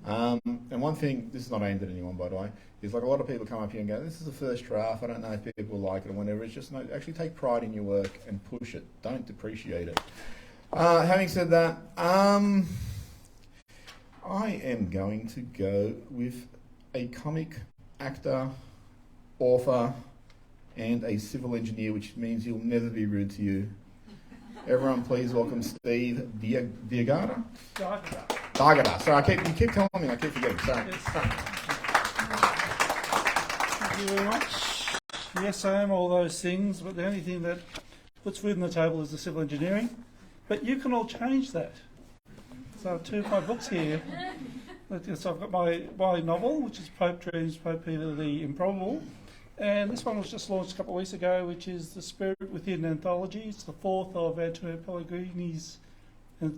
Speaker 4: And one thing, this is not aimed at anyone by the way, is like a lot of people come up here and go, this is the first draft, I don't know if people like it or whatever. It's just, no, actually take pride in your work and push it. Don't depreciate it. Having said that, I am going to go with a comic actor, author, and a civil engineer, which means he'll never be rude to you. Everyone please welcome Steve Diagata. Diagata. Sorry, you keep telling me, I keep forgetting. Sorry.
Speaker 17: Thank you very much. Yes, I am all those things, but the only thing that puts food on the table is the civil engineering. But you can all change that. So I have two of my books here. So I've got my novel, which is Pope Dreams, Pope Peter the Improbable. And this one was just launched a couple of weeks ago, which is The Spirit Within Anthology. It's the fourth of Antonio Pellegrini's We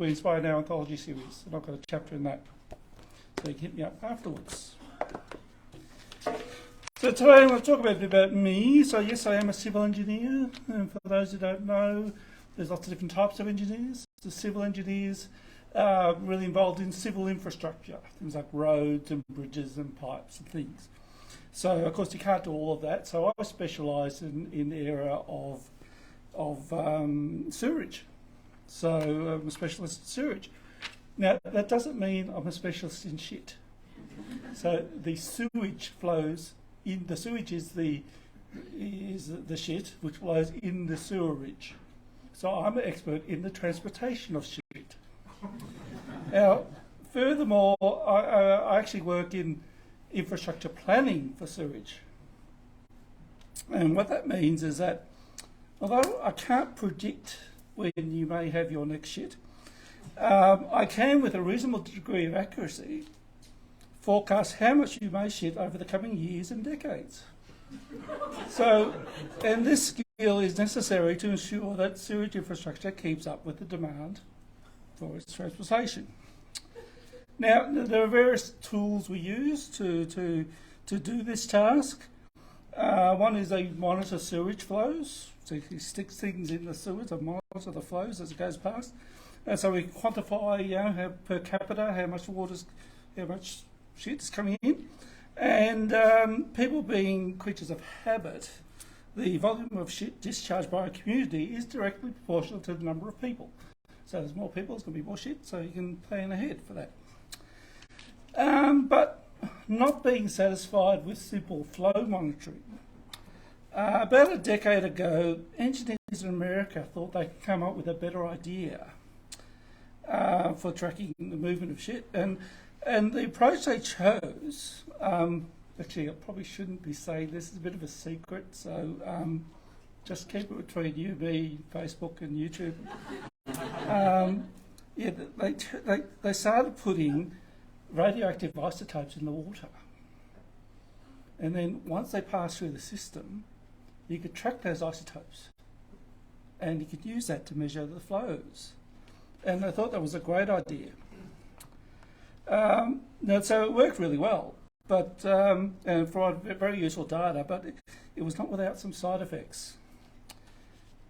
Speaker 17: Inspire Now anthology series. And I've got a chapter in that. So you can hit me up afterwards. So today I'm going to talk a bit about me. So yes, I am a civil engineer. And for those who don't know, there's lots of different types of engineers. The civil engineers are really involved in civil infrastructure, things like roads and bridges and pipes and things. So, of course, you can't do all of that. So I specialise in the area of sewerage. So I'm a specialist in sewerage. Now, that doesn't mean I'm a specialist in shit. So the sewage flows in, the sewage is the shit which flows in the sewerage. So I'm an expert in the transportation of shit. Now, furthermore, I actually work in infrastructure planning for sewage. And what that means is that although I can't predict when you may have your next shit, I can, with a reasonable degree of accuracy, forecast how much you may shit over the coming years and decades. So, and this skill is necessary to ensure that sewage infrastructure keeps up with the demand for its transportation. Now, there are various tools we use to do this task. One is they monitor sewage flows. So you stick things in the sewage and monitor the flows as it goes past. And so we quantify, how per capita, how much shit's coming in. And people being creatures of habit, the volume of shit discharged by a community is directly proportional to the number of people. So there's more people, there's going to be more shit, so you can plan ahead for that. But not being satisfied with simple flow monitoring. About a decade ago, engineers in America thought they could come up with a better idea for tracking the movement of shit. And the approach they chose, actually I probably shouldn't be saying this, is a bit of a secret, so just keep it between you, me, Facebook and YouTube. They started putting radioactive isotopes in the water. And then once they passed through the system, you could track those isotopes and you could use that to measure the flows. And I thought that was a great idea. So it worked really well, but and provided very useful data, but it was not without some side effects.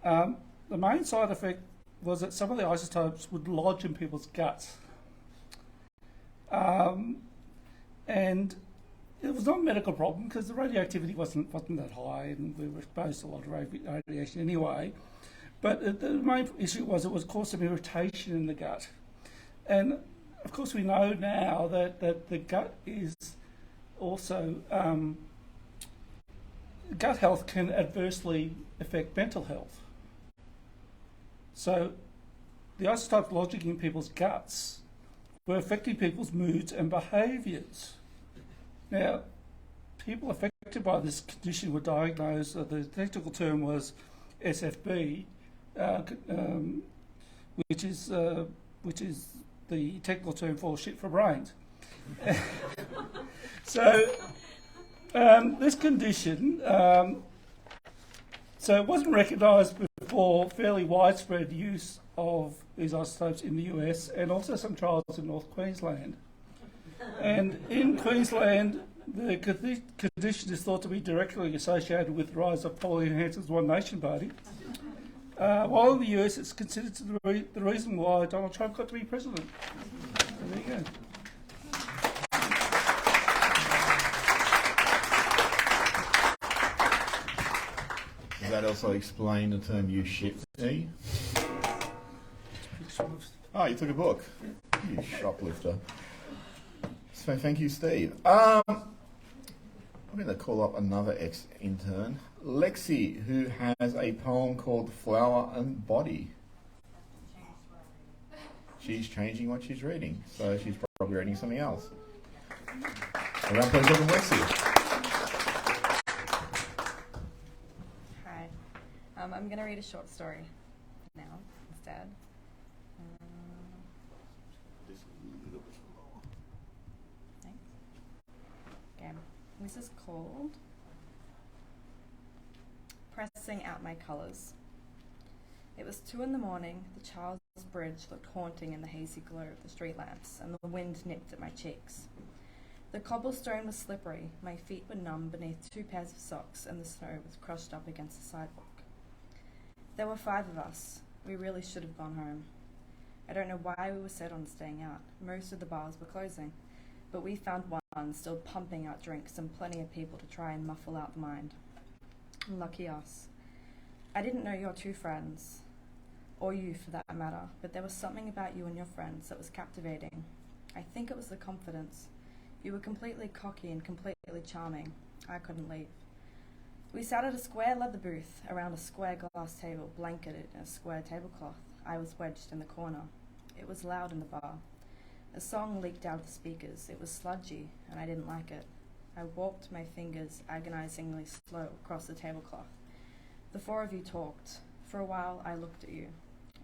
Speaker 17: The main side effect was that some of the isotopes would lodge in people's guts. And it was not a medical problem because the radioactivity wasn't that high and we were exposed to a lot of radiation anyway. But the main issue was it was caused some irritation in the gut. And of course we know now that the gut is also, gut health can adversely affect mental health. So the isotopes lodging in people's guts were affecting people's moods and behaviours. Now, people affected by this condition were diagnosed, the technical term was SFB, which is the technical term for shit for brains. So this condition, so it wasn't recognised before fairly widespread use of these isotopes in the US and also some trials in North Queensland. And in Queensland, the condition is thought to be directly associated with the rise of Pauline Hanson's One Nation Party. While in the US, it's considered the reason why Donald Trump got to be president. So there you go.
Speaker 4: Does that also explain the term "you shit"? Oh, you took a book. You shoplifter. So thank you, Steve. I'm going to call up another ex-intern, Lexi, who has a poem called Flower and Body. She's changing what she's reading, so she's probably reading something else. Around please welcome Lexi.
Speaker 18: Hi. I'm going to read a short story now instead. Okay. This is called Pressing Out My Colours. It was 2 a.m. The Charles Bridge looked haunting in the hazy glow of the street lamps, and the wind nipped at my cheeks. The cobblestone was slippery, my feet were numb beneath 2 pairs of socks, and the snow was crushed up against the sidewalk. There were 5 of us. We really should have gone home. I don't know why we were set on staying out. Most of the bars were closing, but we found one still pumping out drinks and plenty of people to try and muffle out the mind. Lucky us. I didn't know your 2 friends, or you for that matter, but there was something about you and your friends that was captivating. I think it was the confidence. You were completely cocky and completely charming. I couldn't leave. We sat at a square leather booth around a square glass table, blanketed in a square tablecloth. I was wedged in the corner. It was loud in the bar. A song leaked out of the speakers. It was sludgy, and I didn't like it. I walked my fingers agonizingly slow across the tablecloth. The 4 of you talked. For a while, I looked at you.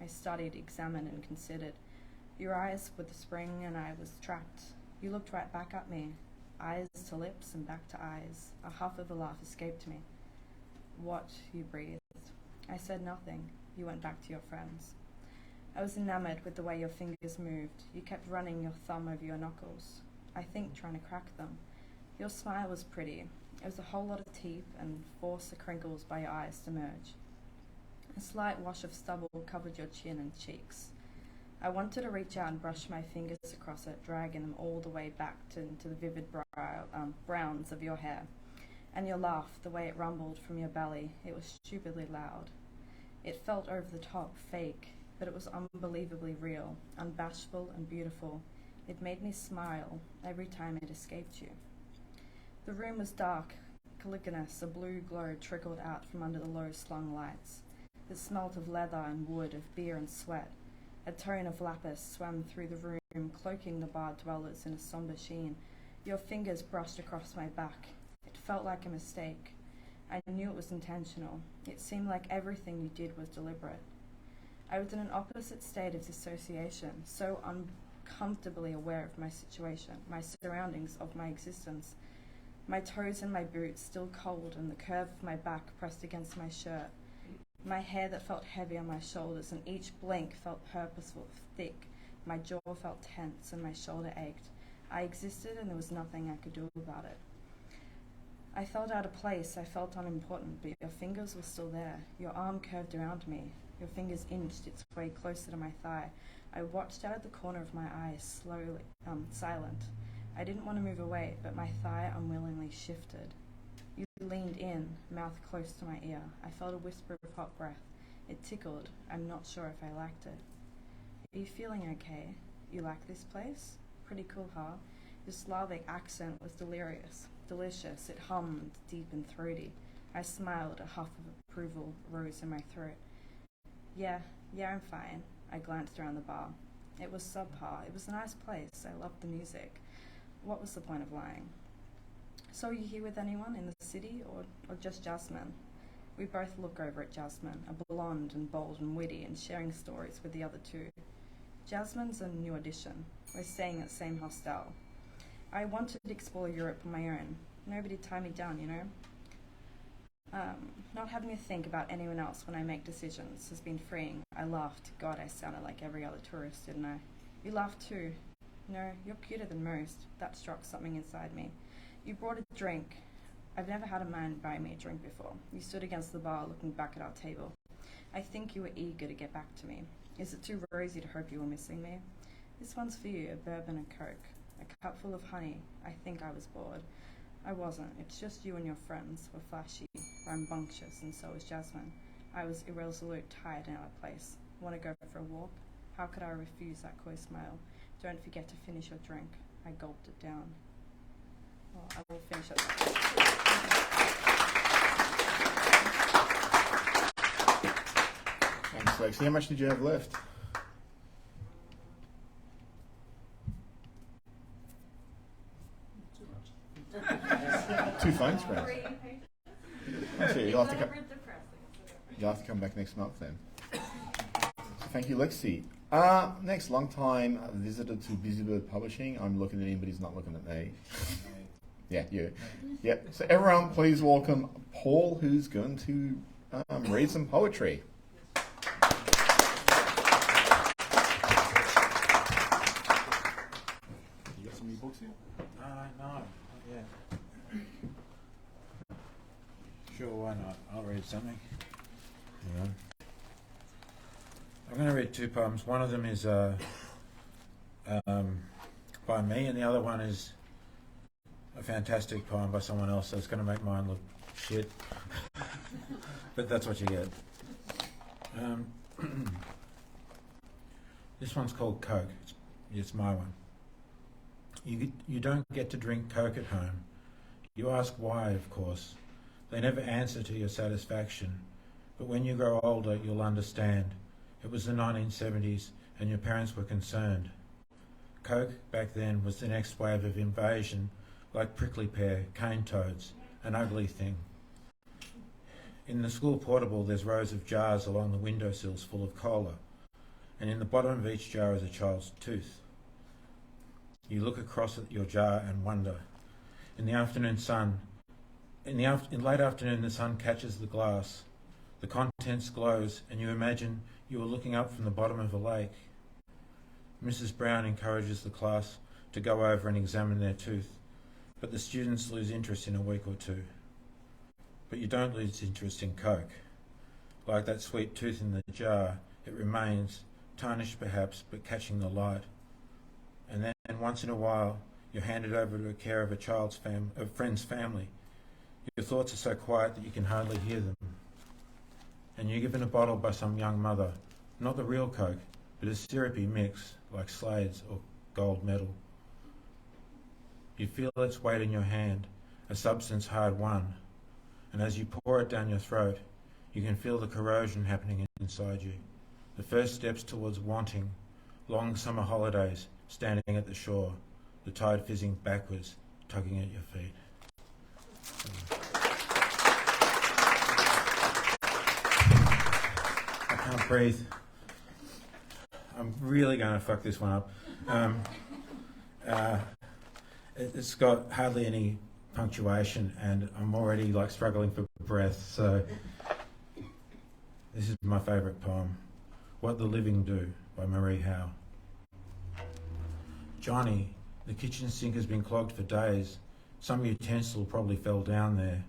Speaker 18: I studied, examined, and considered. Your eyes were the spring, and I was trapped. You looked right back at me, eyes to lips and back to eyes. A huff of a laugh escaped me. What? You breathed. I said nothing. You went back to your friends. I was enamored with the way your fingers moved. You kept running your thumb over your knuckles, I think trying to crack them. Your smile was pretty. It was a whole lot of teeth and forced the crinkles by your eyes to merge. A slight wash of stubble covered your chin and cheeks. I wanted to reach out and brush my fingers across it, dragging them all the way back into the vivid browns of your hair. And your laugh, the way it rumbled from your belly, it was stupidly loud. It felt over the top, fake, but it was unbelievably real, unbashful and beautiful. It made me smile every time it escaped you. The room was dark, caliginous, a blue glow trickled out from under the low-slung lights. It smelt of leather and wood, of beer and sweat. A tone of lapis swam through the room, cloaking the bar dwellers in a sombre sheen. Your fingers brushed across my back. It felt like a mistake. I knew it was intentional. It seemed like everything you did was deliberate. I was in an opposite state of dissociation, so uncomfortably aware of my situation, my surroundings, of my existence. My toes in my boots still cold and the curve of my back pressed against my shirt. My hair that felt heavy on my shoulders, and each blink felt purposeful, thick. My jaw felt tense and my shoulder ached. I existed and there was nothing I could do about it. I felt out of place, I felt unimportant, but your fingers were still there. Your arm curved around me. Your fingers inched its way closer to my thigh. I watched out of the corner of my eye, slowly, silent. I didn't want to move away, but my thigh unwillingly shifted. You leaned in, mouth close to my ear. I felt a whisper of hot breath. It tickled. I'm not sure if I liked it. Are you feeling okay? You like this place? Pretty cool, huh? Your Slavic accent was delirious. Delicious. It hummed, deep and throaty. I smiled. A huff of approval rose in my throat. Yeah, I'm fine. I glanced around the bar. It was subpar. It was a nice place. I loved the music. What was the point of lying? So are you here with anyone in the city, or just Jasmine? We both look over at Jasmine, a blonde and bold and witty, and sharing stories with the other two. Jasmine's a new addition. We're staying at the same hostel. I wanted to explore Europe on my own. Nobody tie me down, you know? Not having to think about anyone else when I make decisions has been freeing. I laughed. God, I sounded like every other tourist, didn't I? You laughed too. No, you're cuter than most. That struck something inside me. You brought a drink. I've never had a man buy me a drink before. You stood against the bar looking back at our table. I think you were eager to get back to me. Is it too rosy to hope you were missing me? This one's for you, a bourbon and Coke. A cup full of honey. I think I was bored. I wasn't. It's just you and your friends were flashy, rambunctious, and so was Jasmine. I was irresolute, tired, and out of place. Want to go for a walk? How could I refuse that coy smile? Don't forget to finish your drink. I gulped it down. Well, I will finish it.
Speaker 4: Thanks, Lexi. How much did you have left? Two phone screens. Actually, you'll have to come back next month then. So thank you, Lexi. Next, long time visitor to Busybird Publishing. I'm looking at him, but he's not looking at me. Yeah, you. Yep. So everyone, please welcome Paul, who's going to read some poetry. You got some new books here?
Speaker 19: No, not yet. Sure, why not? I'll read something. Yeah. I'm going to read two poems. One of them is by me, and the other one is a fantastic poem by someone else, so it's going to make mine look shit. But that's what you get. This one's called Coke. It's my one. You don't get to drink Coke at home. You ask why, of course. They never answer to your satisfaction. But when you grow older, you'll understand. It was the 1970s, and your parents were concerned. Coke, back then, was the next wave of invasion, like prickly pear, cane toads, an ugly thing. In the school portable, there's rows of jars along the windowsills full of cola, and in the bottom of each jar is a child's tooth. You look across at your jar and wonder. In late afternoon, the sun catches the glass. The contents glows, and you imagine you are looking up from the bottom of a lake. Mrs. Brown encourages the class to go over and examine their tooth, but the students lose interest in a week or two. But you don't lose interest in Coke. Like that sweet tooth in the jar, it remains, tarnished perhaps, but catching the light. And then once in a while, you're handed over to the care of a friend's family. Your thoughts are so quiet that you can hardly hear them. And you're given a bottle by some young mother, not the real Coke, but a syrupy mix like Slade's or gold medal. You feel its weight in your hand, a substance hard won, and as you pour it down your throat, you can feel the corrosion happening inside you. The first steps towards wanting, long summer holidays, standing at the shore, the tide fizzing backwards, tugging at your feet. I can't breathe. I'm really going to fuck this one up. It's got hardly any punctuation, and I'm already like struggling for breath. So this is my favourite poem, "What the Living Do" by Marie Howe. Johnny, the kitchen sink has been clogged for days. Some utensil probably fell down there,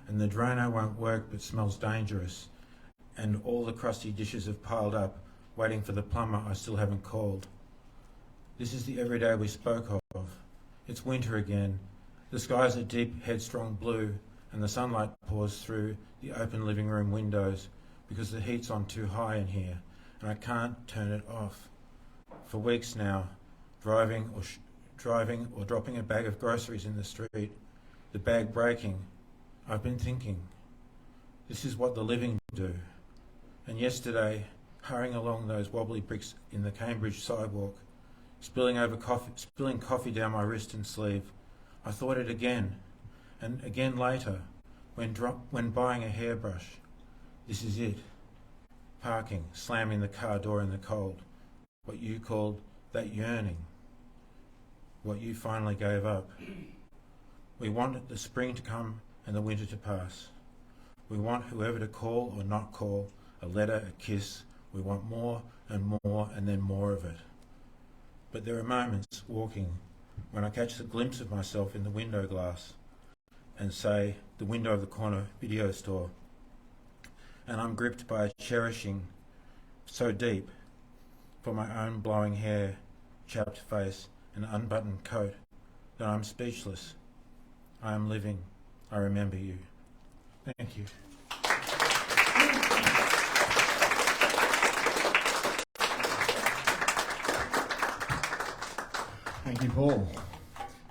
Speaker 19: and the drainer won't work but smells dangerous, and all the crusty dishes have piled up, waiting for the plumber I still haven't called. This is the everyday we spoke of. It's winter again. The skies are deep, headstrong blue, and the sunlight pours through the open living room windows because the heat's on too high in here, and I can't turn it off. For weeks now, driving or dropping a bag of groceries in the street, the bag breaking, I've been thinking, this is what the living do. And yesterday, hurrying along those wobbly bricks in the Cambridge sidewalk, spilling coffee down my wrist and sleeve, I thought it again, and again later, when buying a hairbrush. This is it. Parking, slamming the car door in the cold. What you called that yearning. What you finally gave up. We want the spring to come and the winter to pass. We want whoever to call or not call, a letter, a kiss. We want more and then more of it. But there are moments walking when I catch the glimpse of myself in the window glass and say, the window of the corner video store, and I'm gripped by a cherishing so deep for my own blowing hair, chapped face and unbuttoned coat that I'm speechless. I am living. I remember you. Thank you.
Speaker 4: Thank you, Paul.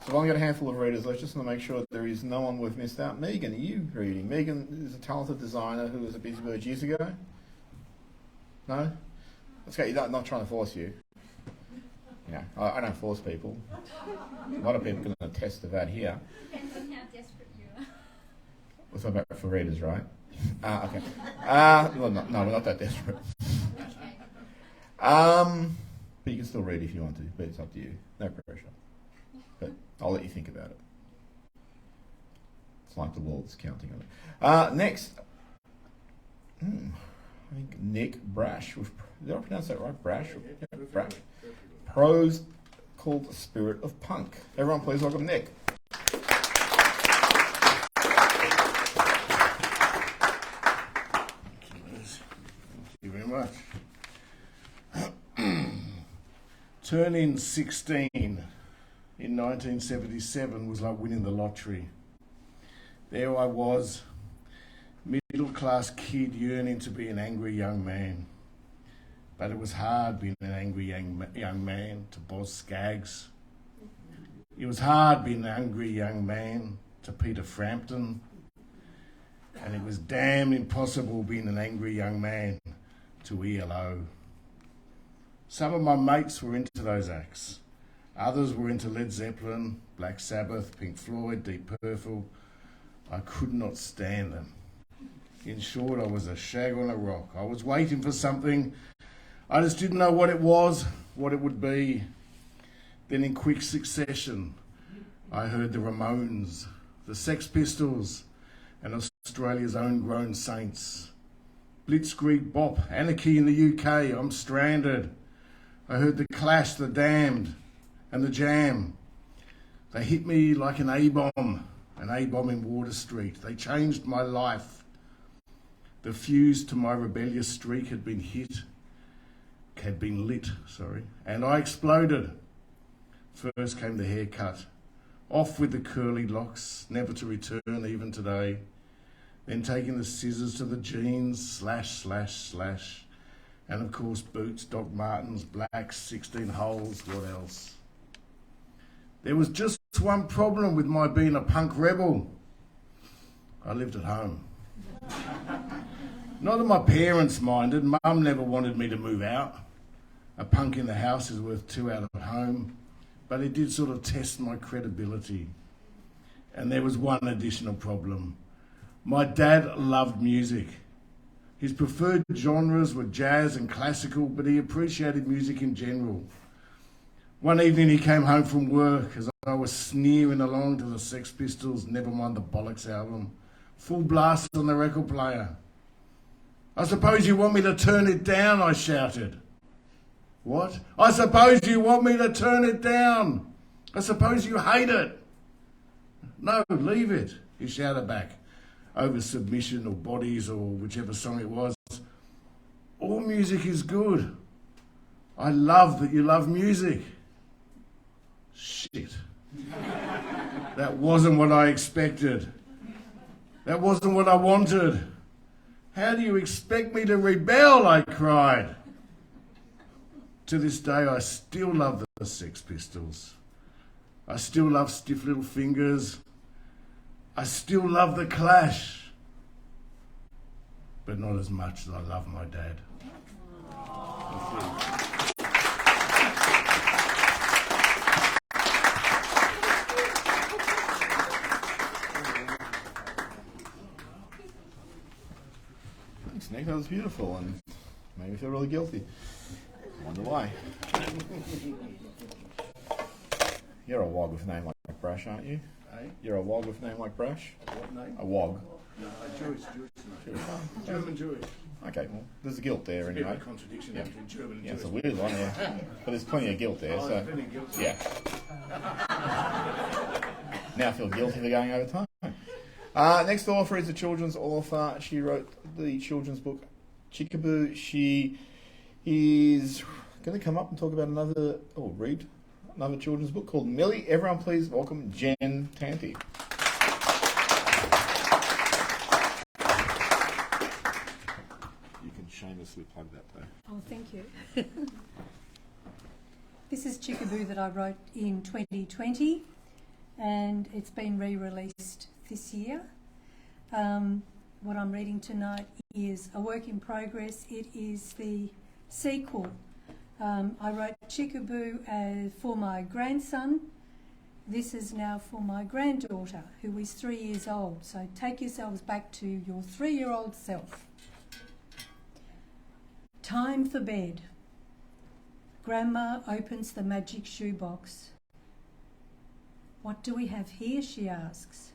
Speaker 4: So I've only got a handful of readers. I just want to make sure there is no one we've missed out. Megan, are you reading? Megan is a talented designer who was a Busy Bird years ago. No? That's okay. I'm not trying to force you. You know, I don't force people. A lot of people can attest to that here.
Speaker 6: Depends on how desperate you are.
Speaker 4: We're talking about for readers, right? Okay. Well, no, we're not that desperate. But you can still read if you want to, but it's up to you. No pressure. But I'll let you think about it. It's like the world's counting on it. Next. I think Nick Brash. Did I pronounce that right? Brash? Yeah, Brash. Prose called Spirit of Punk. Everyone please welcome Nick.
Speaker 20: Thank you very much. Turning 16 in 1977 was like winning the lottery. There I was, middle-class kid yearning to be an angry young man. But it was hard being an angry young man to Boz Scaggs. It was hard being an angry young man to Peter Frampton. And it was damn impossible being an angry young man to ELO. Some of my mates were into those acts. Others were into Led Zeppelin, Black Sabbath, Pink Floyd, Deep Purple. I could not stand them. In short, I was a shag on a rock. I was waiting for something. I just didn't know what it was, what it would be. Then in quick succession, I heard the Ramones, the Sex Pistols, and Australia's own grown saints. Blitzkrieg Bop, Anarchy in the UK, I'm stranded. I heard the Clash, the Damned, and the Jam. They hit me like an A-bomb in Water Street. They changed my life. The fuse to my rebellious streak had been lit, and I exploded. First came the haircut. Off with the curly locks, never to return even today. Then taking the scissors to the jeans, slash, slash, slash. And of course boots, Doc Martens, blacks, 16 holes, what else? There was just one problem with my being a punk rebel. I lived at home. Not that my parents minded, Mum never wanted me to move out. A punk in the house is worth two out of home, but it did sort of test my credibility. And there was one additional problem. My dad loved music. His preferred genres were jazz and classical, but he appreciated music in general. One evening he came home from work as I was sneering along to the Sex Pistols' Nevermind the Bollocks album. Full blast on the record player. I suppose you want me to turn it down, I shouted. What? I suppose you want me to turn it down. I suppose you hate it. No, leave it, he shouted back, over Submission or Bodies or whichever song it was. All music is good. I love that you love music. Shit. That wasn't what I expected. That wasn't what I wanted. How do you expect me to rebel? I cried. To this day, I still love the Sex Pistols. I still love Stiff Little Fingers. I still love The Clash. But not as much as I love my dad.
Speaker 4: Thanks, Nick. That was beautiful and made me feel really guilty. Wonder why. You're a wog with a name like Brash, aren't you?
Speaker 20: Eh?
Speaker 4: You're a wog with a name like Brash?
Speaker 20: What name?
Speaker 4: A wog.
Speaker 20: No, Jewish name. German Jewish.
Speaker 4: Okay, well, there's a guilt there
Speaker 20: There's a bit
Speaker 4: anyway.
Speaker 20: of a contradiction
Speaker 4: Yeah.
Speaker 20: between German and
Speaker 4: Yeah, it's a
Speaker 20: Jewish.
Speaker 4: weird one, yeah. But there's plenty of guilt there,
Speaker 20: Oh,
Speaker 4: so.
Speaker 20: there's plenty of guilt.
Speaker 4: Yeah. Now I feel guilty for going over time. Next author is a children's author. She wrote the children's book Chickaboo. She is going to come up and talk about read another children's book called Millie. Everyone please welcome Jen Tanti. You can shamelessly plug that though.
Speaker 21: Oh, thank you. This is Chickaboo that I wrote in 2020 and it's been re-released this year. What I'm reading tonight is a work in progress. It is the sequel. I wrote Chickaboo for my grandson. This is now for my granddaughter, who is 3 years old. So take yourselves back to your 3-year-old self. Time for bed. Grandma opens the magic shoebox. What do we have here, she asks.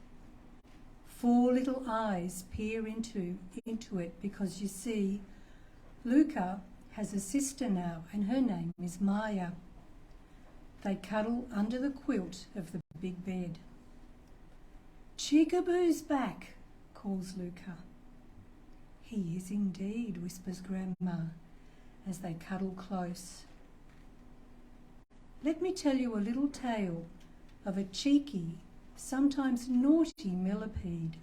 Speaker 21: 4 little eyes peer into it because you see, Luca has a sister now and her name is Maya. They cuddle under the quilt of the big bed. Chickaboo's back, calls Luca. He is indeed, whispers Grandma as they cuddle close. Let me tell you a little tale of a cheeky, sometimes naughty millipede.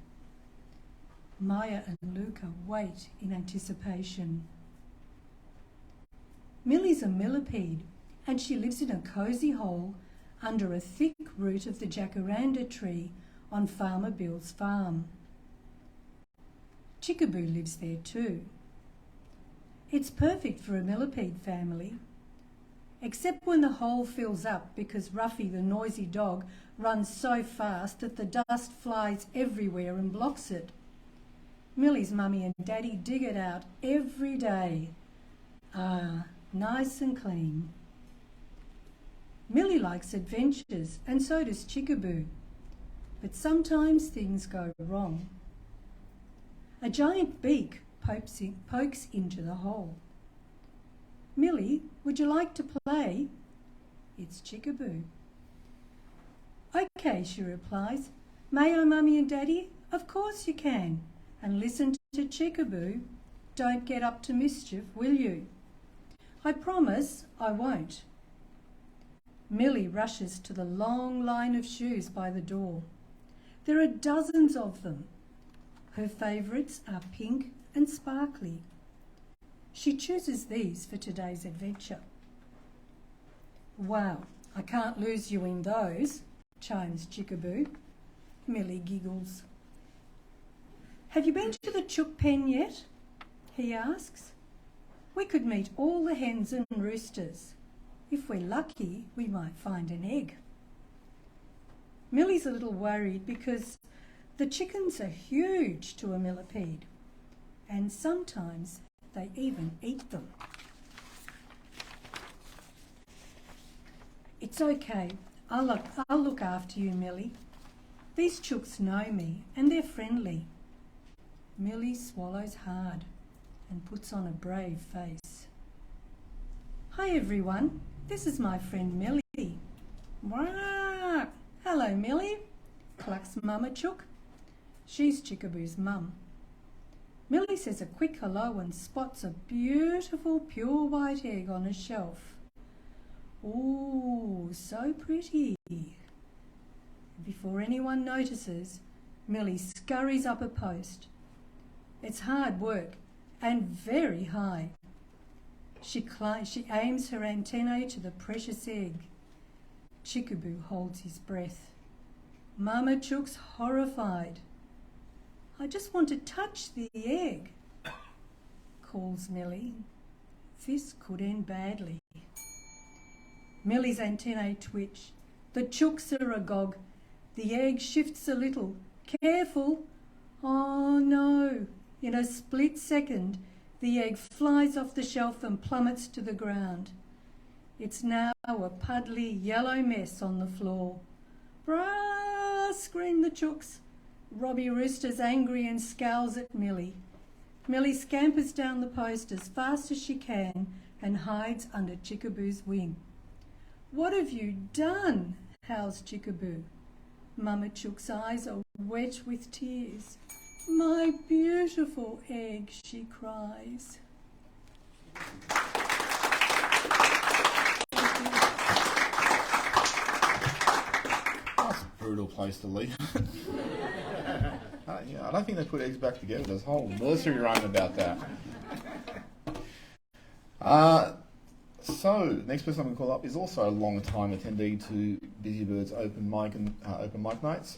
Speaker 21: Maya and Luca wait in anticipation. Millie's a millipede, and she lives in a cosy hole under a thick root of the jacaranda tree on Farmer Bill's farm. Chickaboo lives there too. It's perfect for a millipede family, except when the hole fills up because Ruffy the noisy dog runs so fast that the dust flies everywhere and blocks it. Millie's mummy and daddy dig it out every day. Nice and clean. Millie likes adventures, and so does Chickaboo. But sometimes things go wrong. A giant beak pokes into the hole. Millie, would you like to play? It's Chickaboo. Okay, she replies. May I, Mummy and Daddy? Of course you can. And listen to Chickaboo. Don't get up to mischief, will you? I promise I won't. Millie rushes to the long line of shoes by the door. There are dozens of them. Her favourites are pink and sparkly. She chooses these for today's adventure. Wow, I can't lose you in those, chimes Chickaboo. Millie giggles. Have you been to the chook pen yet? He asks. We could meet all the hens and roosters. If we're lucky, we might find an egg. Millie's a little worried because the chickens are huge to a millipede, and sometimes they even eat them. It's okay. I'll look after you, Millie. These chooks know me and they're friendly. Millie swallows hard and puts on a brave face. Hi everyone, this is my friend Millie. Wah! Hello Millie, clucks Mama Chook. She's Chickaboo's mum. Millie says a quick hello and spots a beautiful pure white egg on a shelf. Ooh, so pretty. Before anyone notices, Millie scurries up a post. It's hard work and very high. She aims her antennae to the precious egg. Chickaboo holds his breath. Mama Chook's horrified. I just want to touch the egg, calls Millie. This could end badly. Millie's antennae twitch. The chooks are agog. The egg shifts a little. Careful! Oh no! In a split second, the egg flies off the shelf and plummets to the ground. It's now a puddly yellow mess on the floor. Brah! Scream the chooks. Robbie Rooster's angry and scowls at Millie. Millie scampers down the post as fast as she can and hides under Chickaboo's wing. What have you done? Howls Chickaboo. Mama Chook's eyes are wet with tears. My beautiful egg, she cries.
Speaker 4: That's a brutal place to leave. I don't think they put eggs back together. There's a whole nursery rhyme about that. So, next person I'm going to call up is also a long-time attendee to Busybird's open mic nights.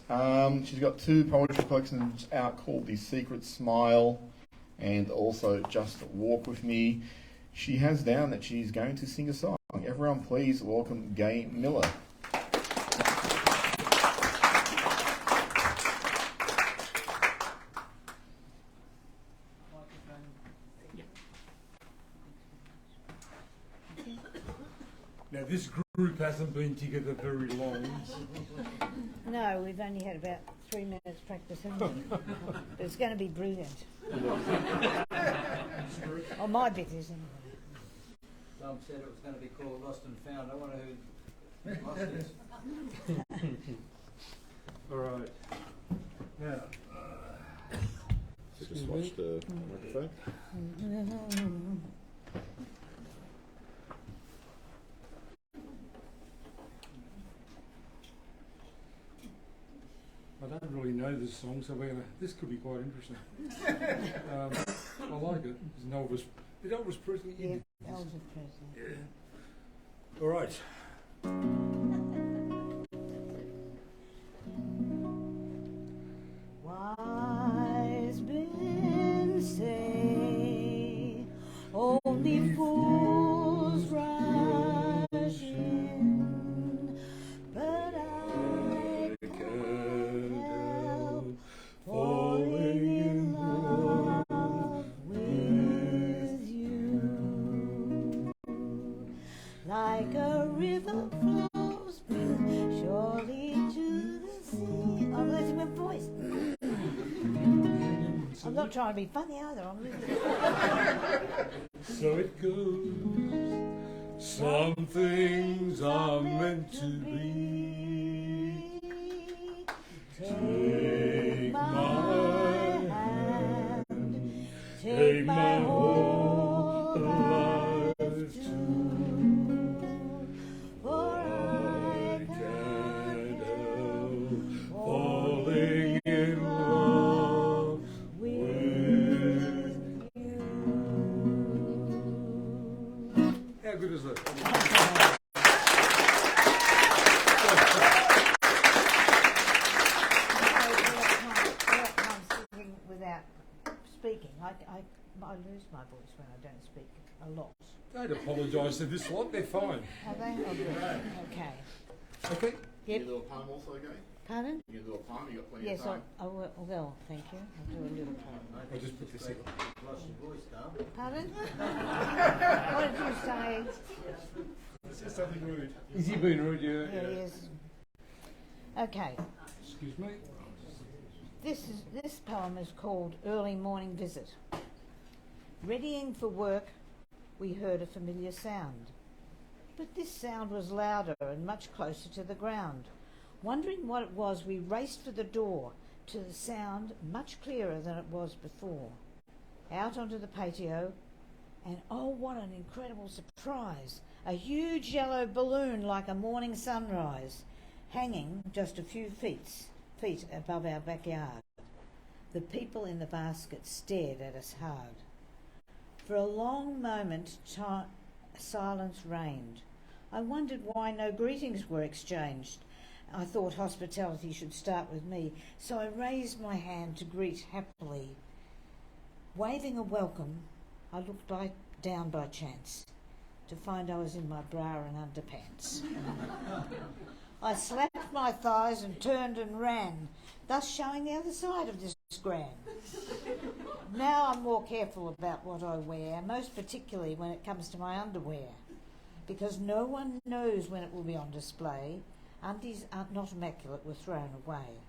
Speaker 4: She's got 2 poetry collections out called The Secret Smile and also Just Walk With Me. She has down that she's going to sing a song. Everyone please welcome Gay Miller.
Speaker 14: Now this group hasn't been together very long.
Speaker 3: No, we've only had about 3 minutes practice, haven't we? It's going to be brilliant. Oh, my bit is anyway.
Speaker 7: Some said it was going to be called Lost and Found. I wonder who lost this.
Speaker 14: All right. Now,
Speaker 4: Just watch the microphone.
Speaker 14: I don't really know this song, so this could be quite interesting. I like it. It's Elvis Presley.
Speaker 3: Yeah, Elvis Presley.
Speaker 14: Yeah. All right.
Speaker 3: Wise men say only fools rush in, but I can't help falling in love with you. Like a river flows surely to the sea. I'm losing my voice. I'm not trying to be funny either. I'm really
Speaker 14: So it goes. Some things are meant to be. Take my hand, take my whole life too. For
Speaker 3: my voice when I don't speak a lot.
Speaker 14: Don't apologise to this lot, they're fine.
Speaker 3: Are they? Oh, good. Okay.
Speaker 14: Okay.
Speaker 3: Yep.
Speaker 4: You do a poem also, okay?
Speaker 3: Pardon?
Speaker 4: You do a poem, you got plenty
Speaker 3: Yes,
Speaker 4: of time.
Speaker 3: I will, thank you. I'll do a little poem.
Speaker 14: I'll just put this in.
Speaker 3: Pardon? What did you say?
Speaker 4: It's something rude.
Speaker 14: Is he being rude? Yeah.
Speaker 3: Yeah, he is. Okay.
Speaker 14: Excuse me.
Speaker 3: This poem is called Early Morning Visit. Readying for work, we heard a familiar sound. But this sound was louder and much closer to the ground. Wondering what it was, we raced for the door to the sound much clearer than it was before. Out onto the patio, and oh, what an incredible surprise! A huge yellow balloon like a morning sunrise, hanging just a few feet above our backyard. The people in the basket stared at us hard. For a long moment, silence reigned. I wondered why no greetings were exchanged. I thought hospitality should start with me, so I raised my hand to greet happily. Waving a welcome, I looked down by chance to find I was in my bra and underpants. I slapped my thighs and turned and ran, thus showing the other side of this gran. Now I'm more careful about what I wear, most particularly when it comes to my underwear, because no one knows when it will be on display. Undies are not immaculate, were thrown away.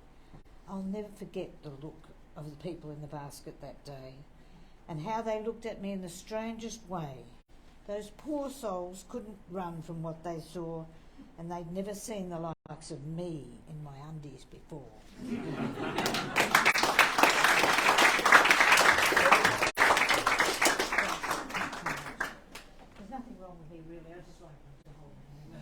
Speaker 3: I'll never forget the look of the people in the basket that day, and how they looked at me in the strangest way. Those poor souls couldn't run from what they saw, and they'd never seen the likes of me in my undies before. There's nothing wrong with me, really. I just like them to hold me.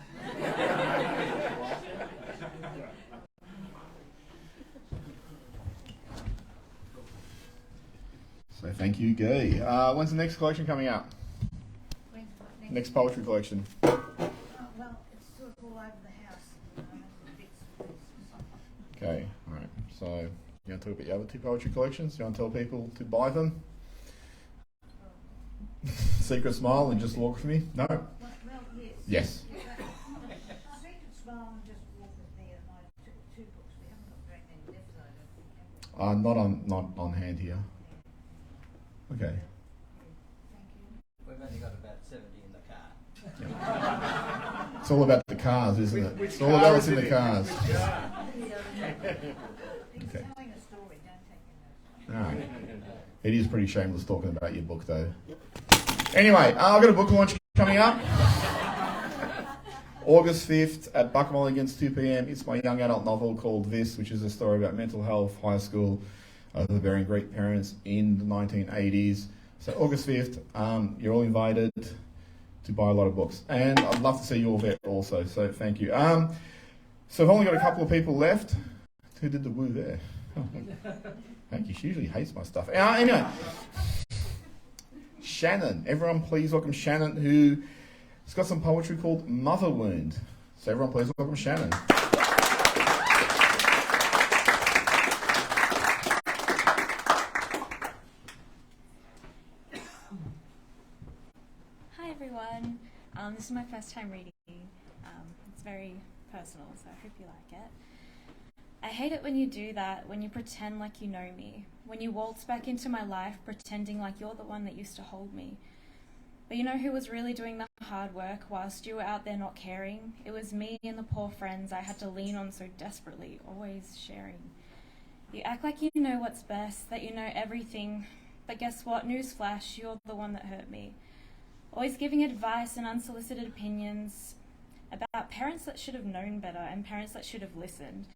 Speaker 4: So thank you, Guy. When's the next collection coming out? Next poetry collection.
Speaker 3: Well, it's sort of all over the house.
Speaker 4: Okay, alright. So you want to talk about the other two poetry collections? Do you want to tell people to buy them? Secret Smile and Just Walk With Me? No?
Speaker 3: Well, yes.
Speaker 4: Yes.
Speaker 3: Secret Smile and Just Walk With Me are my two books. We haven't got very many left, I don't think.
Speaker 4: Not on hand here. Okay.
Speaker 7: We've only got about 70 in the car.
Speaker 4: It's all about the cars, isn't it?
Speaker 20: Which
Speaker 4: It's all
Speaker 20: car
Speaker 4: about
Speaker 20: is
Speaker 4: what's in
Speaker 20: it
Speaker 4: the
Speaker 20: in?
Speaker 4: cars.
Speaker 20: Which car?
Speaker 4: Okay.
Speaker 3: Telling a story, don't take your notes.
Speaker 4: Alright. It is pretty shameless talking about your book, though. Anyway, I've got a book launch coming up. August 5th at Buck Mulligan's, 2 p.m. It's my young adult novel called This, which is a story about mental health, high school, the burying great parents in the 1980s. So August 5th, you're all invited to buy a lot of books. And I'd love to see you all there also, so thank you. So I've only got a couple of people left. Who did the woo there? Thank you. She usually hates my stuff. Anyway, Shannon. Everyone please welcome Shannon, who's got some poetry called Mother Wound. So everyone please welcome Shannon.
Speaker 18: Hi everyone, this is my first time reading. It's very personal, so I hope you like it. I hate it when you do that, when you pretend like you know me, when you waltz back into my life pretending like you're the one that used to hold me. But you know who was really doing the hard work whilst you were out there not caring? It was me and the poor friends I had to lean on so desperately, always sharing. You act like you know what's best, that you know everything, but guess what? Newsflash, you're the one that hurt me. Always giving advice and unsolicited opinions about parents that should have known better and parents that should have listened.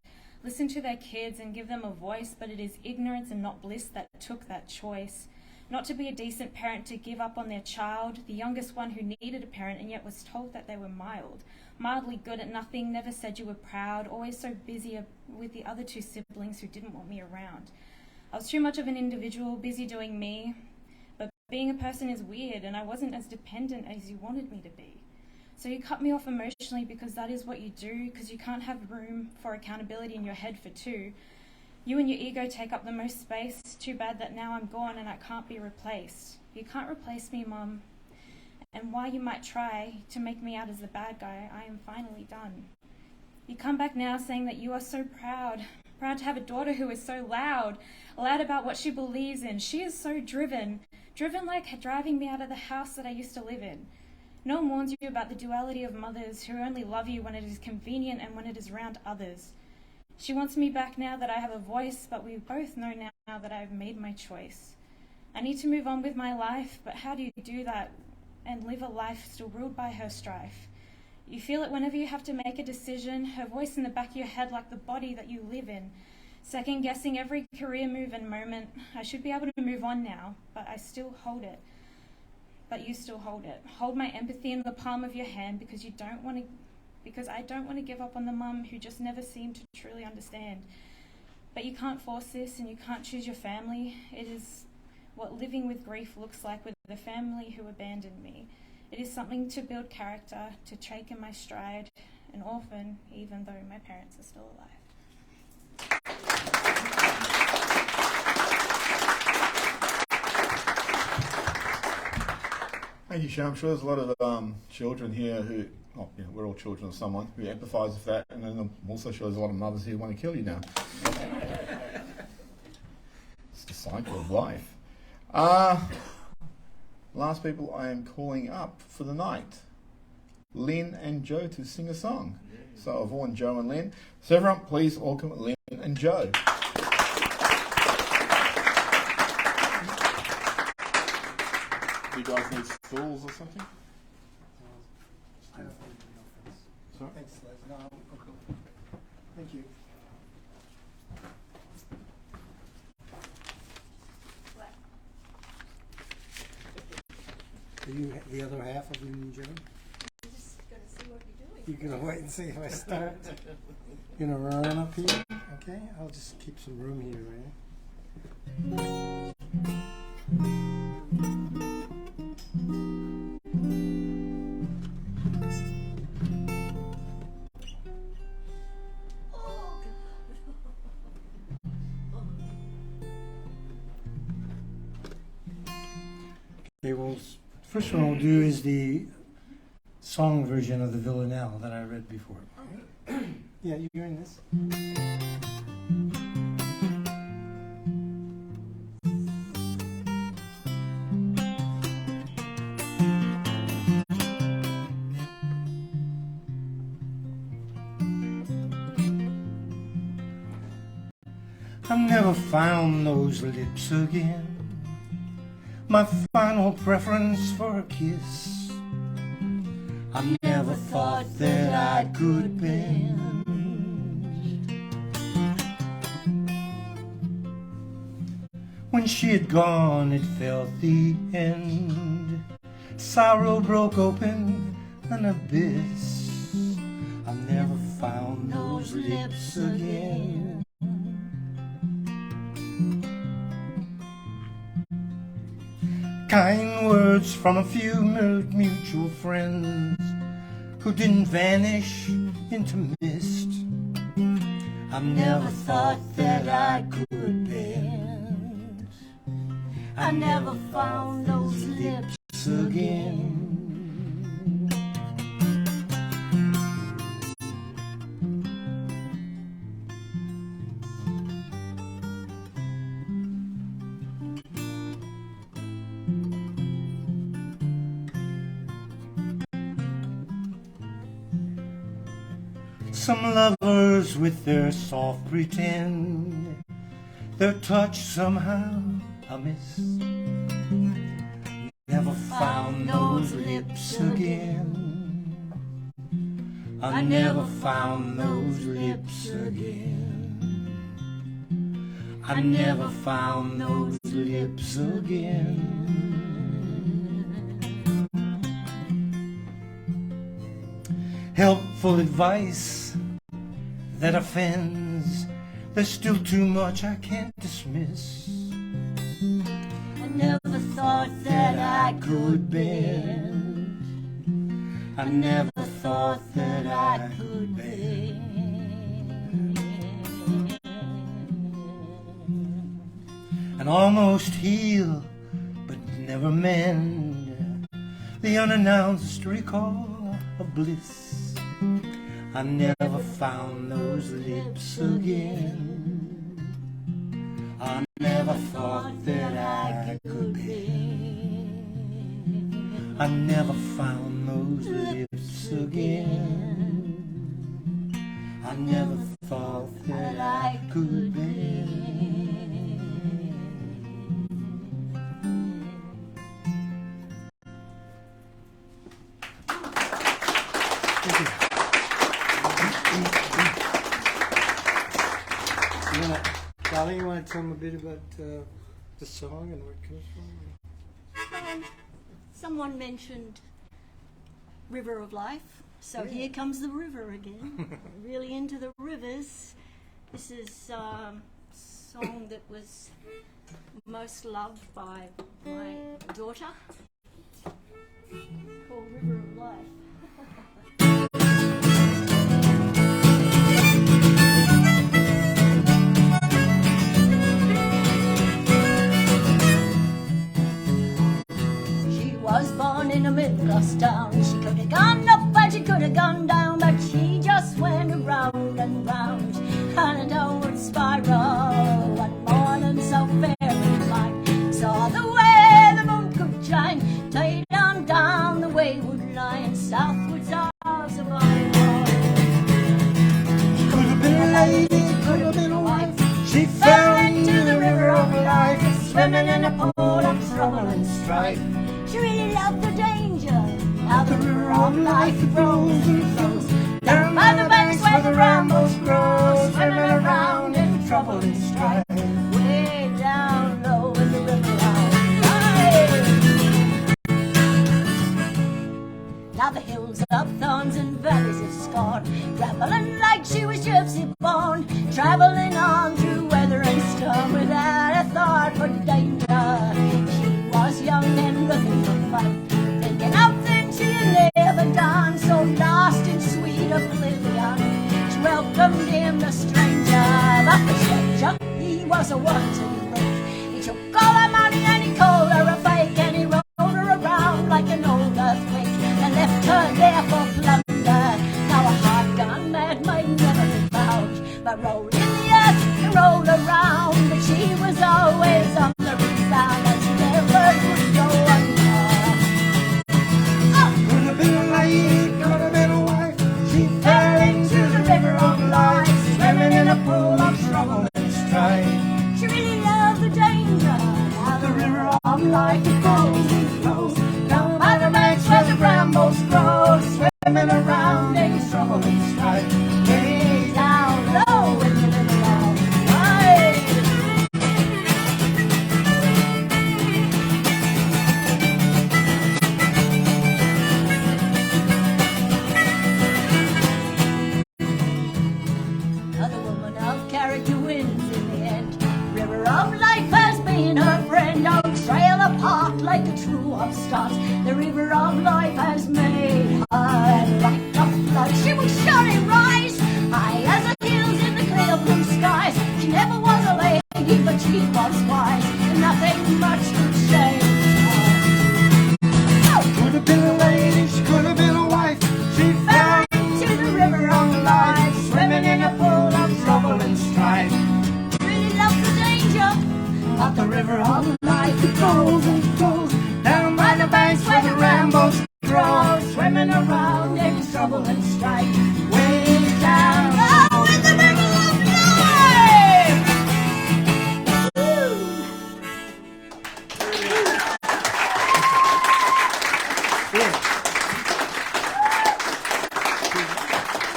Speaker 18: Listen to their kids and give them a voice, but it is ignorance and not bliss that took that choice. Not to be a decent parent, to give up on their child, the youngest one who needed a parent and yet was told that they were mildly good at nothing, never said you were proud, always so busy with the other two siblings who didn't want me around. I was too much of an individual, busy doing me, but being a person is weird and I wasn't as dependent as you wanted me to be. So you cut me off emotionally because that is what you do, because you can't have room for accountability in your head for two.
Speaker 12: You and your ego take up the most space. Too bad that now I'm gone and I can't be replaced. You can't replace me, Mum. And while you might try to make me out as the bad guy, I am finally done. You come back now saying that you are so proud to have a daughter who is so loud about what she believes in. She is so driven like driving me out of the house that I used to live in. No one warns you about the duality of mothers who only love you when it is convenient and when it is around others. She wants me back now that I have a voice, but we both know now that I've made my choice. I need to move on with my life, but how do you do that and live a life still ruled by her strife? You feel it whenever you have to make a decision, her voice in the back of your head like the body that you live in. Second guessing every career move and moment. I should be able to move on now, but I still hold it. But you still hold it. Hold my empathy in the palm of your hand because I don't want to give up on the mum who just never seemed to truly understand. But you can't force this and you can't choose your family. It is what living with grief looks like with the family who abandoned me. It is something to build character, to take in my stride, an orphan, even though my parents are still alive.
Speaker 4: Thank you, Sha. I'm sure there's a lot of children here who, we're all children of someone, who empathise with that, and then I'm also sure there's a lot of mothers who want to kill you now. It's the cycle of life. Last people I am calling up for the night, Lynn and Joe, to sing a song. So Vaughan, Joe and Lynn. So everyone, please welcome Lynn and Joe. Do you guys need stools or something? Sorry?
Speaker 5: Thanks, Les. No, I'm cool. Thank you. Are you the other half of Lynn and Joe?
Speaker 11: I'm just going to see what you're doing.
Speaker 5: You're going to wait and see if I start. You're going to run up here? Okay, I'll just keep some room here, right? Okay, well, first one we'll do is the song version of the Villanelle that I read before. Yeah, you hearing this? I've never found those lips again, my final preference for a kiss. I never thought that I could bend. When she had gone, it felt the end. Sorrow broke open an abyss. I never found those lips again. Kind words from a few mutual friends who didn't vanish into mist. I never thought that I could bend. I never found those lips again. Some lovers with their soft pretend, their touch somehow a miss. Never found those lips again. I never found those lips again. I never found those lips again. Helpful advice that offends, there's still too much I can't dismiss. I never thought that I could bend. I never thought that I could bend. and almost heal, but never mend the unannounced recall of bliss. I never found those lips again. I never thought that I could be. I never found those lips again. I never thought that I could be. Darling, you want to tell them a bit about the song and where it comes from?
Speaker 11: Someone mentioned River of Life, so here comes the river again. Really into the rivers. This is a song that was most loved by my daughter. It's called River of Life. Was born in a middle-class town. She could have gone up and she could have gone down, but she just went around and round on a downward spiral. One morning so fairy like saw the way the moon could shine, tied on down the wayward line, southwards of the wine.
Speaker 5: Could have been a lady, could have been a wife. She fell into the river of life, swimming in a pool of trouble and strife.
Speaker 11: She really loved the danger. Now the river
Speaker 5: of life flows and flows down by the banks where the brambles grow, swimming around in trouble and strife.
Speaker 11: Way down low in the river lies. Now the hills of thorns and valleys of scorn, traveling like she was gypsy born, traveling on through weather and storm without a thought for danger. She was young and looking for fun, thinking out things she had never done, so lost in sweet oblivion. She welcomed him, the stranger, but the stranger, he was a wanton rake. He took all her money and he called her a fake, and he rolled her around like an old earthquake and left her there for plunder. Now a heart gone mad might never be found, but rolled in the earth and rolled around, but she was always on the rebound, and she never would go under.
Speaker 5: Could have been a lady, could have been a wife. She fell into the river of life, swimming in a pool of trouble and strife.
Speaker 11: She really loved the danger. Now
Speaker 5: the river of life, it flows and flows down by the banks where the brambles grow, swimming around in trouble and strife.
Speaker 11: Way down low in the river of life. Another woman of character wins in the end. River of life has been her friend. Don't trail apart like a true upstart. The river of life has made her like a flood. She will surely rise high as the hills in the clear blue skies. She never was a lady, but she was wise, and nothing much could change her.
Speaker 5: Could have been a lady, she could have been a wife. She fell
Speaker 11: into the river of life,
Speaker 5: swimming in a pool of trouble and strife.
Speaker 11: Really loved the danger.
Speaker 5: But the river of life, it flows and flows down by the banks where the brambles grow, swimming around in trouble and strife. Way down low in the river of life.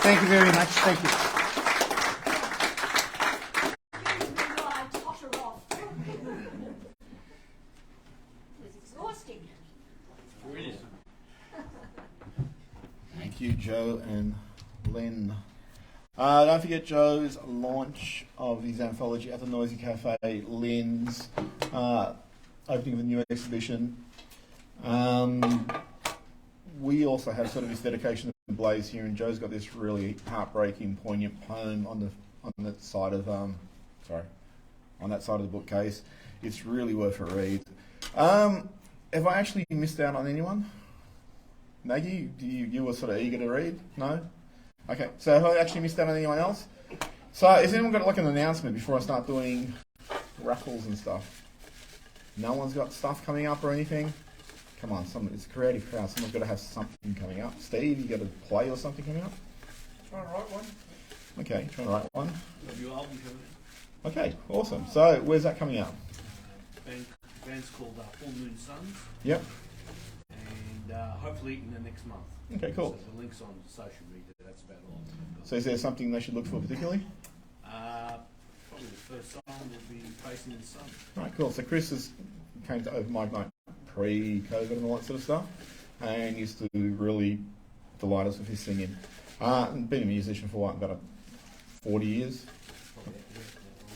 Speaker 5: Thank you very much. Thank you.
Speaker 11: It's exhausting.
Speaker 4: Thank you, Joe and Len. Don't forget Joe's launch of his anthology at the Noisy Cafe, Len's opening of a new exhibition. We also have sort of this dedication to Blaze here, and Joe's got this really heartbreaking, poignant poem on the side of on on that side of the bookcase. It's really worth a read. Have I actually missed out on anyone? Maggie, you were sort of eager to read? No? Okay, so have I actually missed out on anyone else? So has anyone got like an announcement before I start doing raffles and stuff? No one's got stuff coming up or anything? Come on, it's a creative crowd. Someone's got to have something coming up. Steve, you got a play or something coming up?
Speaker 2: Trying to write one.
Speaker 4: Okay, trying to write one.
Speaker 2: Have your album coming in?
Speaker 4: Okay, awesome. So where's that coming out?
Speaker 2: Band's called Full Moon Suns.
Speaker 4: Yep.
Speaker 2: And hopefully in the next month.
Speaker 4: Okay, cool.
Speaker 2: So the link's on social media. That's about all.
Speaker 4: So is there something they should look for particularly?
Speaker 2: Probably the first song will be Facing the Sun.
Speaker 4: Right, cool. So Chris came to Open Mic Night pre-COVID and all that sort of stuff, and used to really delight us with his singing. Been a musician for what, about 40 years?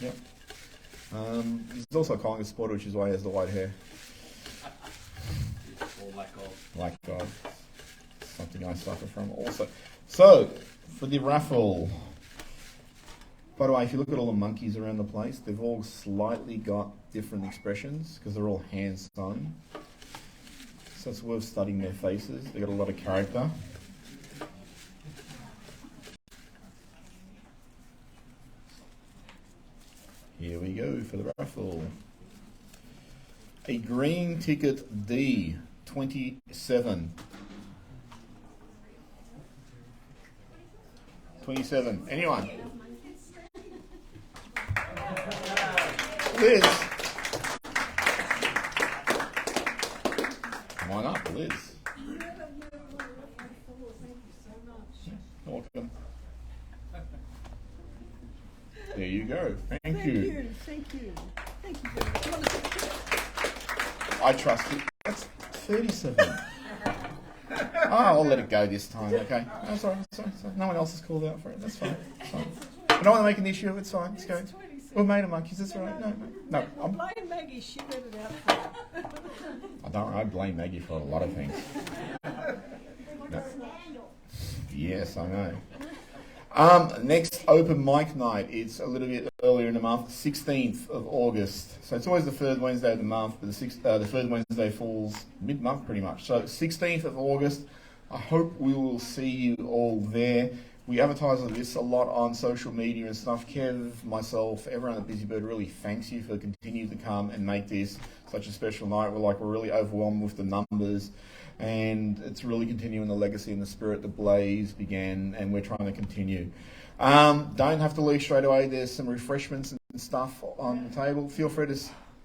Speaker 4: Yep. He's also a Collingwood supporter, which is why he has the white hair.
Speaker 2: Or lack of.
Speaker 4: Lack of. Something I suffer from also. So, for the raffle, by the way, if you look at all the monkeys around the place, they've all slightly got different expressions because they're all hand sewn. So it's worth studying their faces. They've got a lot of character. Here we go for the raffle. A green ticket D, 27. 27. Anyone? Liz. Come on up, Liz. Welcome. There you go. Thank you.
Speaker 13: Thank you. Thank you very much.
Speaker 4: I trust you. That's 37. I'll let it go this time, okay? No, sorry. No one else has called out for it. That's fine. It's fine. I don't want to make an issue of it. It's fine. It's going. We're made of monkeys. That's all right. No.
Speaker 13: I blame Maggie. She read it out for
Speaker 4: I blame Maggie for a lot of things. No. Yes, I know. Next open mic night, it's a little bit earlier in the month, 16th of August. So it's always the third Wednesday of the month, but the third Wednesday falls mid-month pretty much. So 16th of August, I hope we will see you all there. We advertise this a lot on social media and stuff. Kev, myself, everyone at Busy Bird really thanks you for continuing to come and make this such a special night. We're really overwhelmed with the numbers. And it's really continuing the legacy and the spirit that Blaze began, and we're trying to continue. Don't have to leave straight away. There's some refreshments and stuff on the table. Feel free to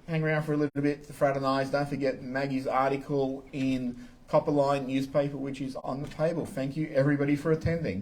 Speaker 4: hang around for a little bit to fraternise. Don't forget Maggie's article in Copperline newspaper, which is on the table. Thank you, everybody, for attending.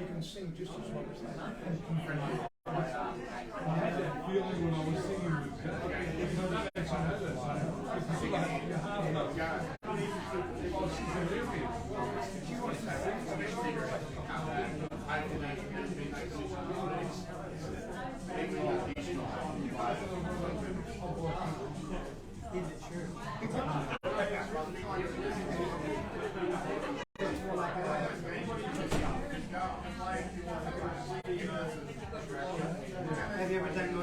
Speaker 14: You can sing just as well as that. I had that feeling when I was singing with her. There's no sense I had that song. It's like you half notes. Oh, she's hilarious. She wants to sing. Is it true? Have you ever done